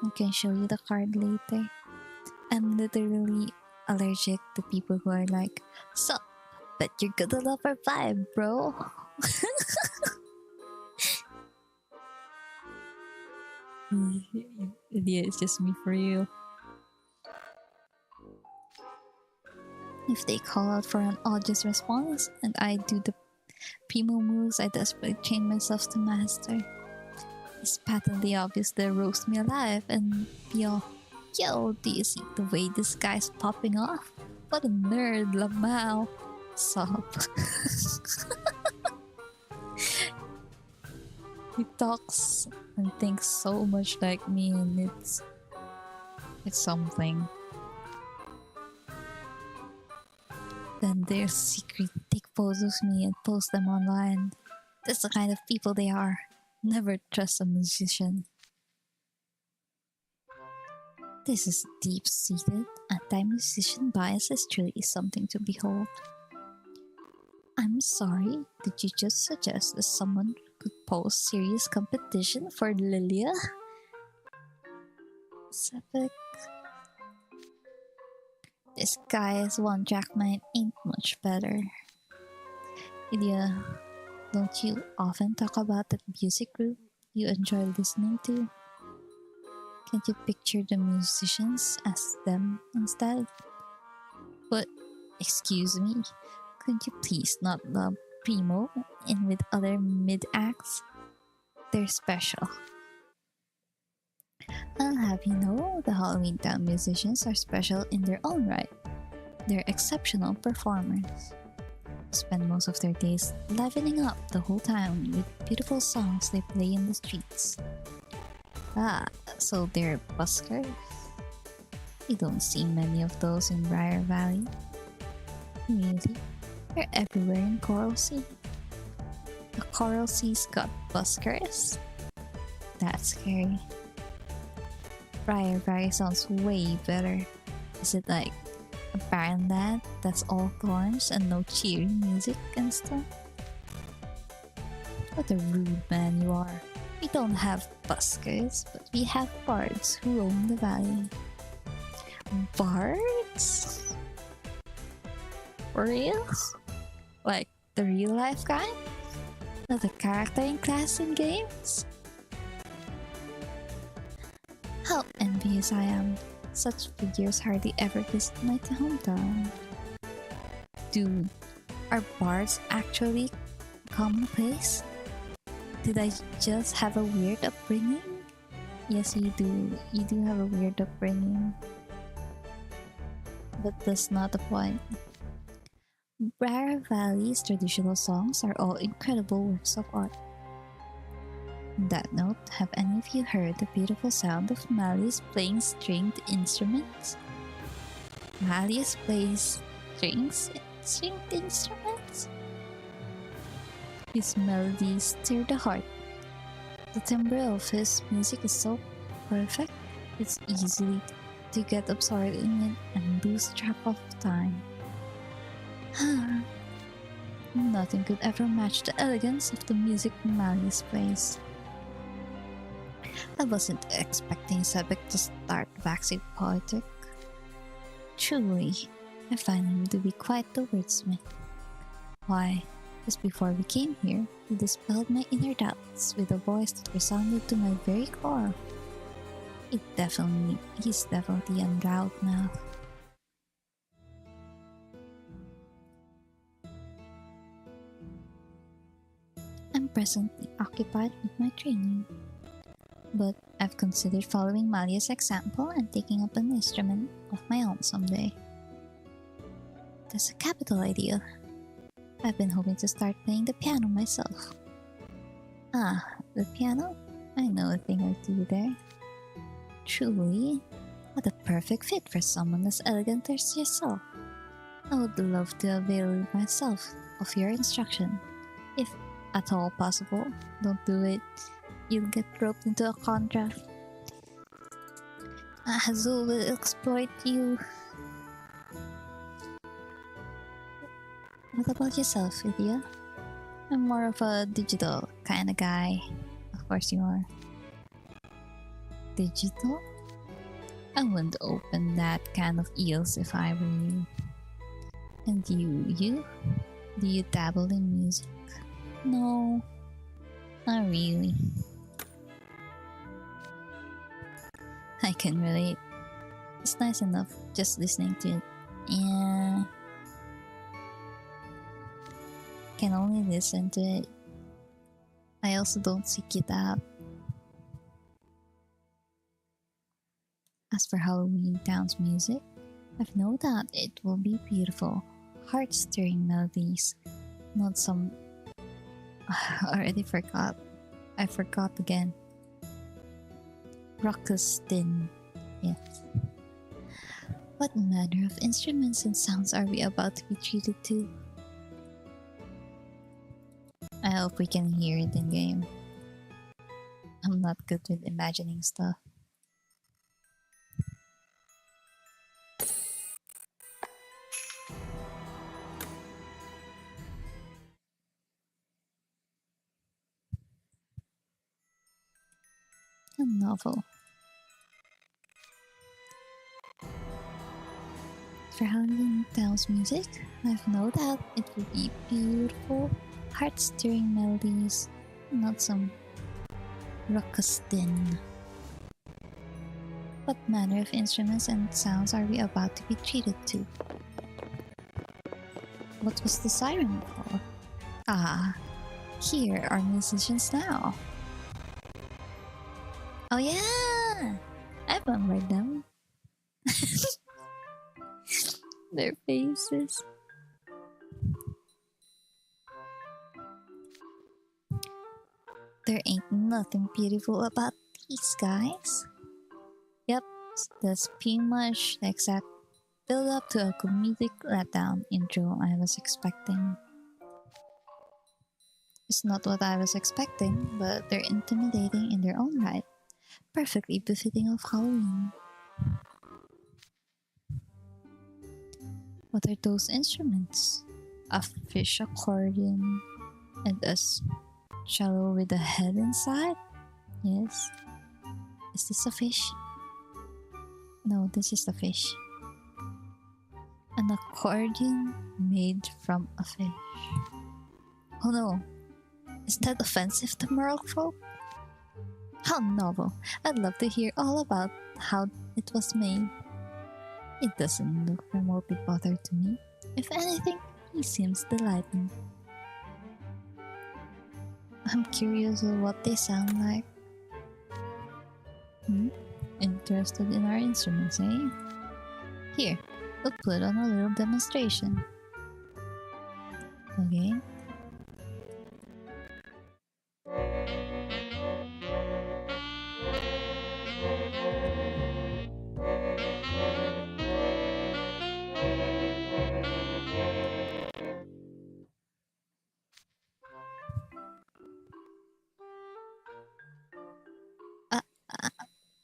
I can show you the card later. I'm literally allergic to people who are like, "Sup, bet you're gonna love our vibe, bro." Yeah, it's just me for you. If they call out for an audience response and I do the primo moves I desperately train myself to master, it's patently obvious they roast me alive and be all, "Yo, do you see the way this guy's popping off? What a nerd, Lamau." Sup. He talks and thinks so much like me, and it's something. Then they secretly take photos of me and post them online. That's the kind of people they are. Never trust a musician. This is deep-seated anti-musician bias is truly something to behold. I'm sorry, did you just suggest that someone could pose serious competition for Lilia? Sepik. This guy's one-track mind ain't much better. Lilia, don't you often talk about that music group you enjoy listening to? Can't you picture the musicians as them instead? But, excuse me, could you please not lump Primo in with other mid-acts? They're special. I'll have you know, the Halloween Town musicians are special in their own right. They're exceptional performers. Spend most of their days livening up the whole town with beautiful songs they play in the streets. Ah, so they're buskers? You don't see many of those in Briar Valley. Really? They're everywhere in Coral Sea. The Coral Sea's got buskers? That's scary. Briar Valley sounds way better. Is it like a barren land that's all thorns and no cheery music and stuff? What a rude man you are. We don't have buskers, but we have bards who roam the valley. Bards? For real? Like the real life kind? Not a character in class and games? How envious I am. Such figures hardly ever visit my hometown. Dude, are bars actually commonplace? Did I just have a weird upbringing? Yes, you do. You do have a weird upbringing. But that's not the point. Briar Valley's traditional songs are all incredible works of art. On that note, have any of you heard the beautiful sound of Malleus playing stringed instruments? Malleus plays stringed instruments? His melodies stir the heart. The timbre of his music is so perfect, it's easy to get absorbed in it and lose track of time. Nothing could ever match the elegance of the music Malleus plays. I wasn't expecting Sebek to start waxing poetic. Truly, I find him to be quite the wordsmith. Why, just before we came here, he dispelled my inner doubts with a voice that resounded to my very core. He's definitely undrought now. I'm presently occupied with my training, but I've considered following Malleus' example and taking up an instrument of my own someday. That's a capital idea. I've been hoping to start playing the piano myself. Ah, the piano? I know a thing or two there. Truly, what a perfect fit for someone as elegant as yourself. I would love to avail myself of your instruction, if at all possible. Don't do it. You'll get roped into a contract. Azul will exploit you. What about yourself, Lydia? I'm more of a digital kind of guy. Of course you are. Digital? I wouldn't open that can of eels if I were you. And you? Do you dabble in music? No, not really. I can relate. It's nice enough just listening to it. Yeah. Can only listen to it. I also don't seek it out. As for Halloween Town's music, I've no doubt it will be beautiful, heart-stirring melodies, not some... I already forgot. I forgot again. Rockastin. Yes. What manner of instruments and sounds are we about to be treated to? I hope we can hear it in game. I'm not good with imagining stuff. A novel. For Halloween Town's music, I've no doubt it will be beautiful, heart-stirring melodies, not some rockastin. What manner of instruments and sounds are we about to be treated to? What was the siren for? Ah, here are musicians now. Oh yeah! I remember them. Their faces. There ain't nothing beautiful about these guys. Yep, that's pretty much the exact build up to a comedic letdown intro I was expecting. It's not what I was expecting, but they're intimidating in their own right. Perfectly befitting of Halloween. What are those instruments? A fish accordion and a cello with a head inside? Yes. Is this a fish? No, this is the fish. An accordion made from a fish. Oh no, is that offensive to merfolk? How novel. I'd love to hear all about how it was made. It doesn't look remotely bothered to me. If anything, he seems delighted. I'm curious of what they sound like. Interested in our instruments, eh? Here, we'll put on a little demonstration. Okay.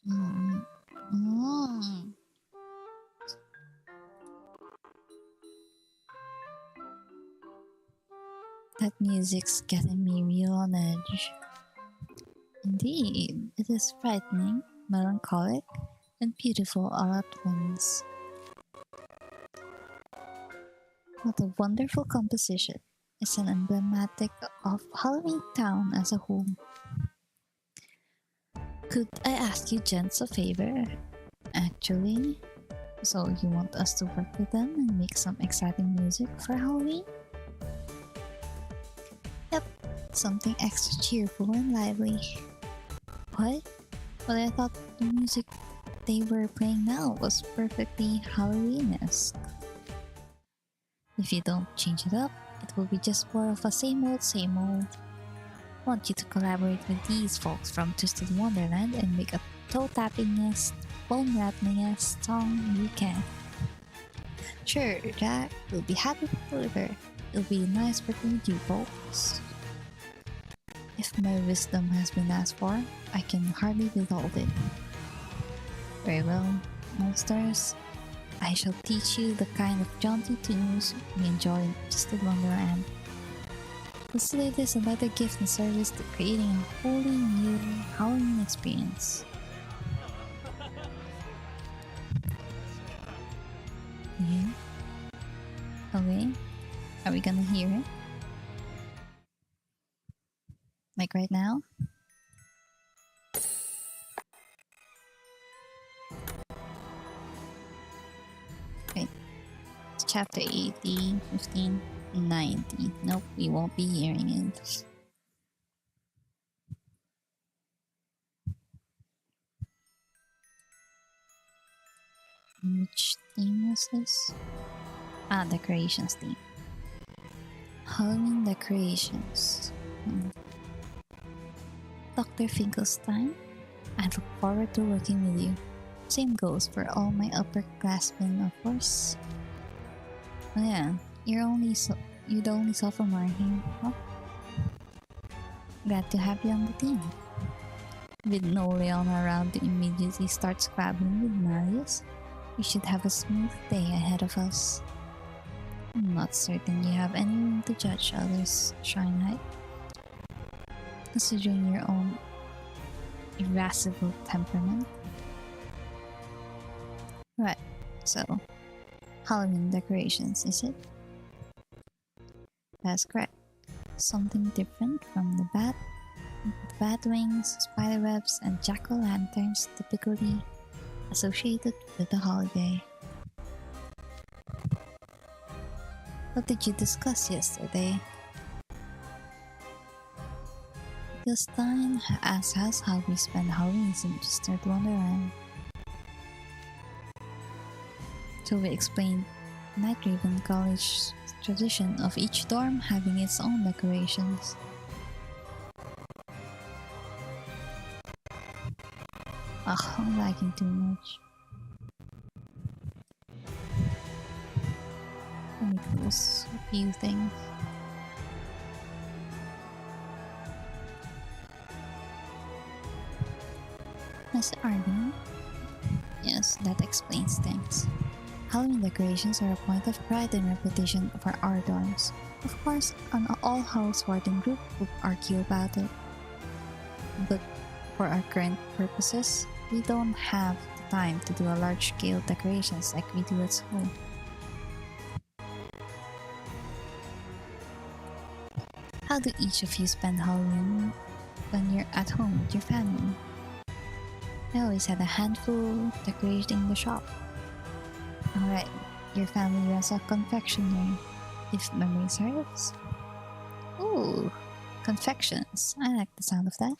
Mm, mm. That music's getting me real on edge. Indeed, it is frightening, melancholic, and beautiful all at once. What a wonderful composition. It's an emblematic of Halloween Town as a whole. Could I ask you gents a favor? Actually, so you want us to work with them and make some exciting music for Halloween? Yep, something extra cheerful and lively. What? But I thought the music they were playing now was perfectly Halloween-esque. If you don't change it up, it will be just more of a same old, same old. I want you to collaborate with these folks from Twisted Wonderland and make a toe-tappingest, bone-rattling-est song you can. Sure, Jack, we'll be happy to deliver. It'll be nice working with you folks. If my wisdom has been asked for, I can hardly withhold it. Very well, monsters. I shall teach you the kind of jaunty tunes we enjoy in Twisted Wonderland. Consider this another gift and service to creating a wholly new Halloween experience. Yeah. Okay. Are we gonna hear it? Like right now? Right. It's chapter 18, 15, 19. Nope, we won't be hearing it. Which theme was this? Ah, decorations theme. Halloween decorations. Dr. Finkelstein, I look forward to working with you. Same goes for all my upperclassmen, of course. Oh yeah, you're the only sophomore here, huh? Glad to have you on the team. With no Leon around to immediately start squabbling with Marius, we should have a smooth day ahead of us. I'm not certain you have any room to judge others, Shrine Knight. Considering your own irascible temperament. Right, so Halloween decorations, is it? That's correct. Something different from the bat wings, spiderwebs, and jack-o'-lanterns typically associated with the holiday. What did you discuss yesterday? Finkelstein asked us how we spend Halloween in Twisted Wonderland. So we explained Night Raven College's tradition of each dorm having its own decorations. Ugh, I'm lagging too much. Let me close a few things. Mr. Arden? Yes, that explains things. Halloween decorations are a point of pride and reputation for our dorms. Of course, an all-house warden group would argue about it. But for our current purposes, we don't have the time to do a large-scale decorations like we do at school. How do each of you spend Halloween when you're at home with your family? I always had a handful decorating the shop. Alright, your family runs a confectionery, if memory serves. Ooh, confections. I like the sound of that.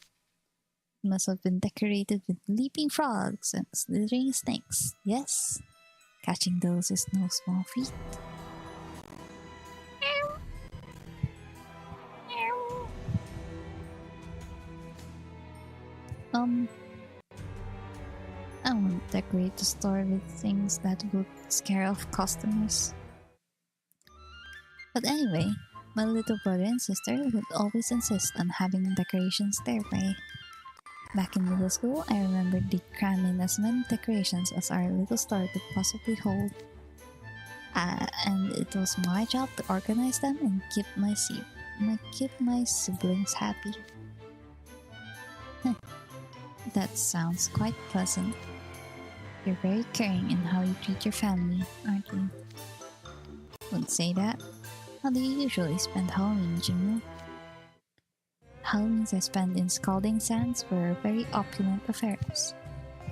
Must have been decorated with leaping frogs and slithering snakes. Yes, catching those is no small feat. I won't decorate the store with things that would scare off customers. But anyway, my little brother and sister would always insist on having decorations their way. Back in middle school, I remember they crammed in as many decorations as our little store could possibly hold. And it was my job to organize them and keep my siblings happy. That sounds quite pleasant. You're very caring in how you treat your family, aren't you? Wouldn't say that. How do you usually spend Halloween, Jimmy? Halloweens I spent in scalding sands were very opulent affairs.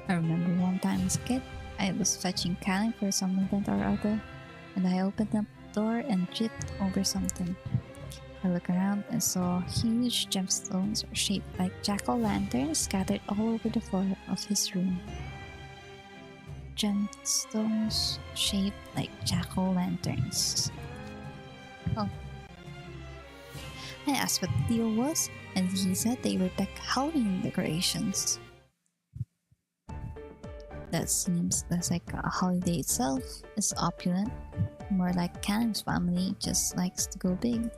I remember one time as a kid, I was fetching canning for some event or other, and I opened up the door and tripped over something. I looked around and saw huge gemstones shaped like jack-o'-lanterns scattered all over the floor of his room. Gemstones shaped like jack-o'-lanterns. Oh. I asked what the deal was, and he said they were Halloween decorations. That seems less like a holiday itself is opulent, more like Canning's family just likes to go big.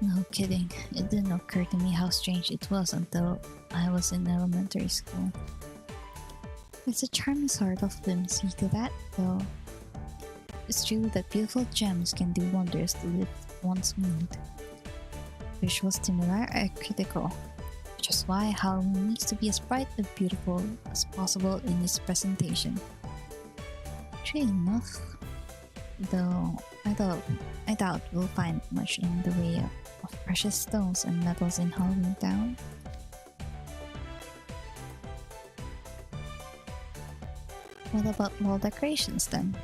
No kidding, it didn't occur to me how strange it was until I was in elementary school. There's a charming sort of whimsy to that, though. It's true that beautiful gems can do wonders to lift one's mood. Visual stimuli are critical, which is why Halloween needs to be as bright and beautiful as possible in its presentation. True enough, though I doubt we'll find much in the way of precious stones and metals in Halloween Town. What about wall decorations then?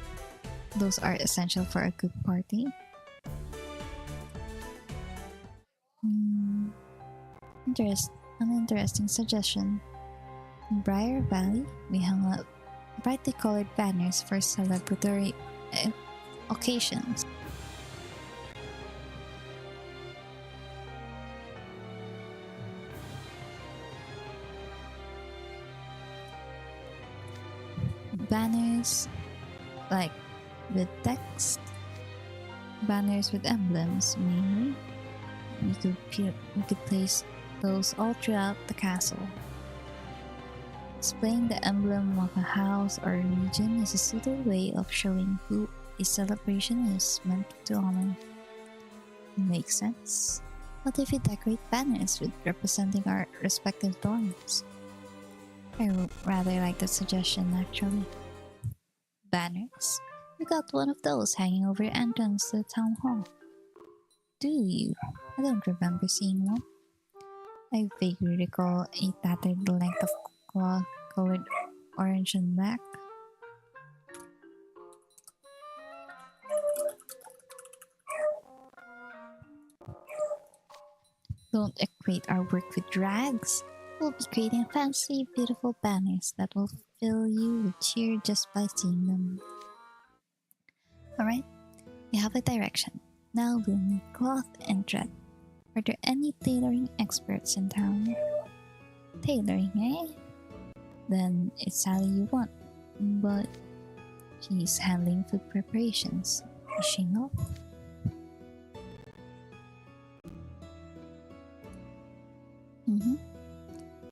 Those are essential for a good party. An interesting suggestion. In Briar Valley, we hung up brightly colored banners for celebratory occasions. Banners like with text, banners with emblems mainly. We could place those all throughout the castle. Displaying the emblem of a house or a region is a subtle way of showing who a celebration is meant to honor. Makes sense. What if we decorate banners with representing our respective dorms? I would rather like the suggestion actually. Banners? We got one of those hanging over the entrance to the town hall. Do you? I don't remember seeing one. I vaguely recall a tattered length of cloth colored orange and black. Don't equate our work with rags. We'll be creating fancy, beautiful banners that will fill you with cheer just by seeing them. Alright, we have a direction. Now we'll need cloth and thread. Are there any tailoring experts in town? Tailoring, eh? Then it's Sally you want. But she's handling food preparations. Is she not?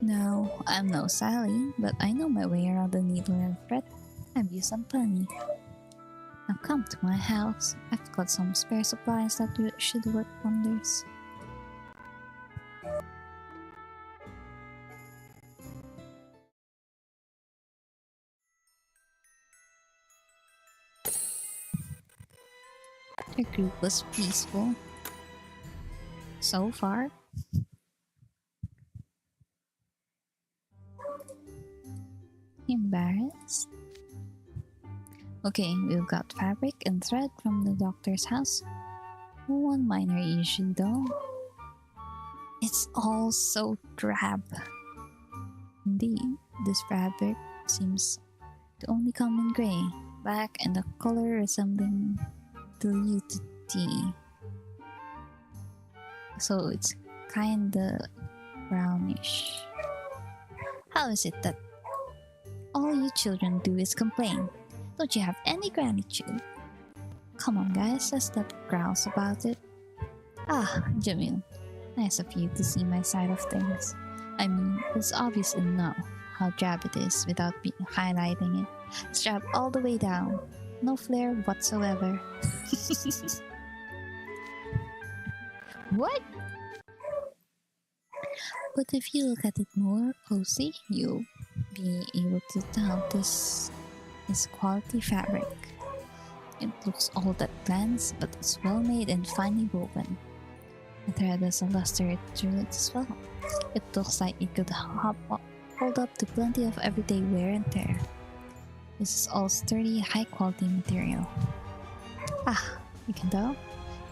No, I'm no Sally, but I know my way around the needle and thread. I've used them plenty. Now come to my house. I've got some spare supplies that should work wonders. The group was peaceful. So far. fast. Okay, we've got fabric and thread from the doctor's house. One minor issue though. It's all so drab. Indeed, this fabric seems to only come in grey, black, and a color resembling diluted tea. So it's kinda brownish. How is it that all you children do is complain? Don't you have any gratitude? Come on guys, let's not grouse about it. Ah, Jamil, nice of you to see my side of things. I mean, it's obvious enough how drab it is without highlighting it. Strap all the way down. No flare whatsoever. What? But if you look at it more closely, you'll be able to tell this is quality fabric. It looks all that glance, but it's well made and finely woven. The thread has a luster to it as well. It looks like it could hold up to plenty of everyday wear and tear. This is all sturdy, high quality material. Ah, you can tell?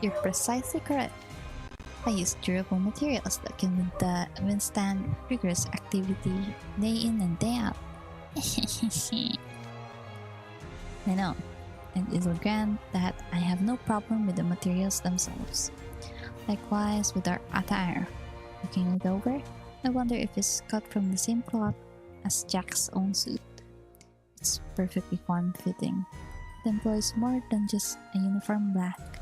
You're precisely correct. I use durable materials that can withstand rigorous activity day in and day out. I know, and it'll grant that I have no problem with the materials themselves. Likewise with our attire. Looking it over, I wonder if it's cut from the same cloth as Jack's own suit. It's perfectly form-fitting. It employs more than just a uniform black.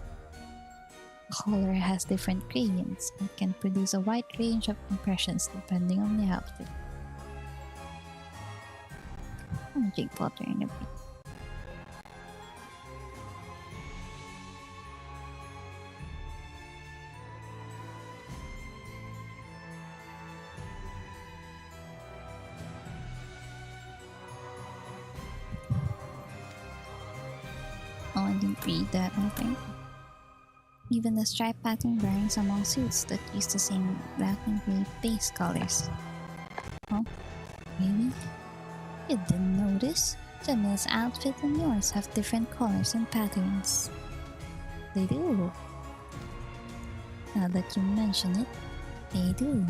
The color has different gradients and can produce a wide range of impressions depending on the outfit. I'm gonna drink water in a bit. Oh, I didn't read that, I think. Even the stripe pattern varies among suits that use the same black and gray base colors. Oh, really? You didn't notice? Jamil's outfit and yours have different colors and patterns. They do. Now that you mention it, they do.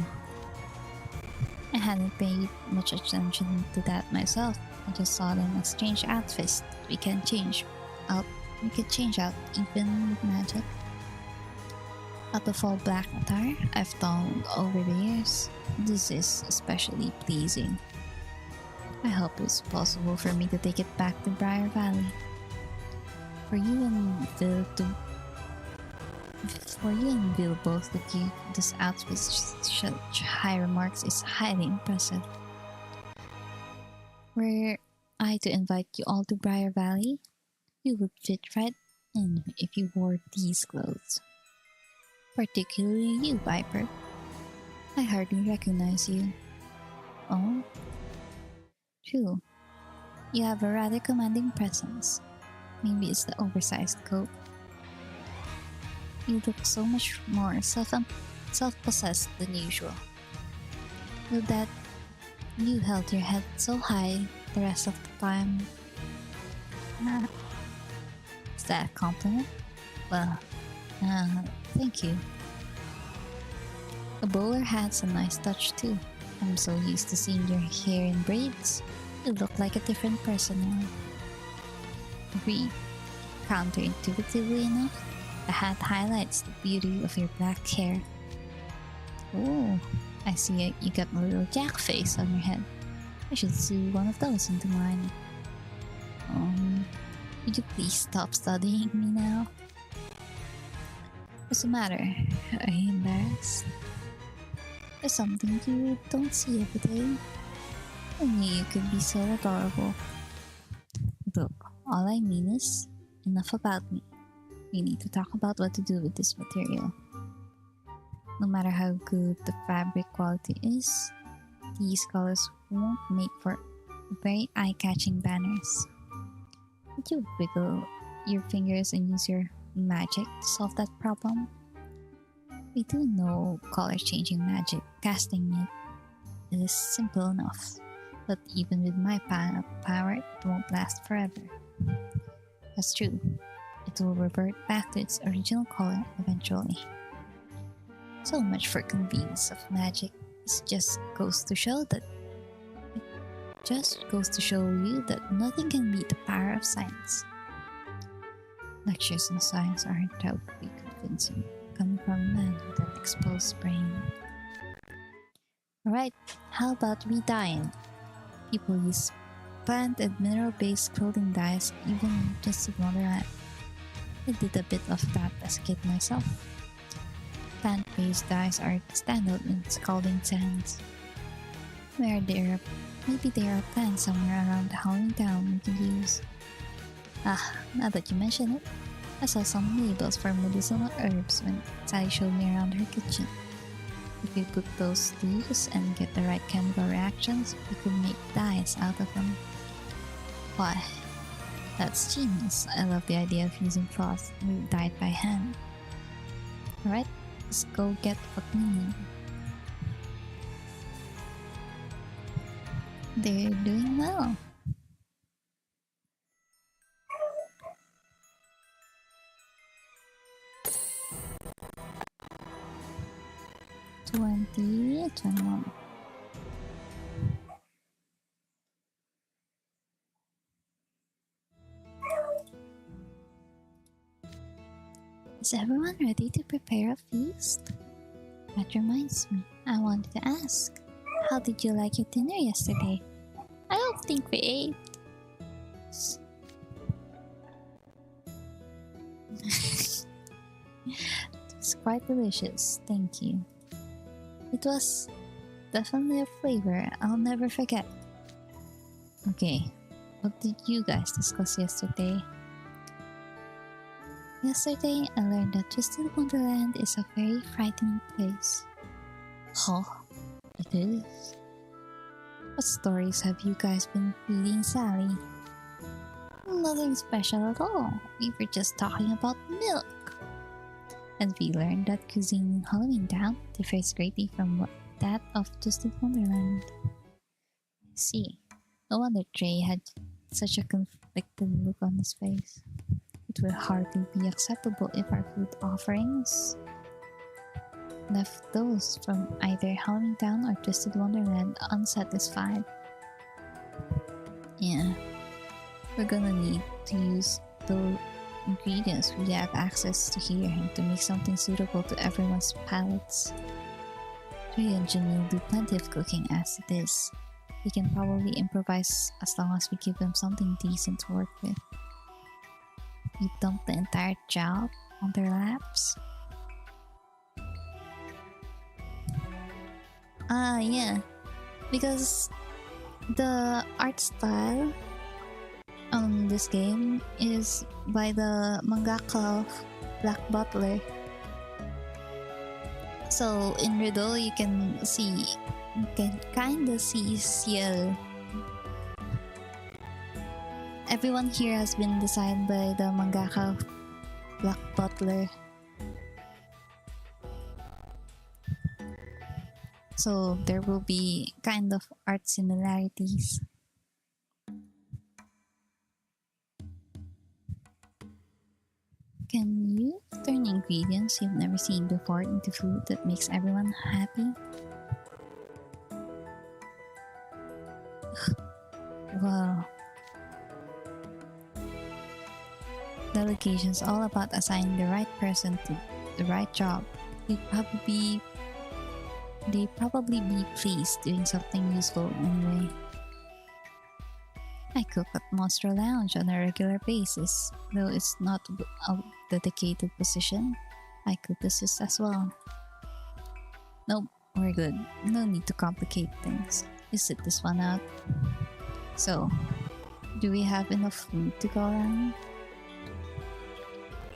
I hadn't paid much attention to that myself. I just saw them as strange outfits we can change out even with magic. Out of all black attire I've donned over the years, this is especially pleasing. I hope it's possible for me to take it back to Briar Valley. For you and Bill both to give this outfit such high remarks is highly impressive. Were I to invite you all to Briar Valley, you would fit right in if you wore these clothes. Particularly you, Viper. I hardly recognize you. Oh? True. You have a rather commanding presence. Maybe it's the oversized coat. You look so much more self-possessed than usual. With that, you held your head so high the rest of the time. Is that a compliment? Well, thank you. A bowler hat's a nice touch too. I'm so used to seeing your hair in braids. You look like a different person now. Agreed. Counterintuitively enough, the hat highlights the beauty of your black hair. Oh, I see you got a little Jack face on your head. I should sew one of those into mine. Would you please stop studying me now? What's the matter? Are you embarrassed? There's something you don't see every day. I knew you could be so adorable. Look, all I mean is, enough about me. We need to talk about what to do with this material. No matter how good the fabric quality is, these colors won't make for very eye-catching banners. Would you wiggle your fingers and use your magic to solve that problem? We do know color changing magic. Casting it is simple enough. But even with my power, it won't last forever. That's true. It will revert back to its original color eventually. So much for convenience of magic. It just goes to show you that nothing can beat the power of science. Lectures on science aren't totally convincing, coming from a man with an exposed brain. Alright, how about re-dyeing? People use plant and mineral-based clothing dyes even in Twisted Wonderland. I did a bit of that as a kid myself. Plant-based dyes are standout in scalding sands. Maybe there are plants somewhere around Howling Town we could use. Now that you mention it, I saw some labels for medicinal herbs when Sally showed me around her kitchen. If we put those to use and get the right chemical reactions, we could make dyes out of them. Why? That's genius. I love the idea of using cloth dyed by hand. Alright, let's go get what we need. They're doing well. $20, $21. Is everyone ready to prepare a feast? That reminds me, I wanted to ask, how did you like your dinner yesterday? I don't think we ate. It was quite delicious, thank you. It was definitely a flavor I'll never forget. Okay, what did you guys discuss yesterday? Yesterday, I learned that Twisted Wonderland is a very frightening place. Huh? It is? What stories have you guys been reading, Sally? Nothing special at all. We were just talking about milk. And we learned that cuisine in Halloween Town differs greatly from that of Twisted Wonderland. I see. No wonder Trey had such a conflicted look on his face. It will hardly be acceptable if our food offerings left those from either Halloween Town or Twisted Wonderland unsatisfied. Yeah, we're gonna need to use the ingredients we have access to here to make something suitable to everyone's palates. Trey and Jimmy will do plenty of cooking as it is. We can probably improvise as long as we give them something decent to work with. You dump the entire job on their laps? Yeah. Because the art style on this game is by the mangaka Black Butler. So in Riddle you can kinda see Ciel. Everyone here has been designed by the mangaka Black Butler. So there will be kind of art similarities. Can you turn ingredients you've never seen before into food that makes everyone happy? Wow. Delegation's all about assigning the right person to the right job. They'd probably be pleased doing something useful anyway. I cook at Monster Lounge on a regular basis, though it's not a dedicated position. I could assist as well. Nope, we're good. No need to complicate things. You sit this one out. So, do we have enough food to go around?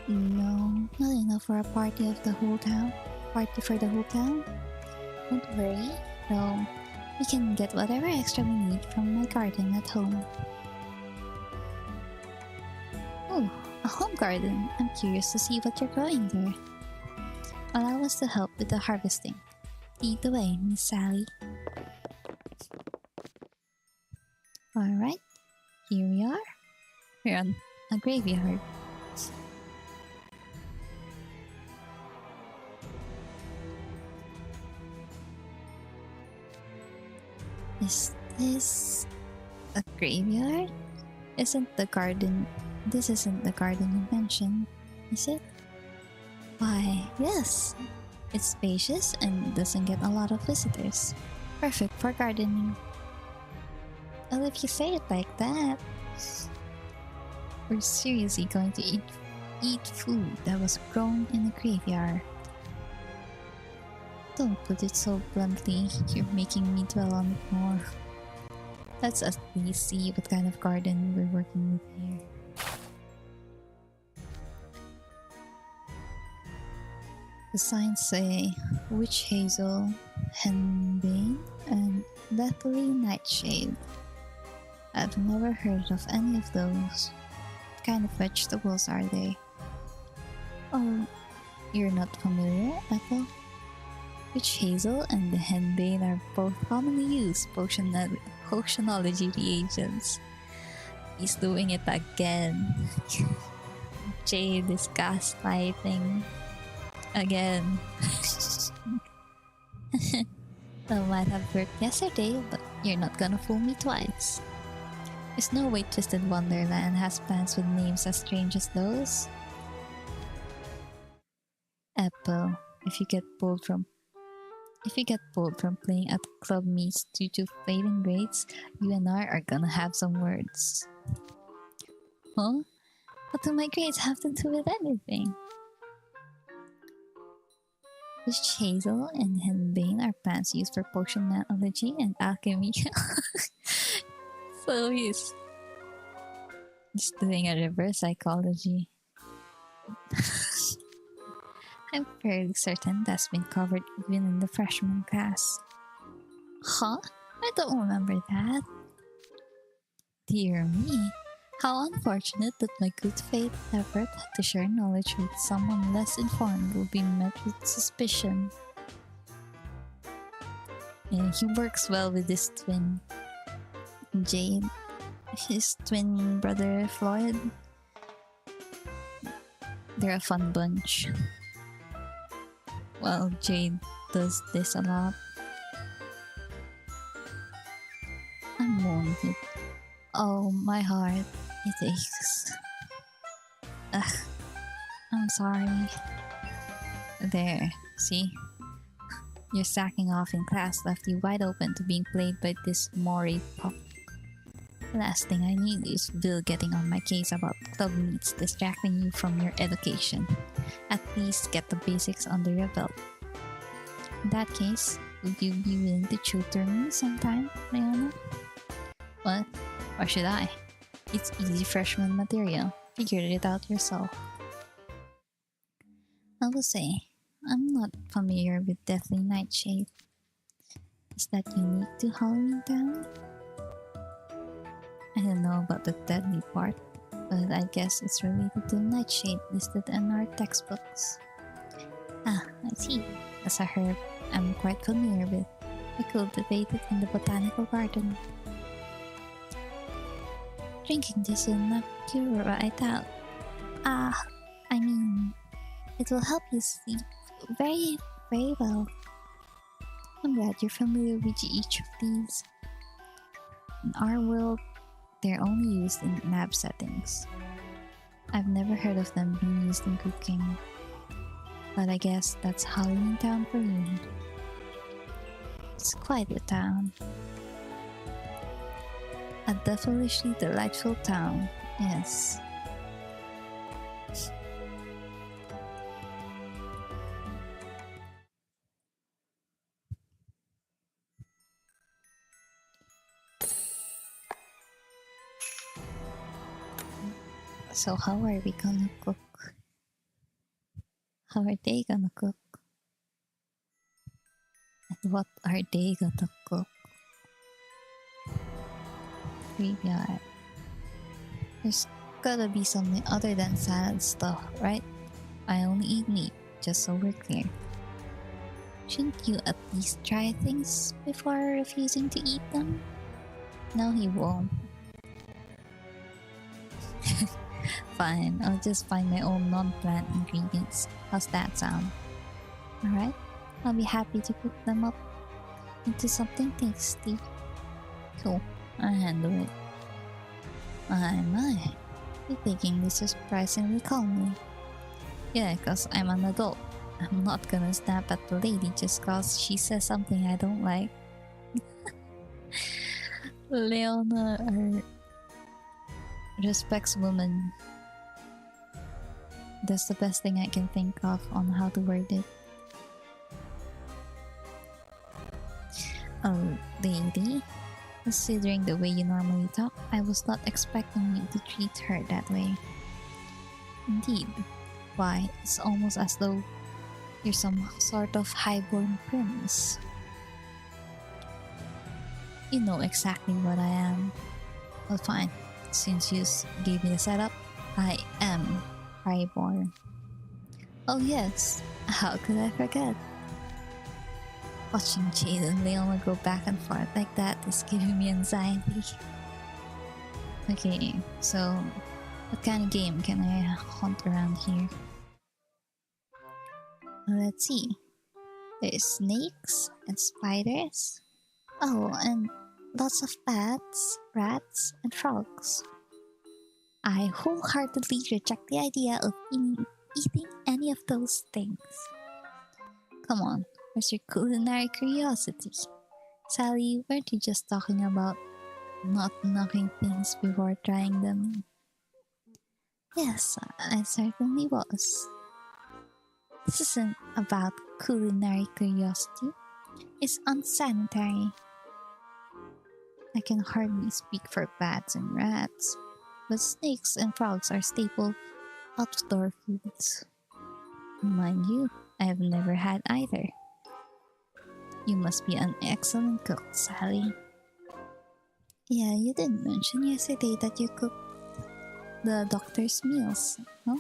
No, not enough for a party for the whole town. Don't worry, though. We can get whatever extra we need from my garden at home. Oh, a home garden. I'm curious to see what you're growing there. Allow us to help with the harvesting. Lead the way, Miss Sally. Alright, here we are. We're on a graveyard. Is this a graveyard? This isn't the garden you mentioned, is it? Why, yes. It's spacious and doesn't get a lot of visitors. Perfect for gardening. Well, if you say it like that, we're seriously going to eat food that was grown in a graveyard. Don't put it so bluntly, you're making me dwell on it more. Let's at least see what kind of garden we're working with here. The signs say witch hazel, henbane, and deathly nightshade. I've never heard of any of those. What kind of vegetables are they? Oh, you're not familiar, Ethel? Witch hazel and the henbane are both commonly used potionology reagents. He's doing it again. Jade is gaslighting. Again. That might have worked yesterday, but you're not gonna fool me twice. There's no way Twisted Wonderland has plans with names as strange as those. Apple, if you get pulled from playing at club meets due to failing grades, you and I are gonna have some words. Huh? What do my grades have to do with anything? Witch hazel and henbane are plants used for potionology and alchemy. So he's doing a reverse psychology. I'm fairly certain that's been covered even in the freshman class. Huh? I don't remember that. Dear me. How unfortunate that my good faith effort to share knowledge with someone less informed will be met with suspicion. Yeah, he works well with his twin, Jade. His twin brother, Floyd. They're a fun bunch. Well, Jade does this a lot. I'm wounded. Oh, my heart. It aches. Ugh. I'm sorry. There, see? Your sacking off in class left you wide open to being played by this Mori pup. Last thing I need is Bill getting on my case about club meets distracting you from your education. At least get the basics under your belt. In that case, would you be willing to tutor me sometime, Leona? What? Or should I? It's easy freshman material. Figure it out yourself. I will say, I'm not familiar with Deathly Nightshade. Is that unique to Halloween Town? I don't know about the deadly part, but I guess it's related to Nightshade listed in our textbooks. Ah, I see. As a herb, I'm quite familiar with. I cultivate it in the botanical garden. Drinking this will knock you right out. I mean, it will help you sleep very, very well. I'm glad you're familiar with each of these. In our world, they're only used in lab settings. I've never heard of them being used in cooking. But I guess that's Halloween Town for you. It's quite a town. A devilishly delightful town, yes. So how are we gonna cook? How are they gonna cook? And what are they gonna cook? Graveyard. There's gotta be something other than salad stuff, right? I only eat meat, just so we're clear. Shouldn't you at least try things before refusing to eat them? No, he won't. Fine, I'll just find my own non-plant ingredients. How's that sound? Alright, I'll be happy to cook them up into something tasty. Cool, I'll handle it. My. You're taking this surprisingly calmly. Yeah, cause I'm an adult. I'm not gonna snap at the lady just cause she says something I don't like. Leona respects women. That's the best thing I can think of on how to word it. Oh, lady, considering the way you normally talk, I was not expecting you to treat her that way. Indeed. Why, it's almost as though you're some sort of highborn prince. You know exactly what I am. Well, fine. Since you gave me the setup, I am highborn. Oh yes, how could I forget? Watching Jade and Leona go back and forth like that is giving me anxiety. Okay, so what kind of game can I hunt around here? Let's see. There's snakes and spiders. Oh, and lots of bats, rats, and frogs. I wholeheartedly reject the idea of eating any of those things. Come on, where's your culinary curiosity? Sally, weren't you just talking about not knocking things before trying them? Yes, I certainly was. This isn't about culinary curiosity. It's unsanitary. I can hardly speak for bats and rats, but snakes and frogs are staple outdoor foods. Mind you, I have never had either. You must be an excellent cook, Sally. Yeah, you did mention yesterday that you cooked the doctor's meals, no?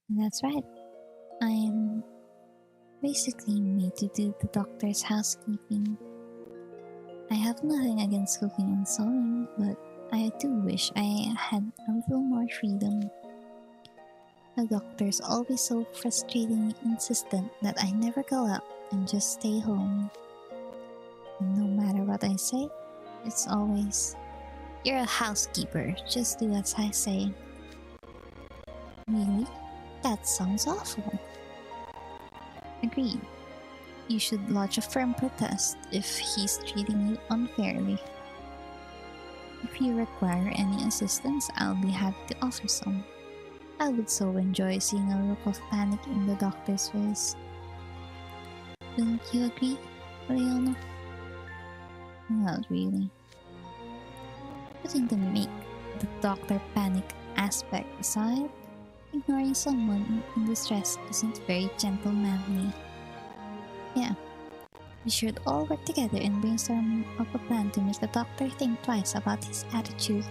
That's right. I am basically made to do the doctor's housekeeping. I have nothing against cooking and sewing, but I do wish I had a little more freedom. The doctor's always so frustratingly insistent that I never go out and just stay home. And no matter what I say, it's always, "You're a housekeeper, just do as I say." Really? That sounds awful. Agreed. You should lodge a firm protest if he's treating you unfairly. If you require any assistance, I'll be happy to offer some. I would so enjoy seeing a look of panic in the doctor's face. Don't you agree, Leona? Not really. Putting the make the doctor panic aspect aside, ignoring someone in distress isn't very gentlemanly. Yeah, we should all work together and brainstorm up a plan to make the doctor think twice about his attitude.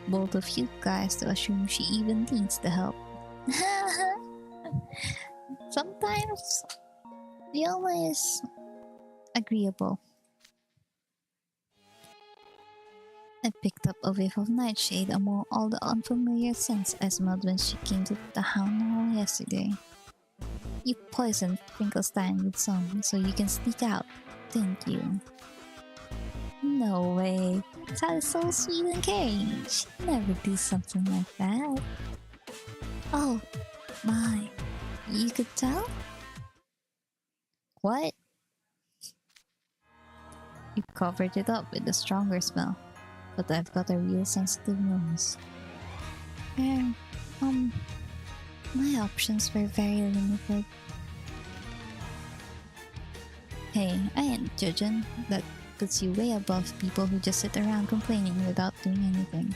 Bold of you guys to assume she even needs the help. Sometimes, Leona is agreeable. I picked up a whiff of nightshade among all the unfamiliar scents I smelled when she came to the town hall yesterday. You poisoned Finkelstein with some so you can sneak out, didn't you? No way. Sally's so sweet and caring. She'd never do something like that. Oh, my. You could tell? What? You covered it up with a stronger smell, but I've got a real sensitive nose. My options were very limited. Hey, I ain't judging. That puts you way above people who just sit around complaining without doing anything.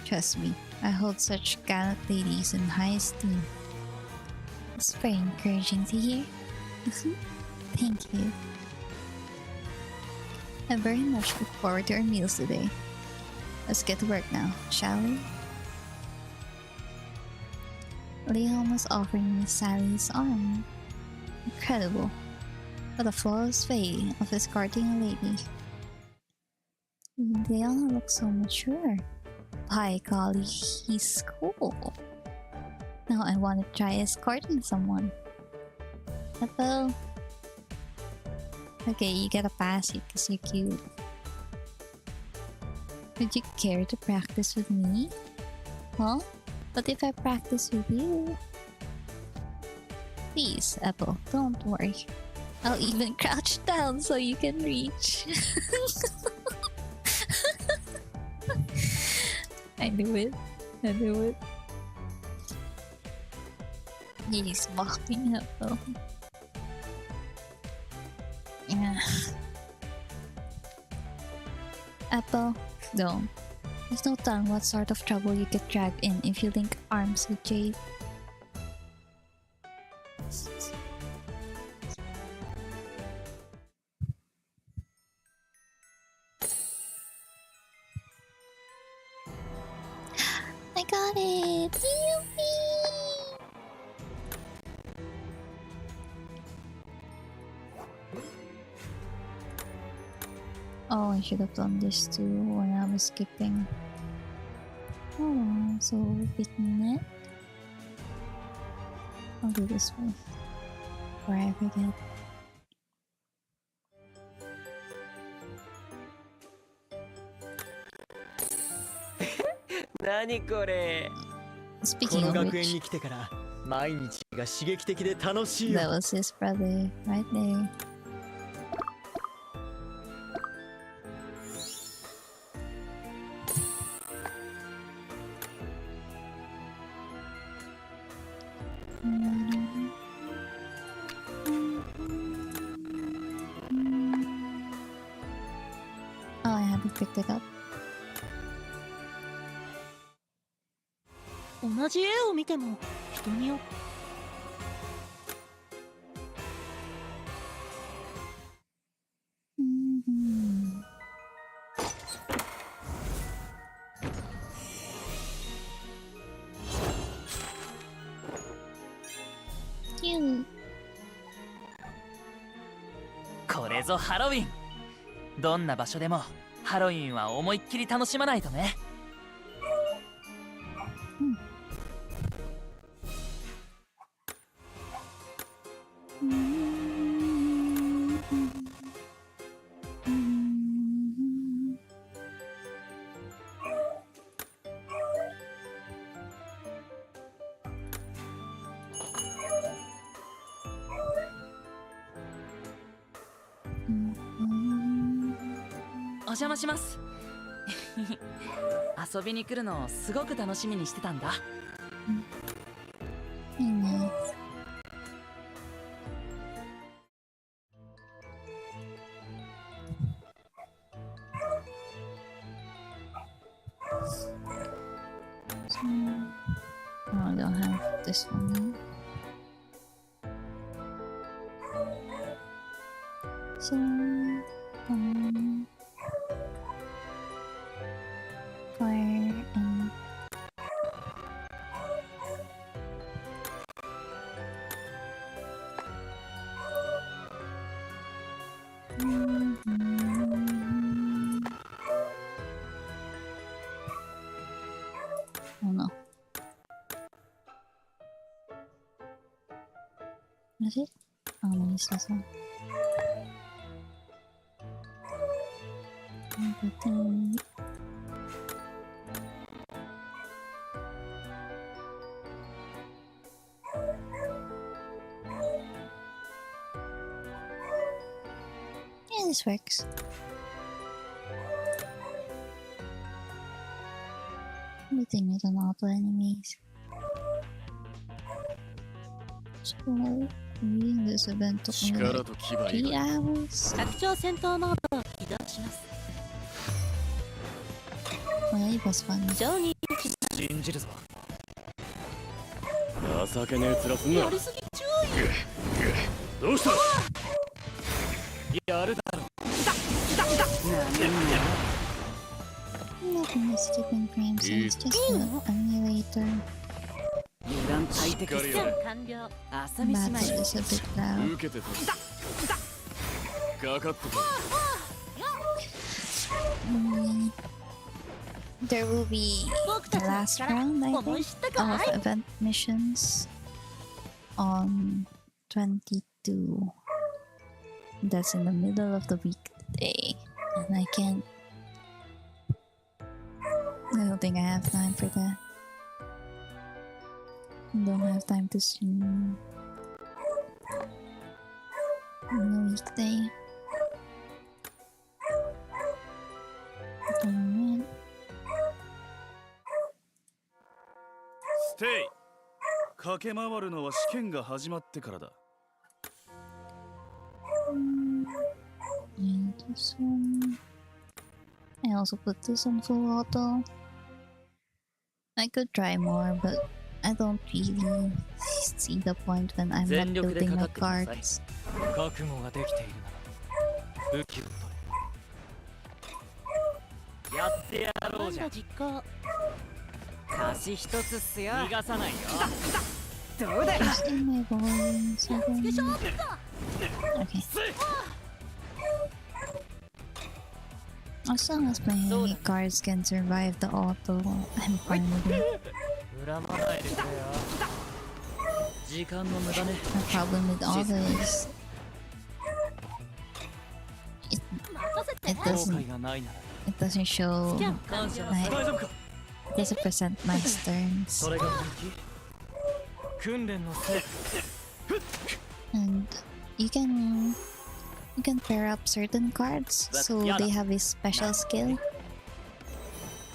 Trust me, I hold such gallant ladies in high esteem. It's very encouraging to hear. Thank you. I very much look forward to our meals today. Let's get to work now, shall we? Leon was offering me Sally's arm. Incredible. What a flawless way of escorting a lady. They all look so mature. By golly, he's cool. Now I want to try escorting someone. Hello? Okay, you get a pass because you're cute. Would you care to practice with me? Huh? What if I practice with you? Please, Apple, don't worry. I'll even crouch down so you can reach. I knew it. I knew it. He's mocking Apple. Yeah. Apple, don't. There's no telling what sort of trouble you get dragged in if you link arms with Jade. I got it! Yippee! Oh, I should have done this too when I was skipping. Oh, so big neck. I'll do this one before I forget.何これ。こ Speaking の of 学園 which, に来てから毎日が刺激的で楽しい that よ。 was his brother right there. Oh, I haven't picked it up. 同じ絵を見ても人によってMhm. Cute. これぞハロウィン。どんな場所でもハロウィンは思いっきり楽しまないとね。お邪魔します。遊びに来るのすごく楽しみにしてたんだ。いいね。Oh, I don't have this one now. So, fire and oh no. Was it? Oh no, it's this one. Yeah, this works. Everything with an auto enemies. So, reading this event took me 力 like と牙が 3 hours. 拡張戦闘モードを起動します。 Well, it was fun. 非常に信じるぞ。情けねえ面すんな。やりすぎ注意。どうした。やるだろう。 Nothing is skipping frames, it's just an emulator. 油断大敵しっかりやれ。完了。朝飯前 Battle is a bit loud. 受けてた。かかってた。There will be the last round, I think, of event missions on 22. That's in the middle of the weekday, and I don't think I have time for that. Don't have time to stream on the weekday. Alright. ステイ。駆け回るのは試験が始まってからだ。And this one. I also put this on full auto. I could try more, but I don't really see the point when I'm not building my cards. 覚悟ができているなら武器を取れ。やってやろうじゃん。実行。貸し一つっすよ。逃がさないよ。どうだ。 Boosting my volume 7. Okay. As long as my cards can survive the auto, I'm fine with it. 恨まないでくれよ。時間の無駄ね。The problem with auto is it 後 doesn't 悔がないなら。 it doesn't show 感謝 like 大丈夫か。 it doesn't present nice turns, それが本気。訓練のせい。 and you can pair up certain cards so they have a special skill.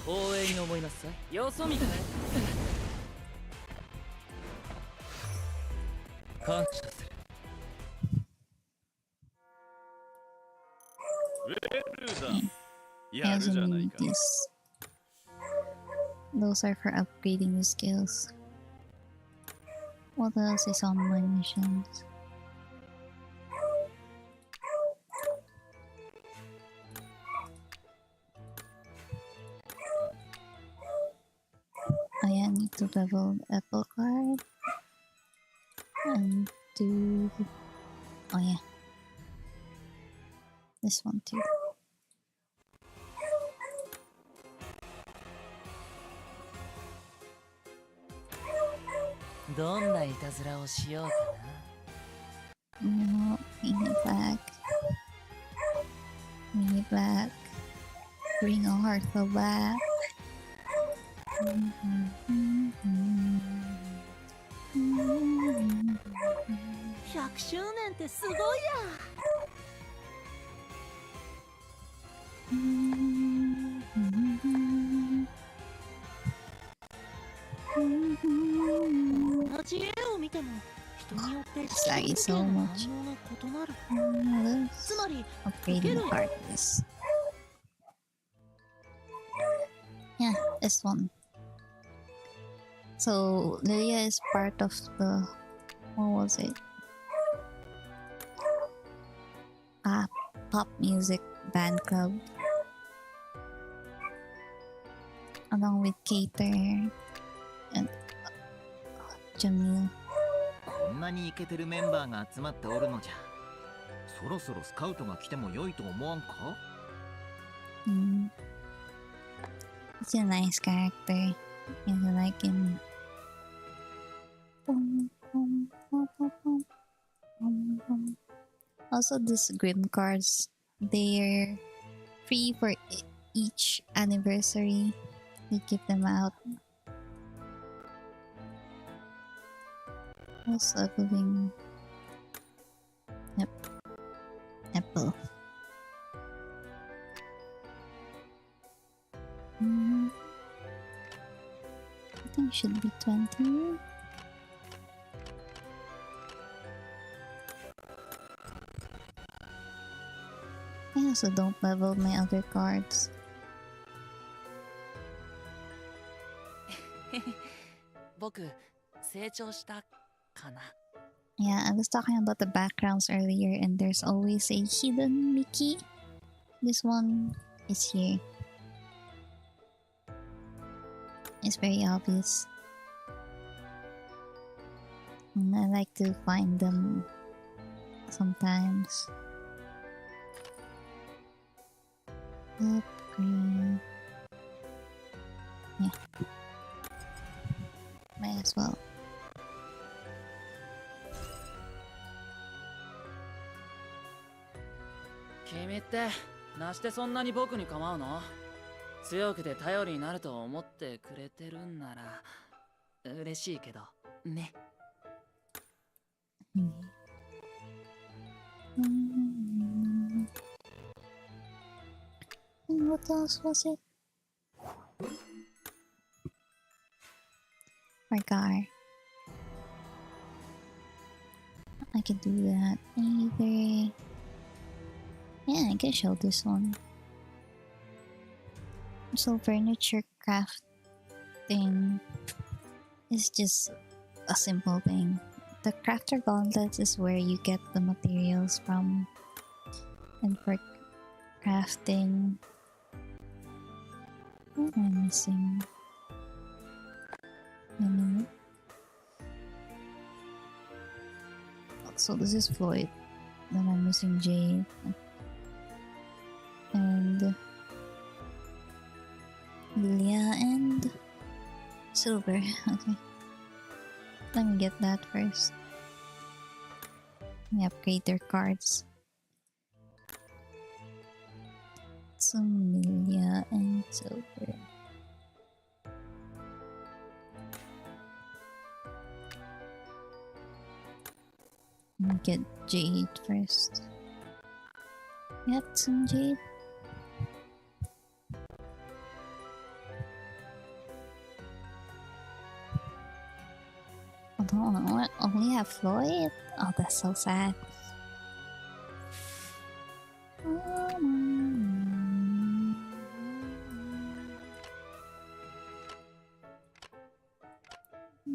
光栄に思いなさい。よそ見かね。感謝する。ウェルだ。 I やる also じゃない need か。 these. Those are for upgrading the skills. What else is on my missions? I need to level Apple card and do. Oh yeah, this one too. No, we need black. We need black. Bring a heart back. 100周年ってすごいや。同じ絵を見ても人によって視覚時計の反応が異なる。つまり Upgrading card is. Yeah, this one. So Lilia is part of the, what was it? Pop music band club. Along with Cater and Jamil. こんなにイケてるメンバーが集まっておるのじゃ。そろそろスカウトが来ても良いと思わんか？ He's a nice character. I like him. Also, these grim cards, they're free for each anniversary. We give them out. Also, leveling. Yep. Apple. I think it should be 20. I also don't level my other cards. 僕成長したかな。 Yeah, I was talking about the backgrounds earlier, and there's always a hidden Mickey. This one is here. It's very obvious. And I like to find them sometimes. green. Yeah. Might as well. Kimiってなしてそんなに僕に構うの？強くて頼りになると思ってくれてるんなら嬉しいけどね。What else was it? Forgot. I can do that either. Yeah, I can show this one. So furniture crafting is just a simple thing. The crafter gauntlet is where you get the materials from, and for crafting, what am I missing? Let me look. So this is Floyd. Then I'm missing Jade and Lilia and Silver. Okay. Let me get that first. Let me upgrade their cards. So Lilia and Silver. Let me get Jade first. Got some Jade. Oh, I only have Floyd? Oh, that's so sad.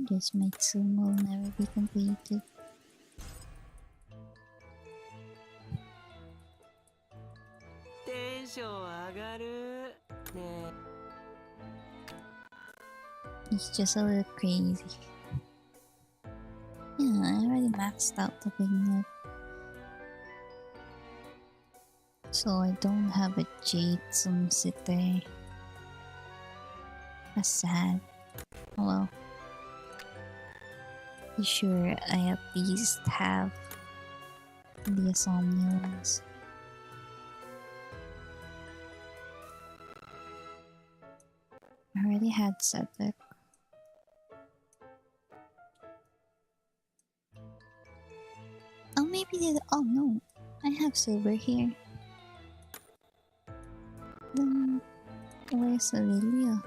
Guess my tomb will never be completed. It's just a little crazy. Yeah, I already maxed out the vignette. So I don't have a Jade sitter. That's sad. Oh well. Be sure I at least have the Insomnia ones. I already had Cedric. Oh, maybe they. Oh no, I have Silver here. Then where's Lilia?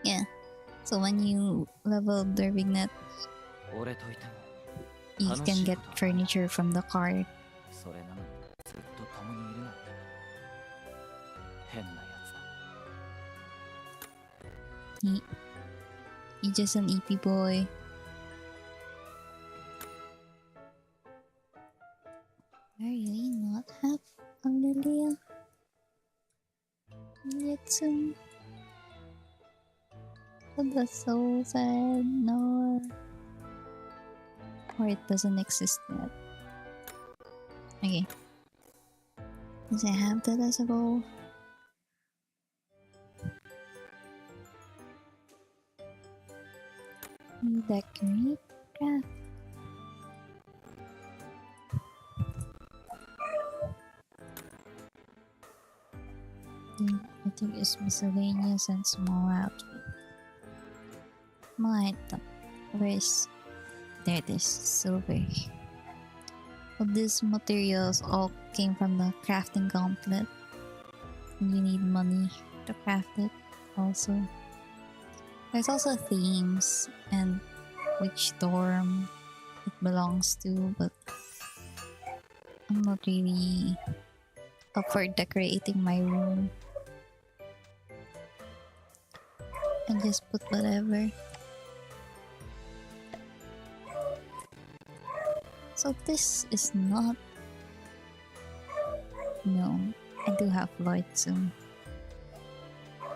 Yeah. So when you level their vignette, you can get furniture from the card. He's just an EP boy. I really not have a Lilia. Yetsum. But that's so sad. No. Or it doesn't exist yet. Okay. Does I have that as a goal? Decorate craft. I think it's miscellaneous and small outfit. My item. Where's there it is, Silver. Well, these materials all came from the crafting gauntlet. You need money to craft it also. There's also themes and which dorm it belongs to, but I'm not really up for decorating my room. And just put whatever. So this is not... No, I do have Lloyd soon.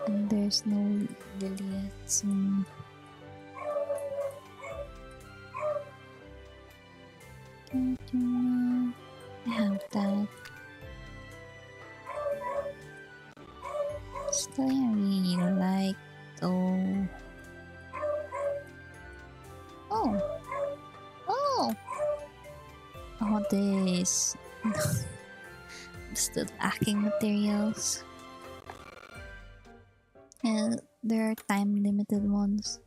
And there's no Lilia soon. I have that. Still, I really like though. Oh! Oh! Oh, this. Still lacking materials. And there are time limited ones.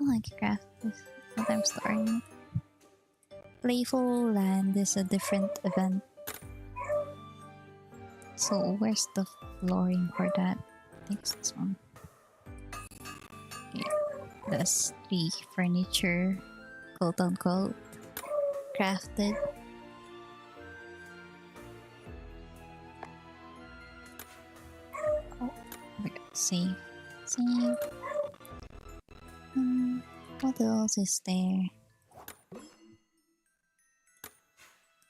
Oh, I can craft this, but I'm storing it. Playful Land is a different event. So where's the flooring for that? I think it's this one. Okay. That's 3 furniture, quote unquote, crafted. Oh my god, save. Save. What else is there?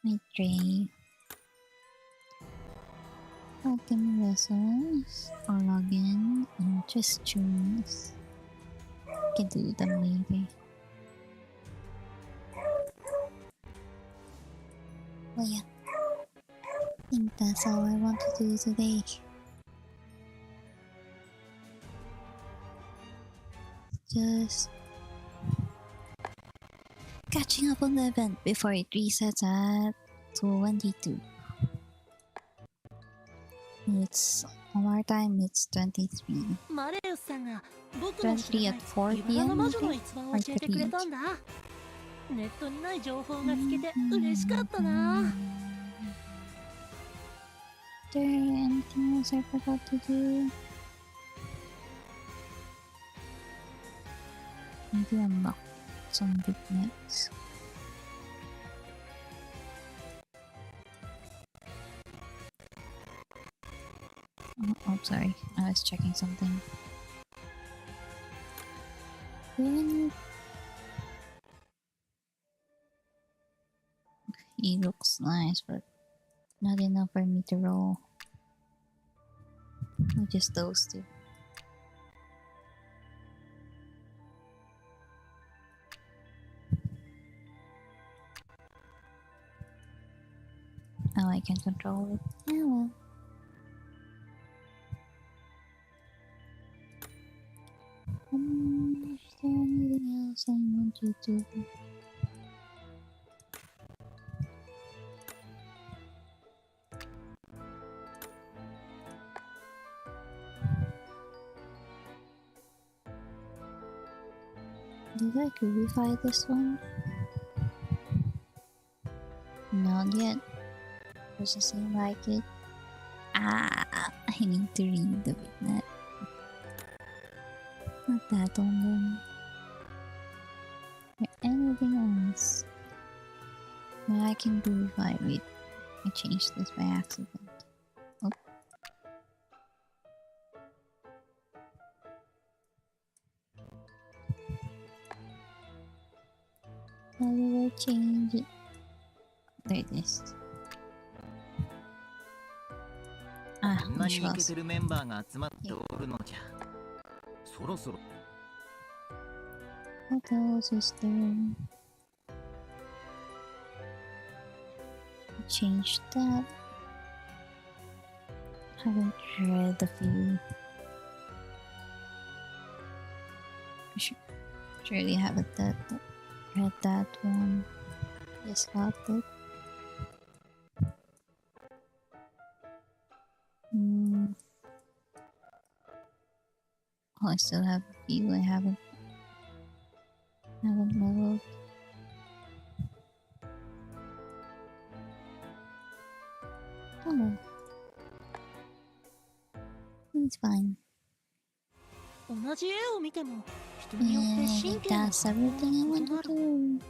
My tray. Alchemy lessons or login and just tunes. Can do them later. Well, yeah. I think that's all I want to do today. Just catching up on the event before it resets at 22. It's on our time, it's 23. マレウスさんが僕の知ら 23ない at 4 茨の p.m. 魔女 I の think? 逸話を Or 教えてくれたんだ。ネットにない情報が聞けて嬉しかったな。Is there anything else I forgot to do? Maybe unlock some big nets. Oh, sorry. I was checking something. He looks nice, but not enough for me to roll. Or just those two. Oh, I can control it. Yeah, well. Is there anything else I want you to do? Did I purify this one? Not yet. Doesn't seem like it. Ah, I need to read the big net. Not that one then. Is there anything else that I can purify? Wait, I changed this by accident. Oh. How do I change it? There it is. あ、こんなにイケ visuals. てるメンバーが集まっておるのじゃ。そろそろ What else is there? Change that. Haven't read a few. I should surely haven't read that one. Just got it. Oh, I still have a few I haven't leveled. Oh, it's fine. 同じ絵を見ても人によって Yeah, 神経の that's 反応 everything I が異 want な to る。 do.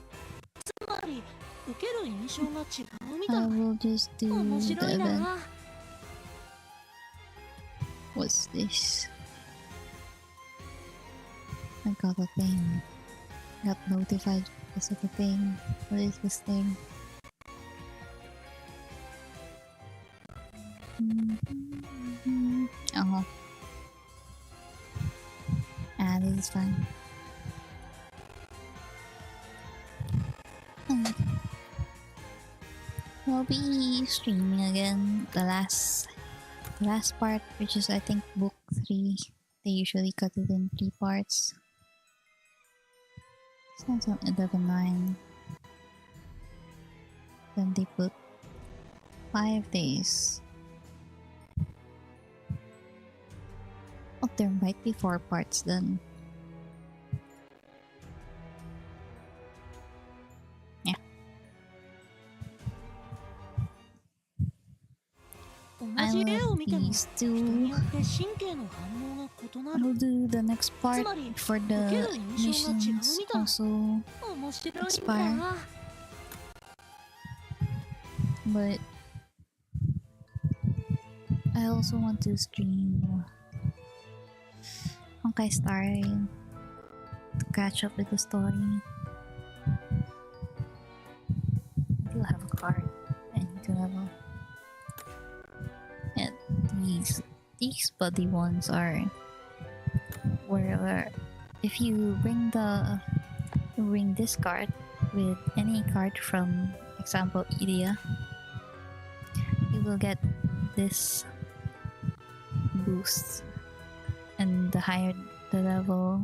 つまり受ける印象が違うみた I い。 will just do 面 the 白い event. な。 What's this? I got a thing. Got notified because of a thing. What is this thing? Oh. Ah, this is fine. And we'll be streaming again the last part, which is I think book 3. They usually cut it in 3 parts. Sounds on 11/9. Then they put 5 days. Oh, there might be 4 parts then. Yeah. I will these two. I will do the next part for the missions also expire. But I also want to stream Honkai Star to catch up with the story. I do have a card. I need to level. Yeah, these buddy ones are where if you bring this card with any card from example Idia, you will get this boost, and the higher the level,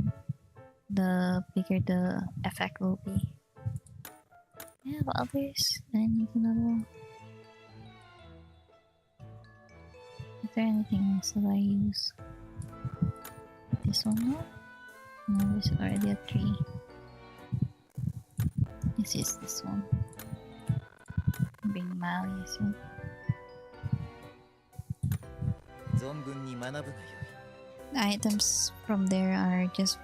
the bigger the effect will be. I have others that I need to level. Is there anything else that I use? This one, no? No, there's already a 3. Let's use this one. Bring Mali soon. The items from there are just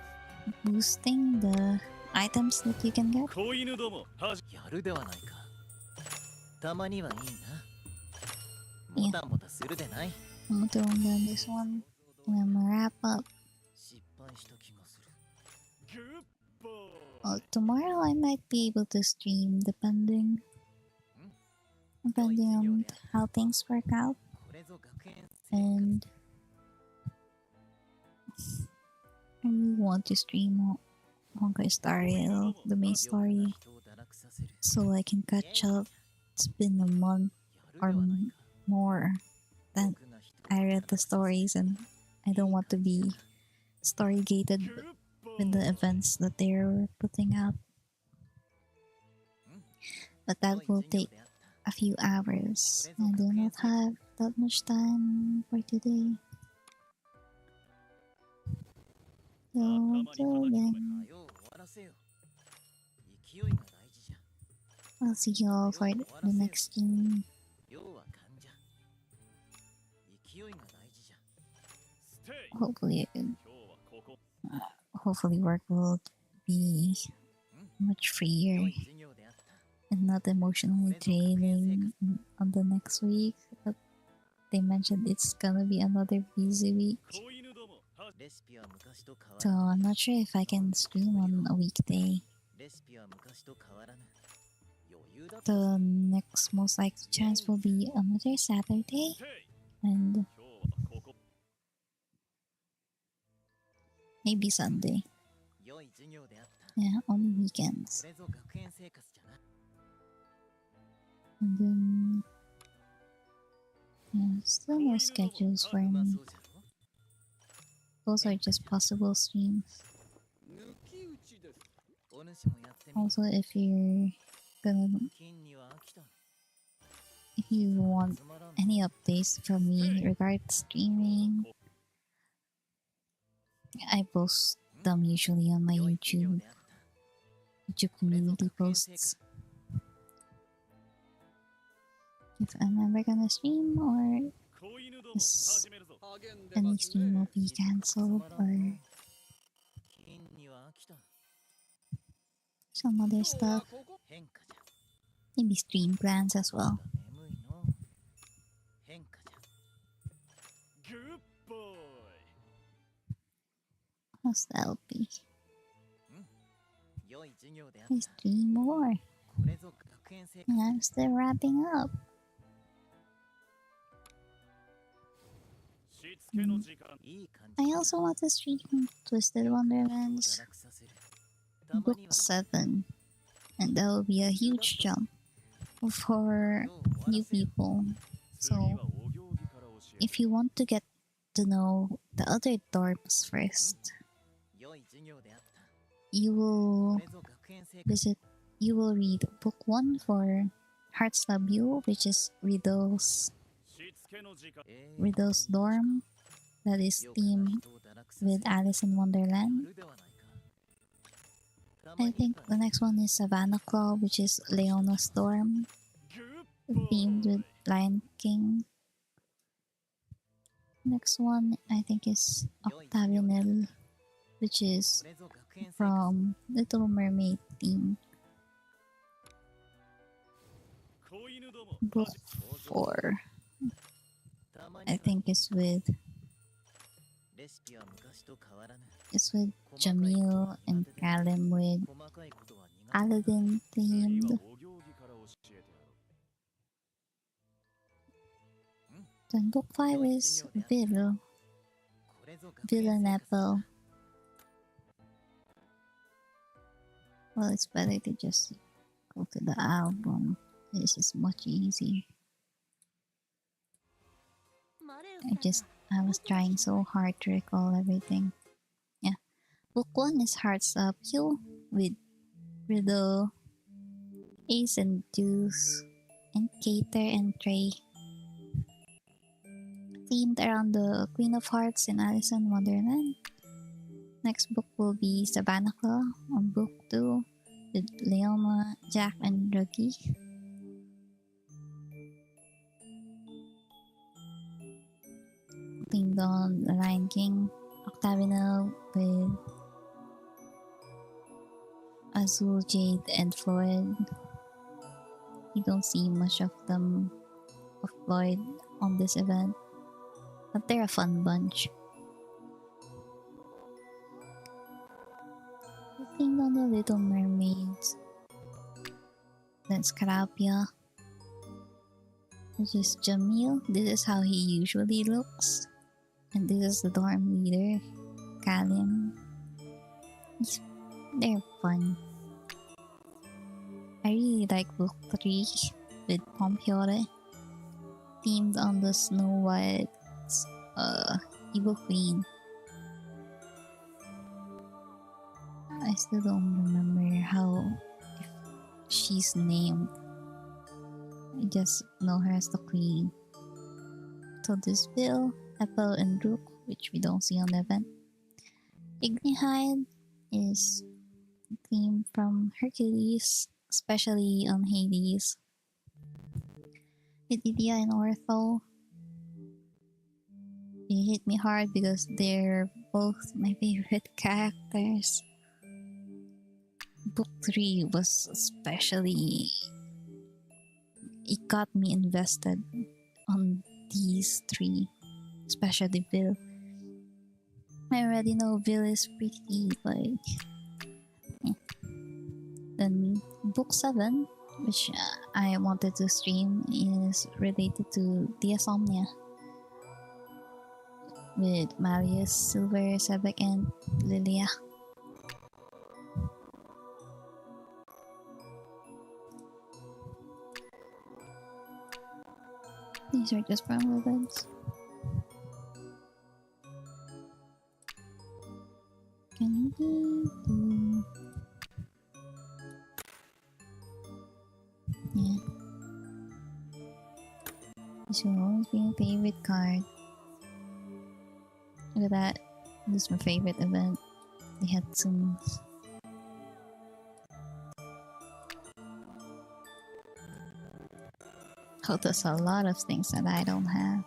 boosting the items that you can get. 子犬どもはじやるではないか。たまにはいいな。もたもたするでない。I'm doing this one. And I'm gonna wrap up. 失敗した気がする。 Good boy. Oh, tomorrow I might be able to stream depending on how things work out. これぞ学園 And I really want to stream Honkai Star Rail, the main story, so I can catch up. It's been a month or more that I read the stories, and I don't want to be story gated with the events that they're putting out. But that will take a few hours. I do not have that much time for today. So until then, I'll see you all for the next stream. Hopefully work will be much freer and not emotionally draining on the next week. But they mentioned it's gonna be another busy week. So I'm not sure if I can stream on a weekday. The next most likely chance will be another Saturday and maybe Sunday. Yeah, on weekends. And then yeah, still no schedules for me. Those are just possible streams. Also, if you want any updates from me regarding streaming, I post them usually on my YouTube community posts. If I'm ever gonna stream or just any stream will be cancelled or some other stuff. Maybe stream plans as well. Good boy. How's that be? Please stream more. And I'm still wrapping up. I also want to stream Twisted Wonderland's Book 7. and that will be a huge jump for new people. So if you want to get to know the other dorms first, you will read book 1 for Hearts Love You, which is Riddle's dorm that is themed with Alice in Wonderland. I think the next one is Savannah Claw, which is Leona's dorm, themed with Lion King. Next one I think is Octavinel, which is from Little Mermaid theme. Book 4 I think is with Jamil and Callum with Aladdin themed. Then book 5 is Vil and Apple. Well, it's better to just go to the album. This is much easier. I was trying so hard to recall everything. Yeah. Book 1 is Hearts Up You with Riddle, Ace and Deuce, and Cater and Trey. Themed around the Queen of Hearts in Alice in Wonderland. Next book will be Savannah Claw on book 2 with Leoma, Jack, and Ruggie. Themed on The Lion King, Octavinel with Azul, Jade, and Floyd. You don't see much of Floyd on this event, but they're a fun bunch. Themed on the Little Mermaids, that's Carapia, which is Jamil. This is how he usually looks. And this is the dorm leader, Kalim. They're fun. I really like book 3 with Pompiore, themed on the Snow White's evil queen. I still don't remember if she's named. I just know her as the queen. So this Bill, Apple, and Rook, which we don't see on the event. Ignihide is a theme from Hercules, especially on Hades. Idia and Ortho, it hit me hard because they're both my favorite characters. Book 3 was especially... it got me invested on these 3, especially Bill. I already know Bill is pretty, but yeah. Then book 7, which I wanted to stream, is related to Diasomnia with Marius, Silver, Sebek, and Lilia. These are just promo events. Can we do... yeah. This will always be my favorite card. Look at that. This is my favorite event. They had some... oh, there's a lot of things that I don't have.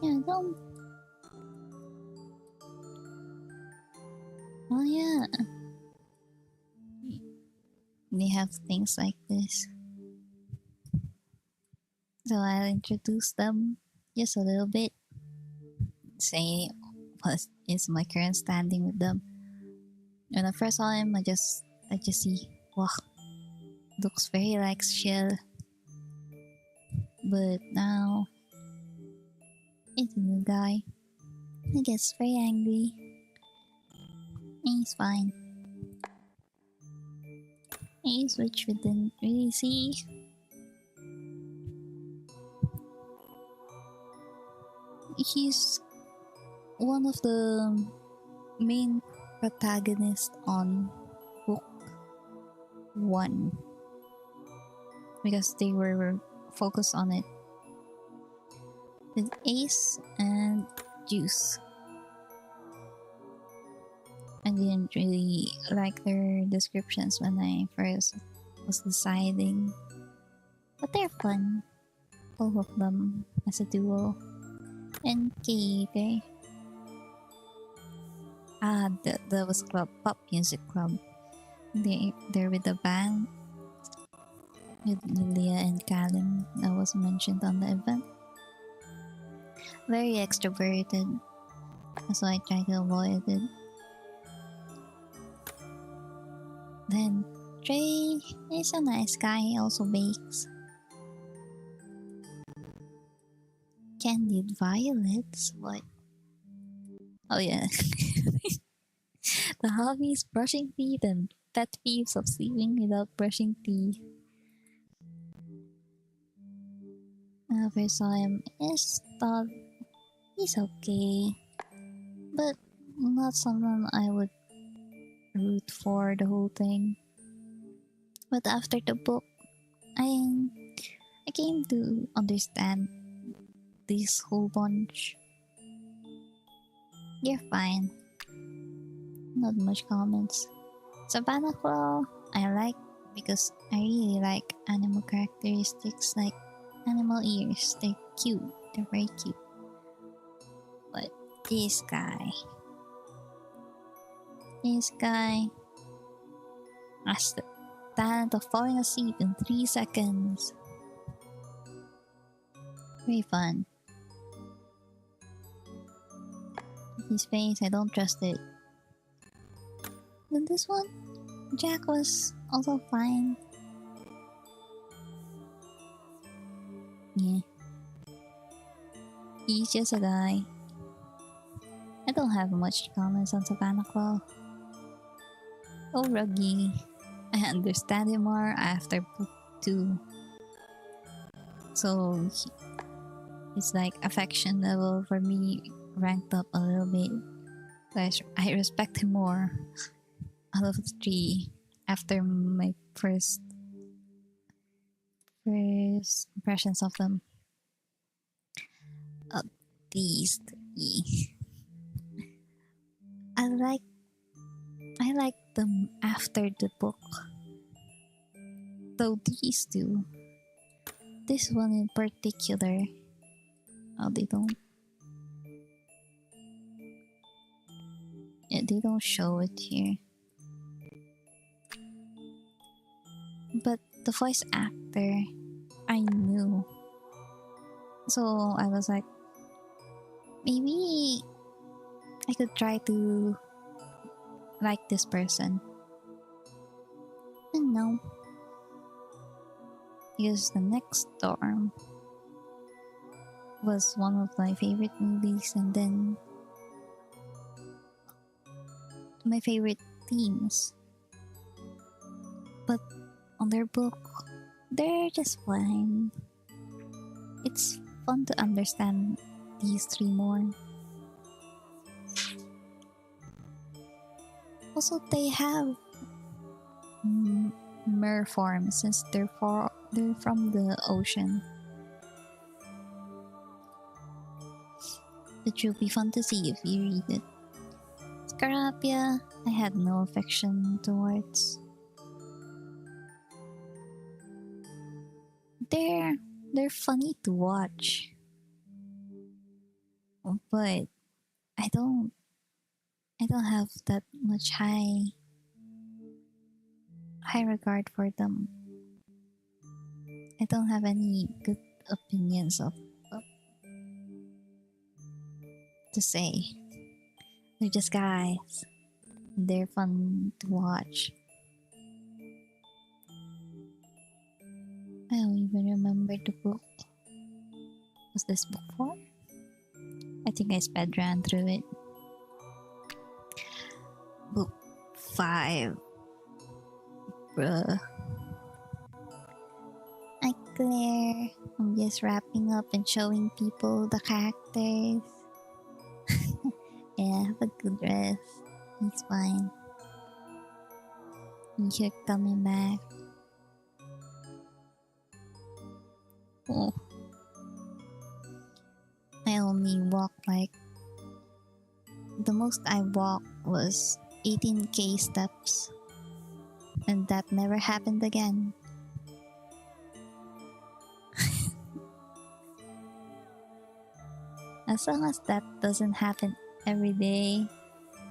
Yeah, don't... oh yeah. They have things like this. So I'll introduce them just a little bit. Say what is my current standing with them. When I first saw him, I just see, wow, looks very like Shell. But now, it's a new guy. He gets very angry. He's fine. Ace, which we didn't really see. He's one of the main protagonists on book 1 because they were focused on it with Ace and Juice. I didn't really like their descriptions when I first was deciding, but they're fun, both of them as a duo. And okay. That was club, pop music club. They're with the band with Lilia and Callum that was mentioned on the event. Very extroverted, so I try to avoid it. Then Trey is a nice guy, he also bakes. Candied violets? What? Oh yeah. The hobby is brushing teeth and pet peeves of sleeping without brushing teeth. When I first saw him, I just thought he's okay, but not someone I would root for the whole thing. But after the book, I came to understand this whole bunch. You're fine. Not much comments. Savannah Claw, I like because I really like animal characteristics like animal ears. They're cute. They're very cute. But this guy has the talent of falling asleep in 3 seconds. Very fun. His face, I don't trust it. Then this one, Jack was also fine. Yeah. He's just a guy. I don't have much comments on Savannah Claw. Oh, Ruggy. I understand him more after book 2. So, it's like affection level for me ranked up a little bit. I respect him more out of the 3 after my first impressions of them. These 3. I like them after the book. Though these 2. This one in particular. Oh, they don't. Yeah, they don't show it here. But the voice actor, I knew. So I was like, maybe I could try to like this person. And no. Because The Next Storm was one of my favorite movies, and then my favorite themes. But on their book, they're just fine. It's fun to understand these 3 more. Also, they have mer form since they're from the ocean. It will be fun to see if you read it. Scarabia, I had no affection towards. They're funny to watch, but I don't have that much high regard for them. I don't have any good opinions of to say. They're just guys. They're fun to watch. I don't even remember the book. Was this book 4? I think I sped ran through it. Book 5. Bruh. Hi Claire. I'm just wrapping up and showing people the characters. Yeah, have a good rest. He's fine. You're coming back. Oh. I only walked like... The most I walked was 18k steps. And that never happened again. As long as that doesn't happen every day,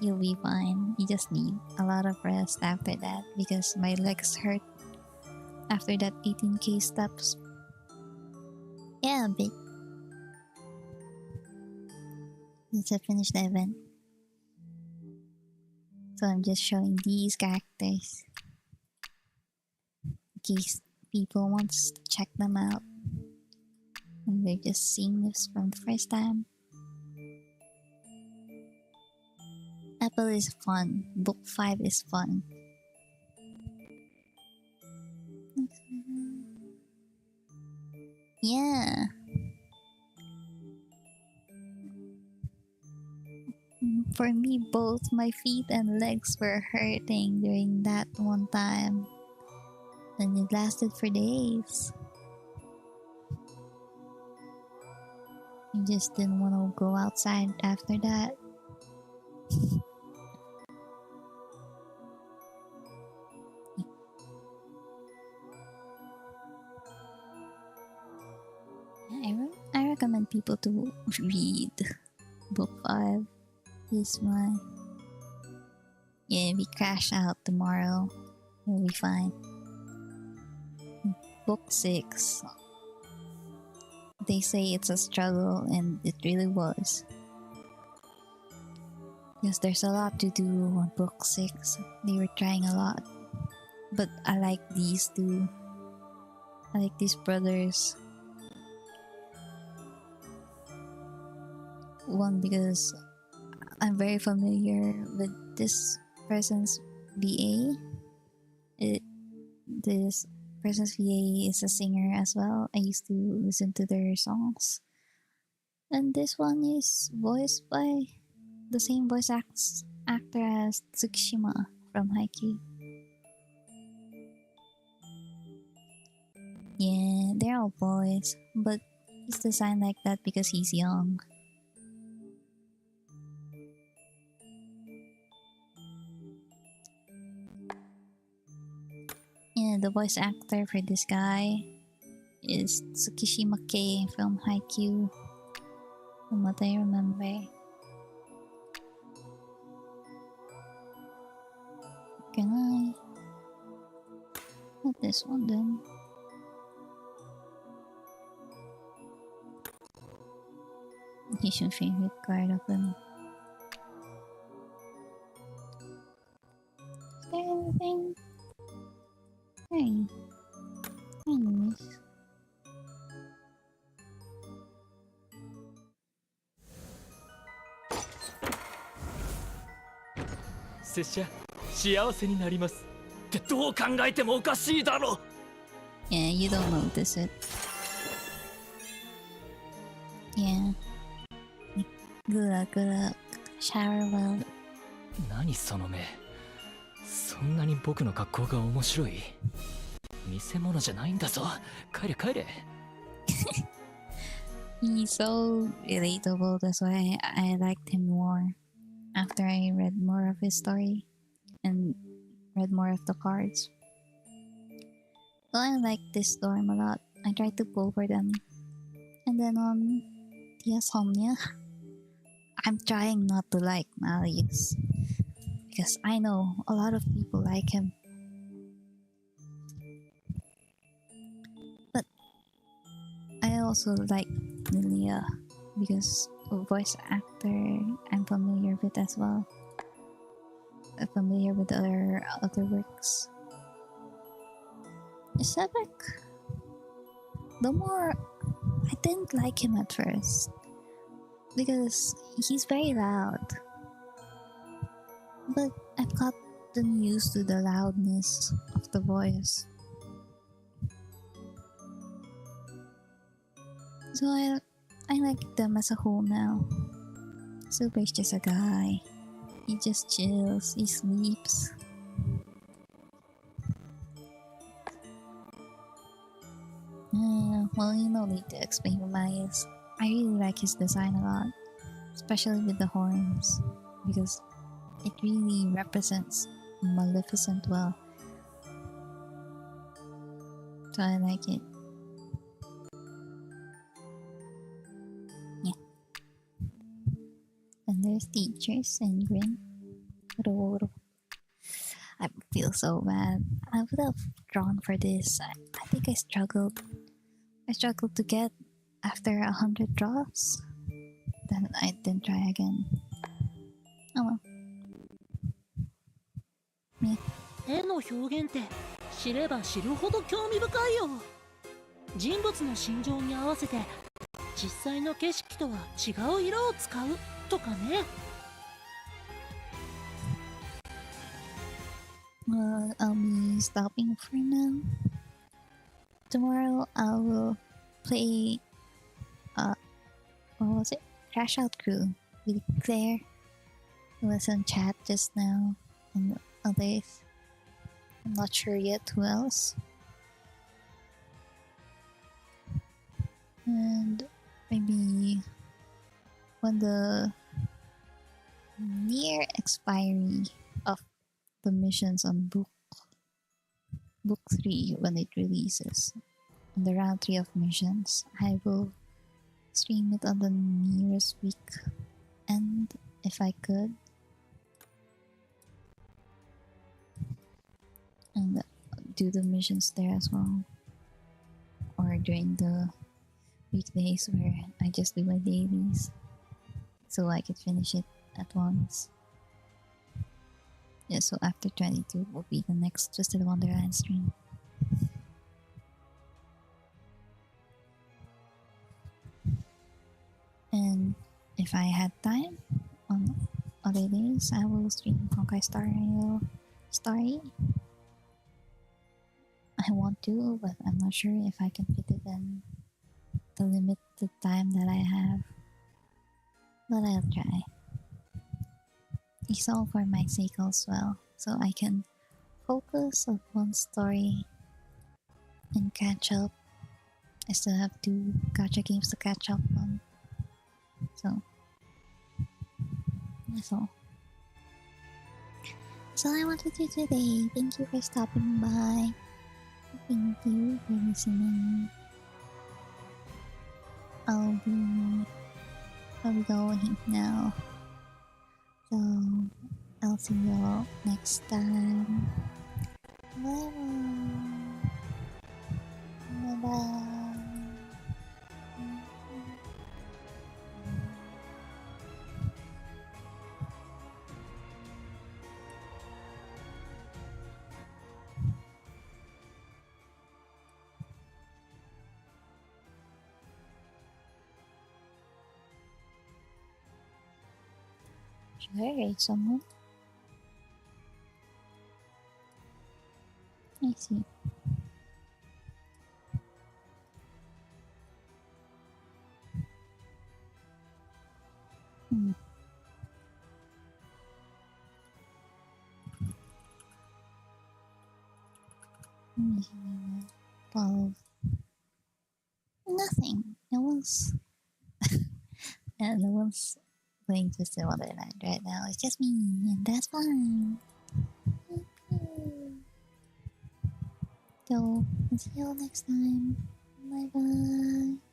you'll be fine. You just need a lot of rest after that because my legs hurt after that 18k steps. Yeah, a bit. Let's finish the event. So I'm just showing these characters in case people want to check them out. And they're just seeing this from the first time. Apple is fun. Book 5 is fun. Yeah. For me, both my feet and legs were hurting during that one time. And it lasted for days. I just didn't want to go outside after that. I recommend people to read book 5. This one. Yeah, we crash out tomorrow. We'll be fine. Book 6. They say it's a struggle, and it really was. Because there's a lot to do on book 6. They were trying a lot. But I like these two. I like these brothers. One, because I'm very familiar with this person's VA. This person's VA is a singer as well. I used to listen to their songs. And this one is voiced by the same voice actor as Tsukishima from Haikyuu. Yeah, they're all boys, but he's designed like that because he's young. Yeah, the voice actor for this guy is Tsukishima Kei from Haikyuu, from what I remember. Can I? Not this one then. He's your favorite card of him. Is there anything? Hey. Anyways. 拙者幸せになりますってどう考えてもおかしいだろ Yeah, you don't notice it. Yeah. Good luck, good luck. Shower well. 何その目そんなに僕の格好が面白い見せ物じゃないんだぞ帰れ帰れ He's so relatable, that's why I liked him more after I read more of his story and read more of the cards. Well, I like this dorm a lot. I tried to pull for them. And then on the Insomnia, I'm trying not to like Marius. Because I know a lot of people like him. But I also like Lilia because a voice actor I'm familiar with as well. I'm familiar with other works. Sebek, the more I didn't like him at first because he's very loud. But I've got gotten used to the loudness of the voice. So I like them as a whole now. Super is just a guy. He just chills, he sleeps. Well, you no need to explain who Mai is. I really like his design a lot, especially with the horns, because it really represents Maleficent well. So I like it. Yeah. And there's teachers and Grin. I feel so bad. I would have drawn for this. I think I struggled. I struggled to get after 100 draws. Then I didn't try again. Oh well. 絵の表現って知れば知るほど興味深いよ。人物の心情に合わせて実際の景色とは違う色を使うとかね。Well, I'll be stopping for now. Tomorrow I will play what was it? Crash Out Crew with Claire, who was on chat just now, and others. I'm not sure yet who else. And maybe when the near expiry of the missions on book 3, when it releases, on the round 3 of missions, I will stream it on the nearest week, and if I could, and do the missions there as well, or during the weekdays where I just do my dailies, so I could finish it at once. Yeah, so after 22 will be the next Twisted Wonderland stream. And if I had time on other days, I will stream Honkai Star Rail Story. I want to, but I'm not sure if I can fit it in the limited time that I have. But I'll try. It's all for my sake as well, so I can focus on one story and catch up. I still have 2 gacha games to catch up on, so that's all. That's all I wanted to do today. Thank you for stopping by. Thank you for listening. I'll be going now. So I'll see you all next time. Bye bye. Bye bye. Should I rate someone? I see. Well, nothing. No one's no one's playing Twisted Wonderland right now. It's just me, and that's fine. So, I'll see you all next time. Bye bye.